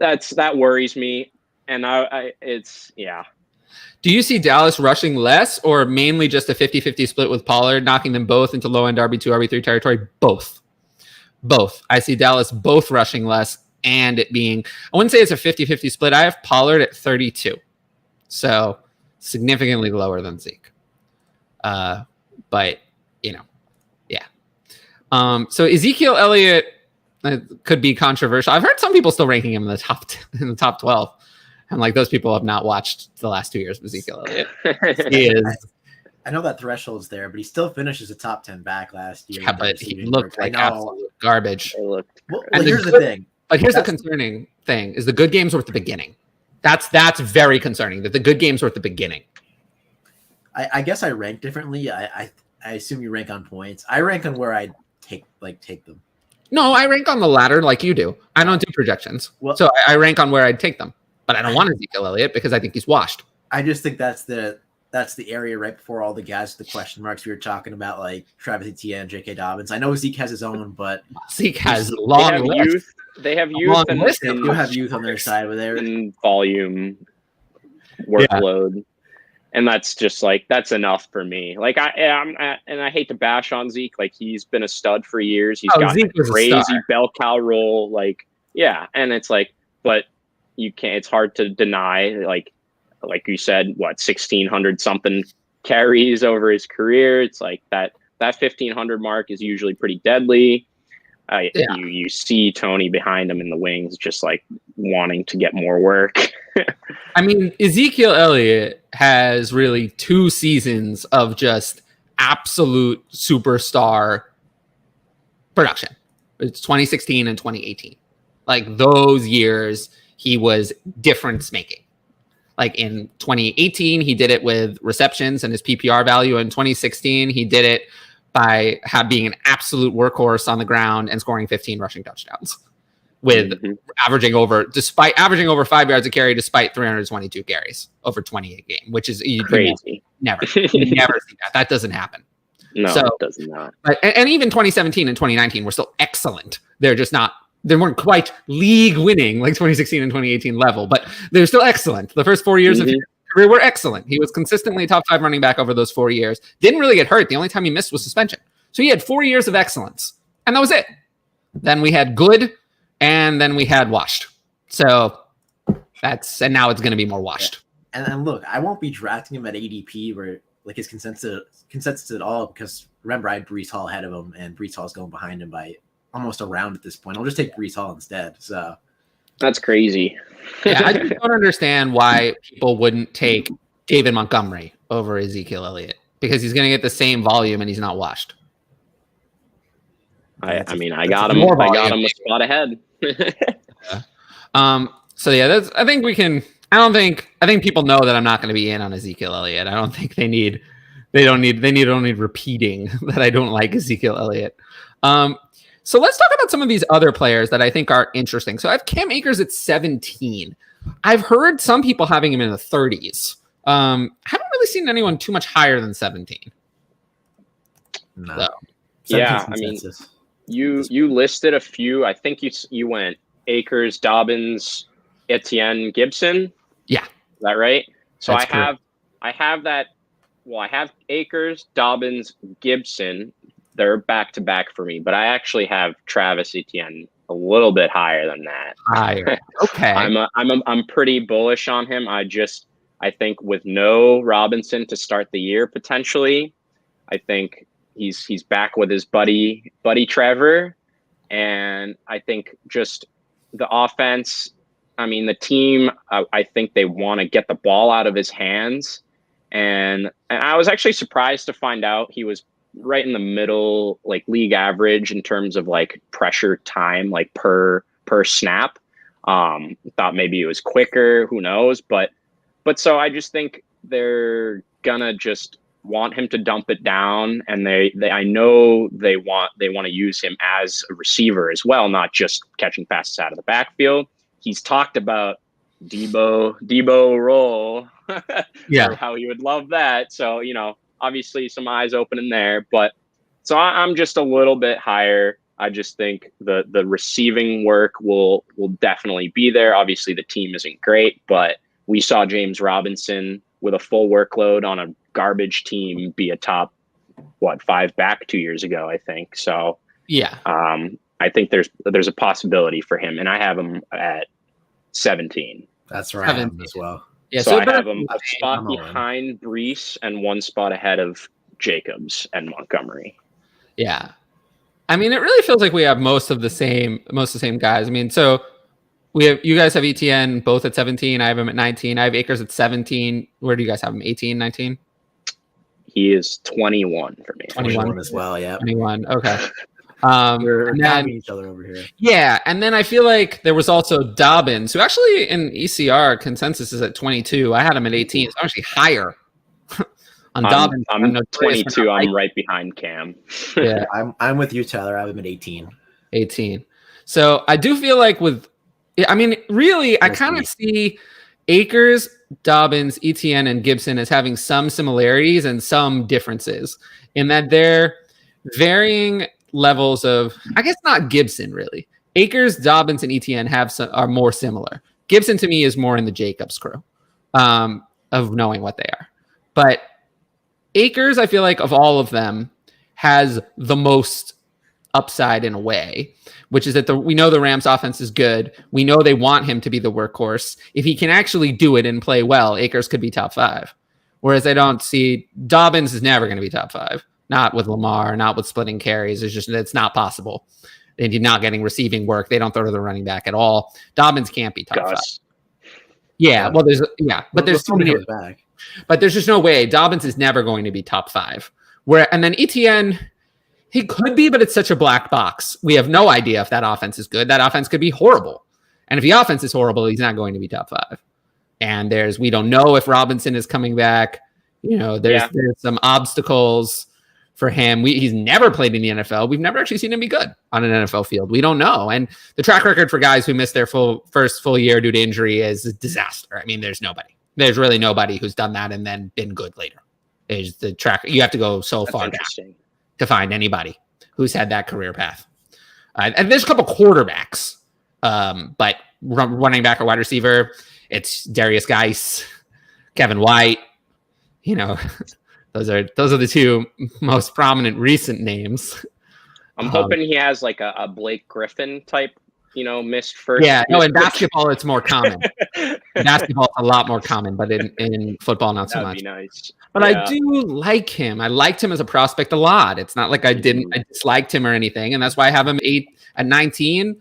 that worries me. And Do you see Dallas rushing less or mainly just a 50-50 split with Pollard, knocking them both into low-end RB2, RB3 territory? Both. I see Dallas both rushing less and it being, I wouldn't say it's a 50-50 split. I have Pollard at 32. So significantly lower than Zeke. But, so Ezekiel Elliott could be controversial. I've heard some people still ranking him in the top 12. And like those people have not watched the last 2 years of Ezekiel Elliott. He is. I know that threshold's there, but he still finishes a top 10 back last year. Yeah, but he looked like absolute garbage. Well, here's the thing. But here's the concerning thing: is the good games were at the beginning. That's very concerning. That the good games were at the beginning. I guess I rank differently. I assume you rank on points. I rank on where I take them. No, I rank on the ladder like you do. I don't do projections, so I rank on where I'd take them. But I don't want Ezekiel Elliott because I think he's washed. I just think that's the area right before all the guys with the question marks we were talking about, like Travis Etienne, J.K. Dobbins. I know Zeke has his own, but Zeke has long list. They have youth, and they do have youth on their side with their volume workload, and that's just like that's enough for me. Like I hate to bash on Zeke. Like he's been a stud for years. He's got a crazy bell cow role. Like and it's like, but you can't. It's hard to deny. Like you said, 1,600 something carries over his career. It's like that 1,500 mark is usually pretty deadly. You see Tony behind him in the wings, just like wanting to get more work. I mean, Ezekiel Elliott has really 2 seasons of just absolute superstar production. It's 2016 and 2018. Like those years, he was difference making. Like in 2018, he did it with receptions and his PPR value. In 2016, he did it by being an absolute workhorse on the ground and scoring 15 rushing touchdowns, with despite averaging over 5 yards a carry, despite 322 carries over 28 games, which is crazy. Never see that. That doesn't happen. No, it does not. And even 2017 and 2019 were still excellent. They're just not. They weren't quite league winning like 2016 and 2018 level, but they're still excellent. The first 4 years of his career were excellent. He was consistently a top 5 running back over those 4 years. Didn't really get hurt. The only time he missed was suspension. So he had 4 years of excellence, and that was it. Then we had good, and then we had washed. So and now it's going to be more washed. And then look, I won't be drafting him at ADP where like his consensus at all, because remember I had Breece Hall ahead of him, and Breece Hall's going behind him by almost a round at this point. I'll just take Breece Hall instead. So that's crazy. Yeah, I just don't understand why people wouldn't take David Montgomery over Ezekiel Elliott, because he's going to get the same volume and he's not washed. I got him a spot ahead. So yeah, I think people know that I'm not going to be in on Ezekiel Elliott. I don't think they don't need repeating that I don't like Ezekiel Elliott. So let's talk about some of these other players that I think are interesting. So I have Cam Akers at 17. I've heard some people having him in the 30s. Haven't really seen anyone too much higher than 17. No. So. Yeah, I mean, you listed a few. I think you went Akers, Dobbins, Etienne, Gibson. Yeah, is that right? So that's correct. I have that. Well, I have Akers, Dobbins, Gibson. They're back to back for me, but I actually have Travis Etienne a little bit higher than that. Higher, okay. I'm pretty bullish on him. I think with no Robinson to start the year potentially, I think he's back with his buddy Trevor, and I think just the offense. I mean, the team. I think they want to get the ball out of his hands, and I was actually surprised to find out he was right in the middle, like league average in terms of like pressure time, like per snap. Thought maybe it was quicker, who knows? But so I just think they're gonna just want him to dump it down, and I know they want to use him as a receiver as well, not just catching passes out of the backfield. He's talked about Debo roll, yeah, how he would love that. So obviously some eyes open in there, but so I'm just a little bit higher. I just think the receiving work will definitely be there. Obviously the team isn't great, but we saw James Robinson with a full workload on a garbage team be a top 5 back 2 years ago, I think. So yeah, I think there's a possibility for him, and I have him at 17. That's right, as well. Yeah, so I have him a spot behind Breece and 1 spot ahead of Jacobs and Montgomery. Yeah, I mean, it really feels like we have most of the same guys. I mean, so you guys have ETN both at 17. I have him at 19. I have Akers at 17. Where do you guys have him? 18, 19? He is 21 for me. 21 as well. Yeah, 21. Okay. We're tapping each other over here. Yeah, and then I feel like there was also Dobbins, who actually in ECR consensus is at 22. I had him at 18. So I'm actually higher on Dobbins. I'm 22. I'm right behind Cam. Yeah, I'm with you, Tyler. I have him at 18. 18. So I do feel like really, I kind of see Akers, Dobbins, ETN, and Gibson as having some similarities and some differences in that they're varying levels of, I guess not Gibson really. Akers, Dobbins, and ETN are more similar. Gibson to me is more in the Jacobs crew of knowing what they are. But Akers, I feel like of all of them, has the most upside in a way, which is that we know the Rams offense is good. We know they want him to be the workhorse. If he can actually do it and play well, Akers could be top 5. Whereas I don't see Dobbins is never going to be top 5. Not with Lamar, not with splitting carries. It's not possible. They're not getting receiving work. They don't throw to the running back at all. Dobbins can't be top 5. Yeah, well, but there's too many. But there's just no way. Dobbins is never going to be top 5. And then Etienne, he could be, but it's such a black box. We have no idea if that offense is good. That offense could be horrible. And if the offense is horrible, he's not going to be top 5. And we don't know if Robinson is coming back. There's some obstacles for him. He's never played in the NFL. We've never actually seen him be good on an NFL field. We don't know. And the track record for guys who missed their first full year due to injury is a disaster. I mean, there's nobody. There's really nobody who's done that and then been good later. Is the track. You have to go so far back to find anybody who's had that career path. And there's a couple quarterbacks, but running back or wide receiver, it's Darius Geis, Kevin White. Those are the 2 most prominent recent names. I'm hoping he has like a Blake Griffin type, missed first. Yeah, no, in basketball it's more common. Basketball a lot more common, but in football not so much. That'd be nice. But I do like him. I liked him as a prospect a lot. It's not like I disliked him or anything, and that's why I have him 8 at 19.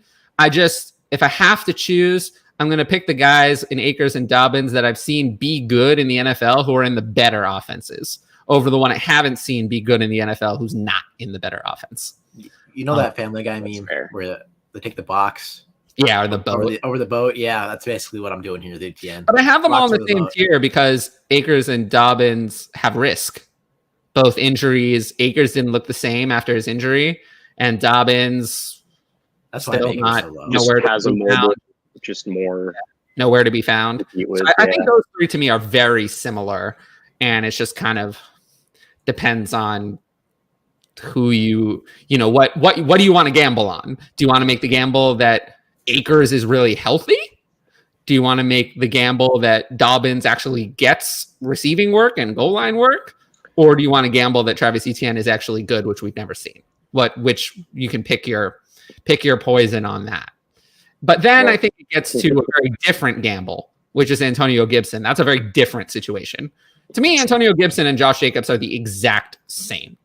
If I have to choose, I'm going to pick the guys in Akers and Dobbins that I've seen be good in the NFL who are in the better offenses over the one I haven't seen be good in the NFL who's not in the better offense. That Family Guy meme where they take the box? Yeah, or the boat. Over the boat. Yeah, that's basically what I'm doing here. The end. But I have them all in the same tier because Akers and Dobbins have risk. Both injuries. Akers didn't look the same after his injury, and Dobbins still not nowhere to be found. Just more nowhere to be found. I think those 3 to me are very similar, and it's just kind of depends on who what do you want to gamble on? Do you want to make the gamble that Akers is really healthy? Do you want to make the gamble that Dobbins actually gets receiving work and goal line work? Or do you want to gamble that Travis Etienne is actually good, which we've never seen? Which you can pick your poison on that. But then I think it gets to a very different gamble, which is Antonio Gibson. That's a very different situation. To me, Antonio Gibson and Josh Jacobs are the exact same.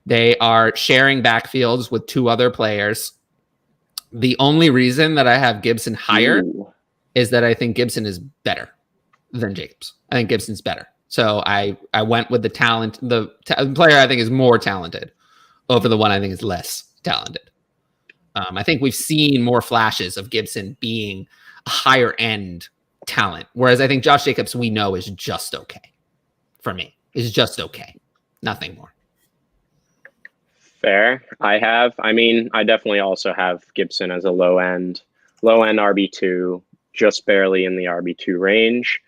They are sharing backfields with 2 other players. The only reason that I have Gibson higher is that I think Gibson is better than Jacobs. I think Gibson's better. So I went with the talent. The player I think is more talented over the one I think is less talented. I think we've seen more flashes of Gibson being a higher end talent, whereas I think Josh Jacobs we know is just okay. For me, is just okay, nothing more. Fair. I definitely also have Gibson as a low end RB2, just barely in the RB2 range.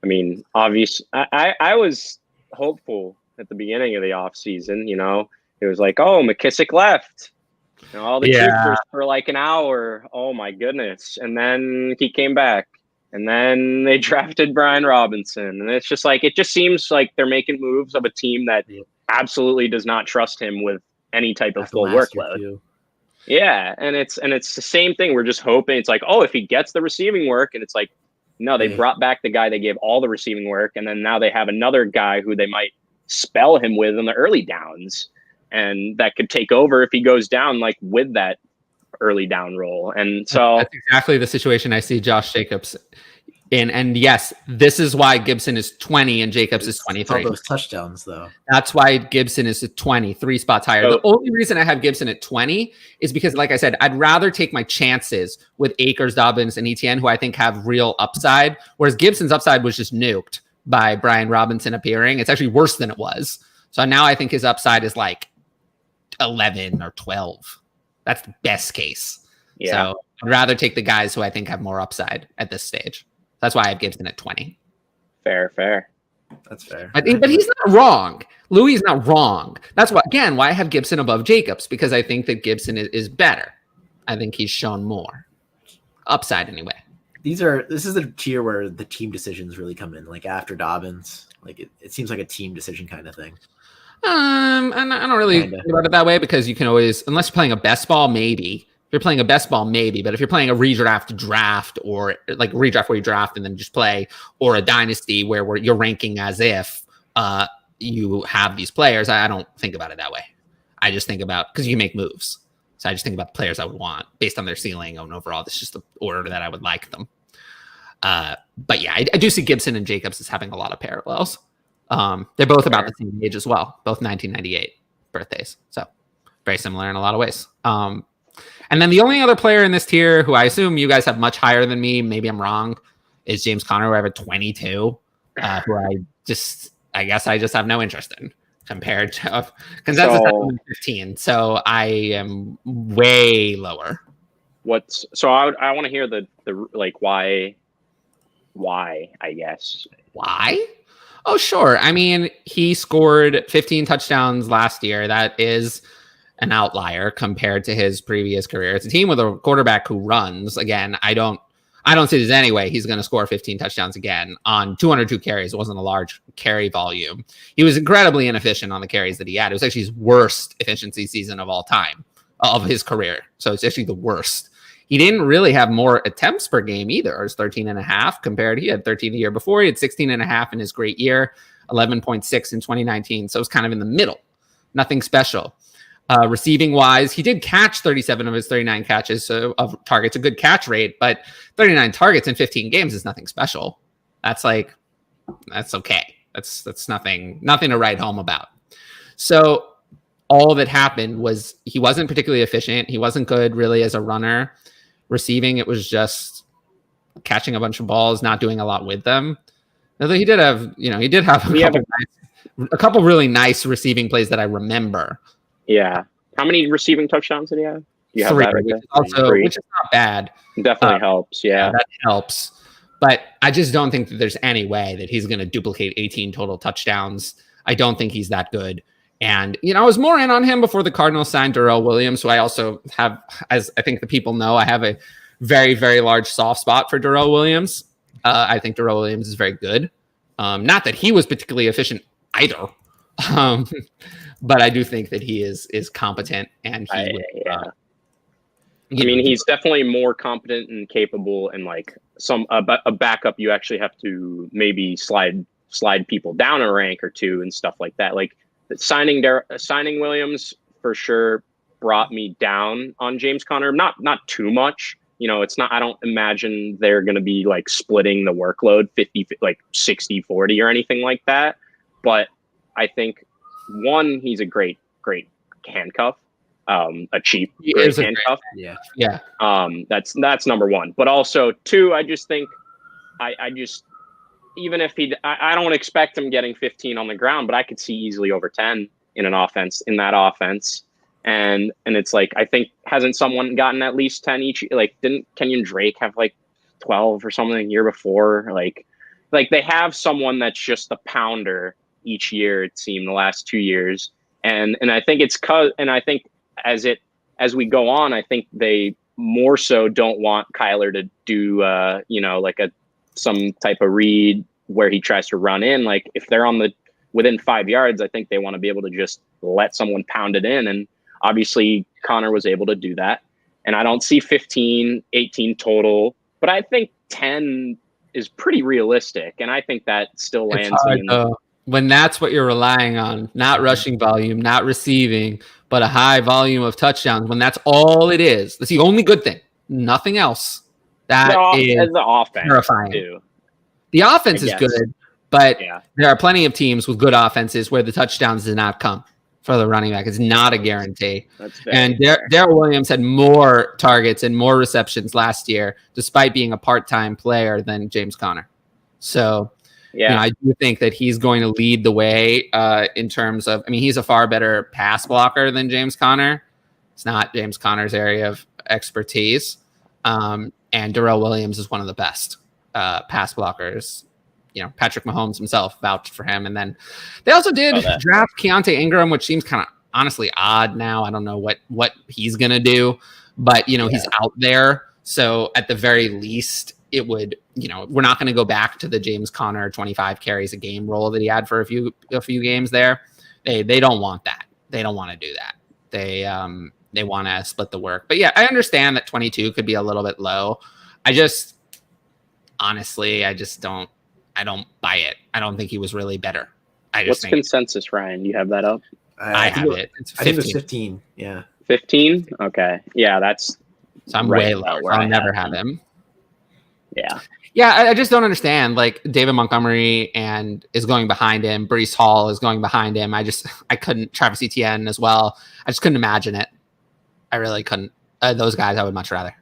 I mean, obviously, I was hopeful at the beginning of the offseason. It was like, oh, McKissick left. All the troopers for like an hour. Oh my goodness. And then he came back. And then they drafted Brian Robinson. And it's just like, it just seems like they're making moves of a team that absolutely does not trust him with any type of full workload. Yeah. And it's the same thing. We're just hoping it's like, oh, if he gets the receiving work, and it's like, no, they brought back the guy they gave all the receiving work. And then now they have another guy who they might spell him with in the early downs. And that could take over if he goes down, like with that early down role. And so that's exactly the situation I see Josh Jacobs in. And yes, this is why Gibson is 20 and Jacobs is 23. All those touchdowns, though. That's why Gibson is at 20, 3 spots higher. The only reason I have Gibson at 20 is because, like I said, I'd rather take my chances with Akers, Dobbins, and Etienne, who I think have real upside. Whereas Gibson's upside was just nuked by Brian Robinson appearing. It's actually worse than it was. So now I think his upside is like 11 or 12. That's the best case. Yeah. So I'd rather take the guys who I think have more upside at this stage. That's why I have Gibson at 20. Fair. That's fair. But he's not wrong. Louis is not wrong. That's why I have Gibson above Jacobs, because I think that Gibson is better. I think he's shown more upside anyway. This is the tier where the team decisions really come in, like after Dobbins. Like it seems like a team decision kind of thing. I don't really think about it that way, because you can always, unless you're playing a best ball, maybe. If you're playing a best ball, maybe. But if you're playing a redraft draft, or like a redraft where you draft and then just play, or a dynasty where you're ranking as if you have these players, I don't think about it that way. I just think about, because you can make moves. So I just think about the players I would want based on their ceiling and overall. This is just the order that I would like them. But yeah, I do see Gibson and Jacobs as having a lot of parallels. They're both about the same age as well, both 1998 birthdays. So very similar in a lot of ways. And then the only other player in this tier who I assume you guys have much higher than me, maybe I'm wrong, is James Conner, who I have at 22, who I guess I just have no interest in compared to consensus at 15. So I am way lower. I want to hear the like why, I guess. Why? Oh, sure. I mean, he scored 15 touchdowns last year. That is an outlier compared to his previous career. It's a team with a quarterback who runs. Again, I don't see there's any way he's going to score 15 touchdowns again on 202 carries. It wasn't a large carry volume. He was incredibly inefficient on the carries that he had. It was actually his worst efficiency season of all time of his career. So it's actually the worst. He didn't really have more attempts per game either. It was 13 and a half compared. He had 13 the year before. He had 16 and a half in his great year, 11.6 in 2019. So it was kind of in the middle. Nothing special. Receiving wise, he did catch 37 of his 39 catches of targets, a good catch rate, but 39 targets in 15 games is nothing special. That's okay. That's nothing to write home about. So all that happened was he wasn't particularly efficient. He wasn't good really as a runner. Receiving, it was just catching a bunch of balls, not doing a lot with them. Although he did have a couple really nice receiving plays that I remember. Yeah. How many receiving touchdowns did he have? You have 3, that right which is not bad. Definitely helps. Yeah. That helps. But I just don't think that there's any way that he's going to duplicate 18 total touchdowns. I don't think he's that good. And, I was more in on him before the Cardinals signed Darrell Williams, who I also have, as I think the people know, I have a very, very large soft spot for Darrell Williams. I think Darrell Williams is very good. Not that he was particularly efficient either. But I do think that he is competent, and he's definitely more competent and capable, and like a backup, you actually have to maybe slide people down a rank or two and stuff like that. Like signing Williams for sure brought me down on James Conner, not too much. It's not. I don't imagine they're going to be like splitting the workload 50, like 60-40 or anything like that. But I think. One, he's a great handcuff, a cheap handcuff. Yeah. That's number one. But also, two, I just think, even if I don't expect him getting 15 on the ground, but I could see easily over 10 in that offense. And it's like, I think, hasn't someone gotten at least 10 each? Like, didn't Kenyon Drake have like 12 or something the year before? Like they have someone that's just a pounder each year, it seemed, the last 2 years. And I think I think as we go on, I think they more so don't want Kyler to do, like some type of read where he tries to run in. Like if they're within 5 yards, I think they want to be able to just let someone pound it in. And obviously Connor was able to do that. And I don't see 15, 18 total, but I think 10 is pretty realistic. And I think that still lands when that's what you're relying on, not rushing volume, not receiving, but a high volume of touchdowns, when that's all it is. That's the only good thing. Nothing else. That is the offense terrifying. Too. The offense is good, but there are plenty of teams with good offenses where the touchdowns did not come for the running back. It's not a guarantee. And Darrell Williams had more targets and more receptions last year, despite being a part-time player, than James Conner. So... I do think that he's going to lead the way in terms of, he's a far better pass blocker than James Conner. It's not James Conner's area of expertise. And Darrell Williams is one of the best pass blockers. Patrick Mahomes himself vouched for him. And then they also did draft Keontae Ingram, which seems kind of honestly odd now. I don't know what he's going to do, but, he's out there. So at the very least, it would, we're not going to go back to the James Conner 25 carries a game role that he had for a few games there. They don't want that. They don't want to do that. They want to split the work. But yeah, I understand that 22 could be a little bit low. I don't buy it. I don't think he was really better. What's consensus, Ryan? You have that up? I have it. I think it was 15. Yeah. 15? Okay. Yeah, that's so I'm way lower. I'll never have him. Yeah. Yeah, I just don't understand. Like David Montgomery and is going behind him. Breece Hall is going behind him. I couldn't. Travis Etienne as well. I just couldn't imagine it. I really couldn't. Those guys I would much rather.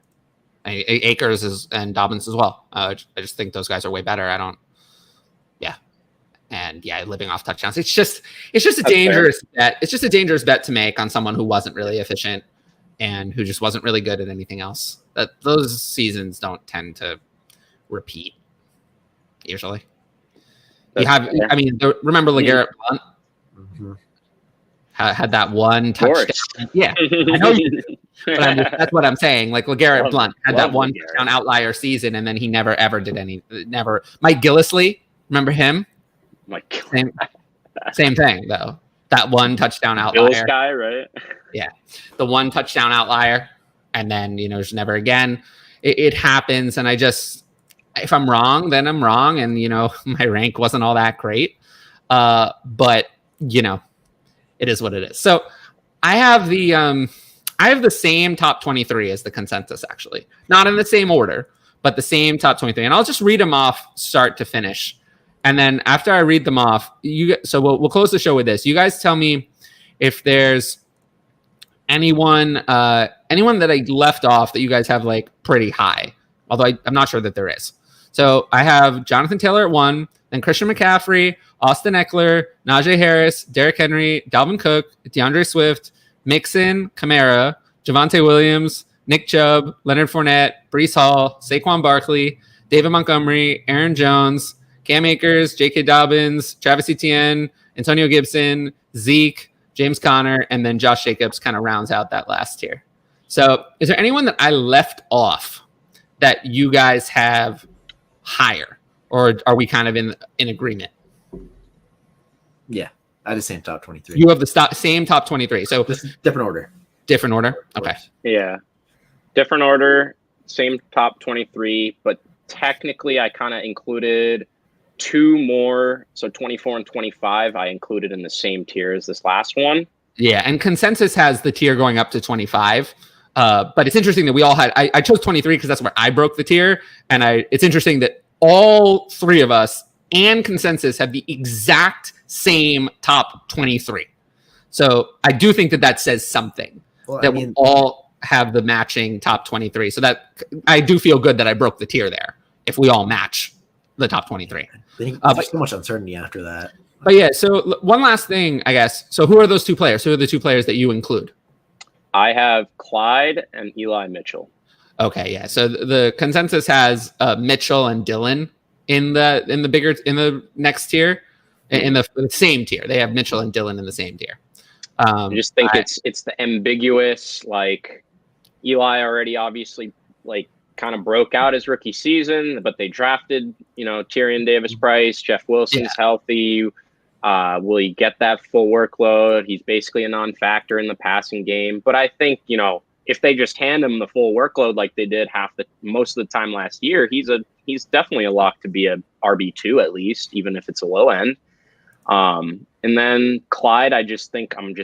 Akers and Dobbins as well. I just think those guys are way better. Yeah. And yeah, living off touchdowns. It's just a dangerous bet. It's just a dangerous bet to make on someone who wasn't really efficient and who just wasn't really good at anything else. Those seasons don't tend to repeat usually. Remember LeGarrette Blount? Mm-hmm. Had that one touchdown. Yeah, I know you did. But that's what I'm saying. Like LeGarrette Blount had that one touchdown outlier season, and then he never ever did any. Never. Mike Gillislee, remember him? Same thing though. That one touchdown outlier. Bills guy, right? Yeah, the one touchdown outlier, and then just never again. It happens, and if I'm wrong, then I'm wrong, and my rank wasn't all that great. But it is what it is. So I have the same top 23 as the consensus, actually. Not in the same order, but the same top 23. And I'll just read them off start to finish. And then after I read them off, we'll close the show with this. You guys tell me if there's anyone that I left off that you guys have like pretty high. Although I'm not sure that there is. So I have Jonathan Taylor at 1, then Christian McCaffrey, Austin Eckler, Najee Harris, Derrick Henry, Dalvin Cook, DeAndre Swift, Mixon, Kamara, Javonte Williams, Nick Chubb, Leonard Fournette, Breece Hall, Saquon Barkley, David Montgomery, Aaron Jones, Cam Akers, J.K. Dobbins, Travis Etienne, Antonio Gibson, Zeke, James Conner, and then Josh Jacobs kind of rounds out that last tier. So is there anyone that I left off that you guys have higher, or are we kind of in agreement? Yeah, I had the same top 23. You have the same top 23. So different order. Different order? Okay. Yeah. Different order, same top 23, but technically I kind of included 2 more. So 24 and 25 I included in the same tier as this last one. Yeah, and consensus has the tier going up to 25. But it's interesting that we all had, I chose 23 because that's where I broke the tier. And it's interesting that all 3 of us and consensus have the exact same top 23. So I do think that says something, we all have the matching top 23. So that I do feel good that I broke the tier there if we all match the top 23. There's so much uncertainty after that. But yeah, so one last thing, I guess. So who are those 2 players? Who are the 2 players that you include? I have Clyde and Eli Mitchell. Okay, yeah. So the consensus has Mitchell and Dillon in the next tier, in the same tier. They have Mitchell and Dillon in the same tier. I just think it's the ambiguous. Like Eli already obviously kind of broke out his rookie season, but they drafted Tyrion Davis-Price. Jeff Wilson's healthy. Will he get that full workload? He's basically a non-factor in the passing game. But I think, if they just hand him the full workload like they did most of the time last year, he's definitely a lock to be a RB2 at least, even if it's a low end. And then Clyde, I just think I'm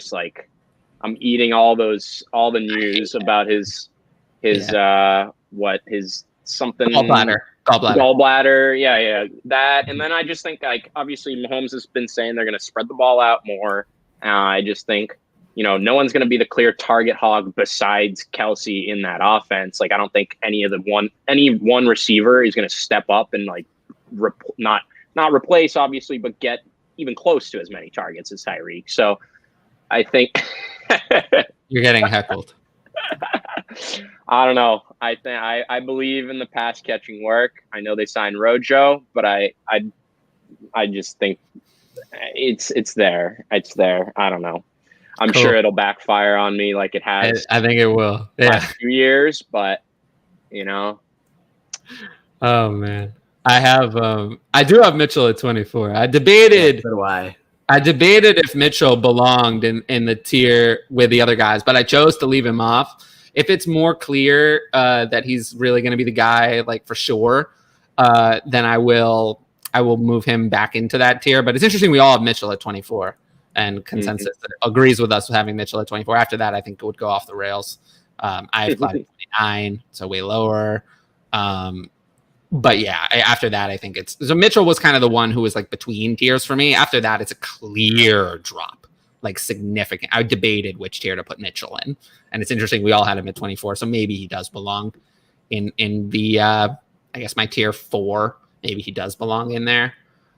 eating all the news about his something gallbladder. Yeah. That. And then I just think obviously Mahomes has been saying they're going to spread the ball out more. I just think, no one's going to be the clear target hog besides Kelsey in that offense. I don't think any one receiver is going to step up and not replace obviously, but get even close to as many targets as Tyreek. So I think you're getting heckled. I don't know. I believe in the pass catching work. I know they signed Rojo, but I just think it's there. It's there. I don't know. I'm sure it'll backfire on me like it has. I think it will. Last few years, but Oh man, I do have Mitchell at 24. I debated. So do I. I debated if Mitchell belonged in the tier with the other guys, but I chose to leave him off. If it's more clear that he's really going to be the guy, for sure, then I will move him back into that tier. But it's interesting we all have Mitchell at 24, and consensus agrees with us with having Mitchell at 24. After that, I think it would go off the rails. I have 29, so way lower. But yeah, after that, I think so Mitchell was kind of the one who was like between tiers for me. After that, it's a clear drop, like significant. I debated which tier to put Mitchell in, and it's interesting. We all had him at 24, so maybe he does belong in the, I guess my tier 4, maybe he does belong in there.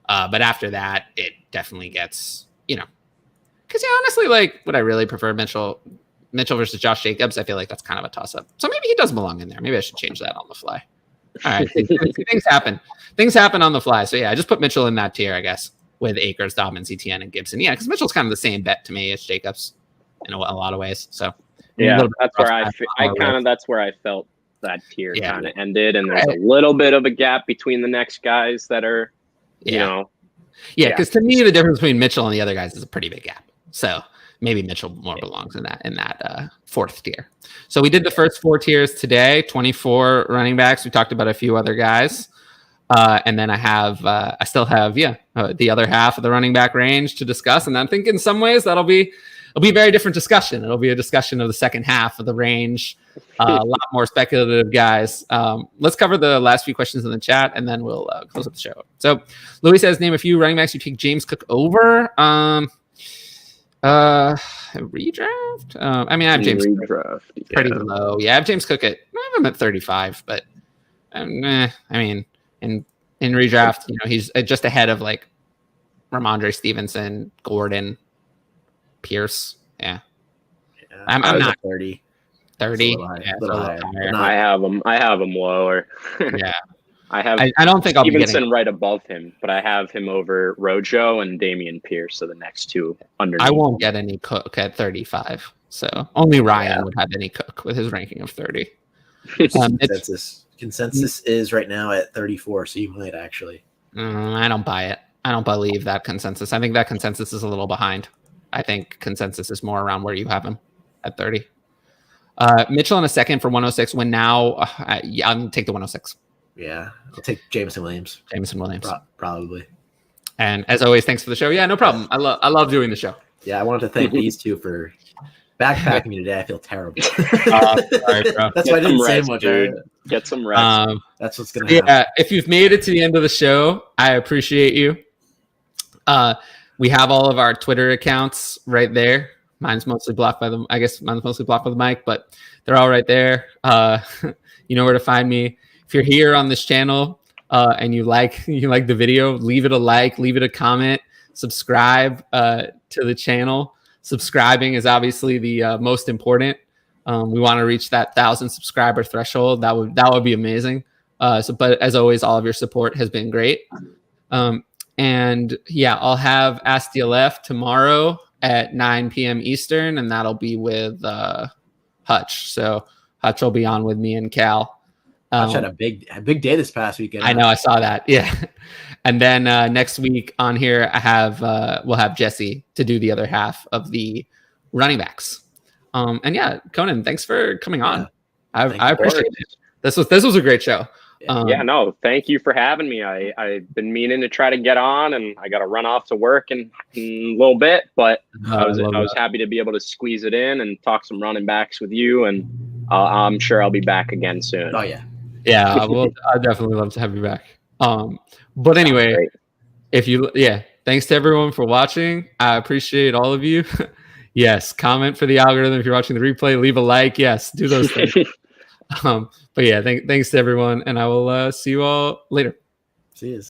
But after that, it definitely gets, because honestly, like, would I really prefer Mitchell versus Josh Jacobs? I feel like that's kind of a toss up. So maybe he does belong in there. Maybe I should change that on the fly. All right. Things happen. Things happen on the fly. So yeah, I just put Mitchell in that tier, I guess, with Akers, Dobbins, ETN, and Gibson. Yeah, because Mitchell's kind of the same bet to me as Jacobs in a lot of ways. So yeah, that's where that's where I felt that tier kind of ended, and there's a little bit of a gap between the next guys that are, because to me the difference between Mitchell and the other guys is a pretty big gap. So maybe Mitchell more belongs in that 4th tier. So we did the first 4 tiers today, 24 running backs. We talked about a few other guys. And then I still have the other half of the running back range to discuss. And I think in some ways it'll be a very different discussion. It'll be a discussion of the second half of the range. A lot more speculative guys. Let's cover the last few questions in the chat, and then we'll close up the show. So Louis says, name a few running backs you take James Cook over. Redraft. I have James Cook pretty low. Yeah, I have James Cook I have him at 35, but in redraft, he's just ahead of like Ramondre Stevenson, Gordon, Pierce. Yeah. I'm not 30. 30. I have him lower. Yeah. I don't think I'll be Stevenson right above him, but I have him over Rojo and Damian Pierce, so the next two underneath. I won't get any Cook at 35, so only Ryan would have any Cook with his ranking of 30. Consensus is right now at 34, so you might actually. I don't buy it. I don't believe that consensus. I think that consensus is a little behind. I think consensus is more around where you have him at 30. Mitchell in a second for 106. When now, I'm going to take the 106. Yeah, I'll take Jameson Williams. Probably. And as always, thanks for the show. Yeah, no problem. I love doing the show. Yeah, I wanted to thank these two for backpacking me today. I feel terrible. Sorry, bro. That's why I didn't say much. Dude. Get some rest. That's what's going to happen. Yeah, if you've made it to the end of the show, I appreciate you. We have all of our Twitter accounts right there. Mine's mostly blocked by the mic, but they're all right there. You know where to find me. If you're here on this channel and you like the video, leave it a like, leave it a comment, subscribe to the channel. Subscribing is obviously the most important. We want to reach that 1,000 subscriber threshold. That would be amazing. But as always, all of your support has been great. And yeah, I'll have Ask DLF tomorrow at 9 p.m. Eastern, and that'll be with Hutch. So Hutch will be on with me and Cal. Hutch had a big day this past weekend. I know, I saw that. Yeah. And then next week on here, we'll have Jesse to do the other half of the running backs. And yeah, Conan, thanks for coming on. I appreciate it. This was a great show. Thank you for having me. I've been meaning to try to get on, and I got to run off to work in a little bit, but I was happy to be able to squeeze it in and talk some running backs with you, and I'm sure I'll be back again soon. Oh yeah. Yeah, I'd definitely love to have you back. But anyway, thanks to everyone for watching. I appreciate all of you. Yes, comment for the algorithm if you're watching the replay. Leave a like. Yes, do those things. But yeah, thanks to everyone, and I will see you all later. See you.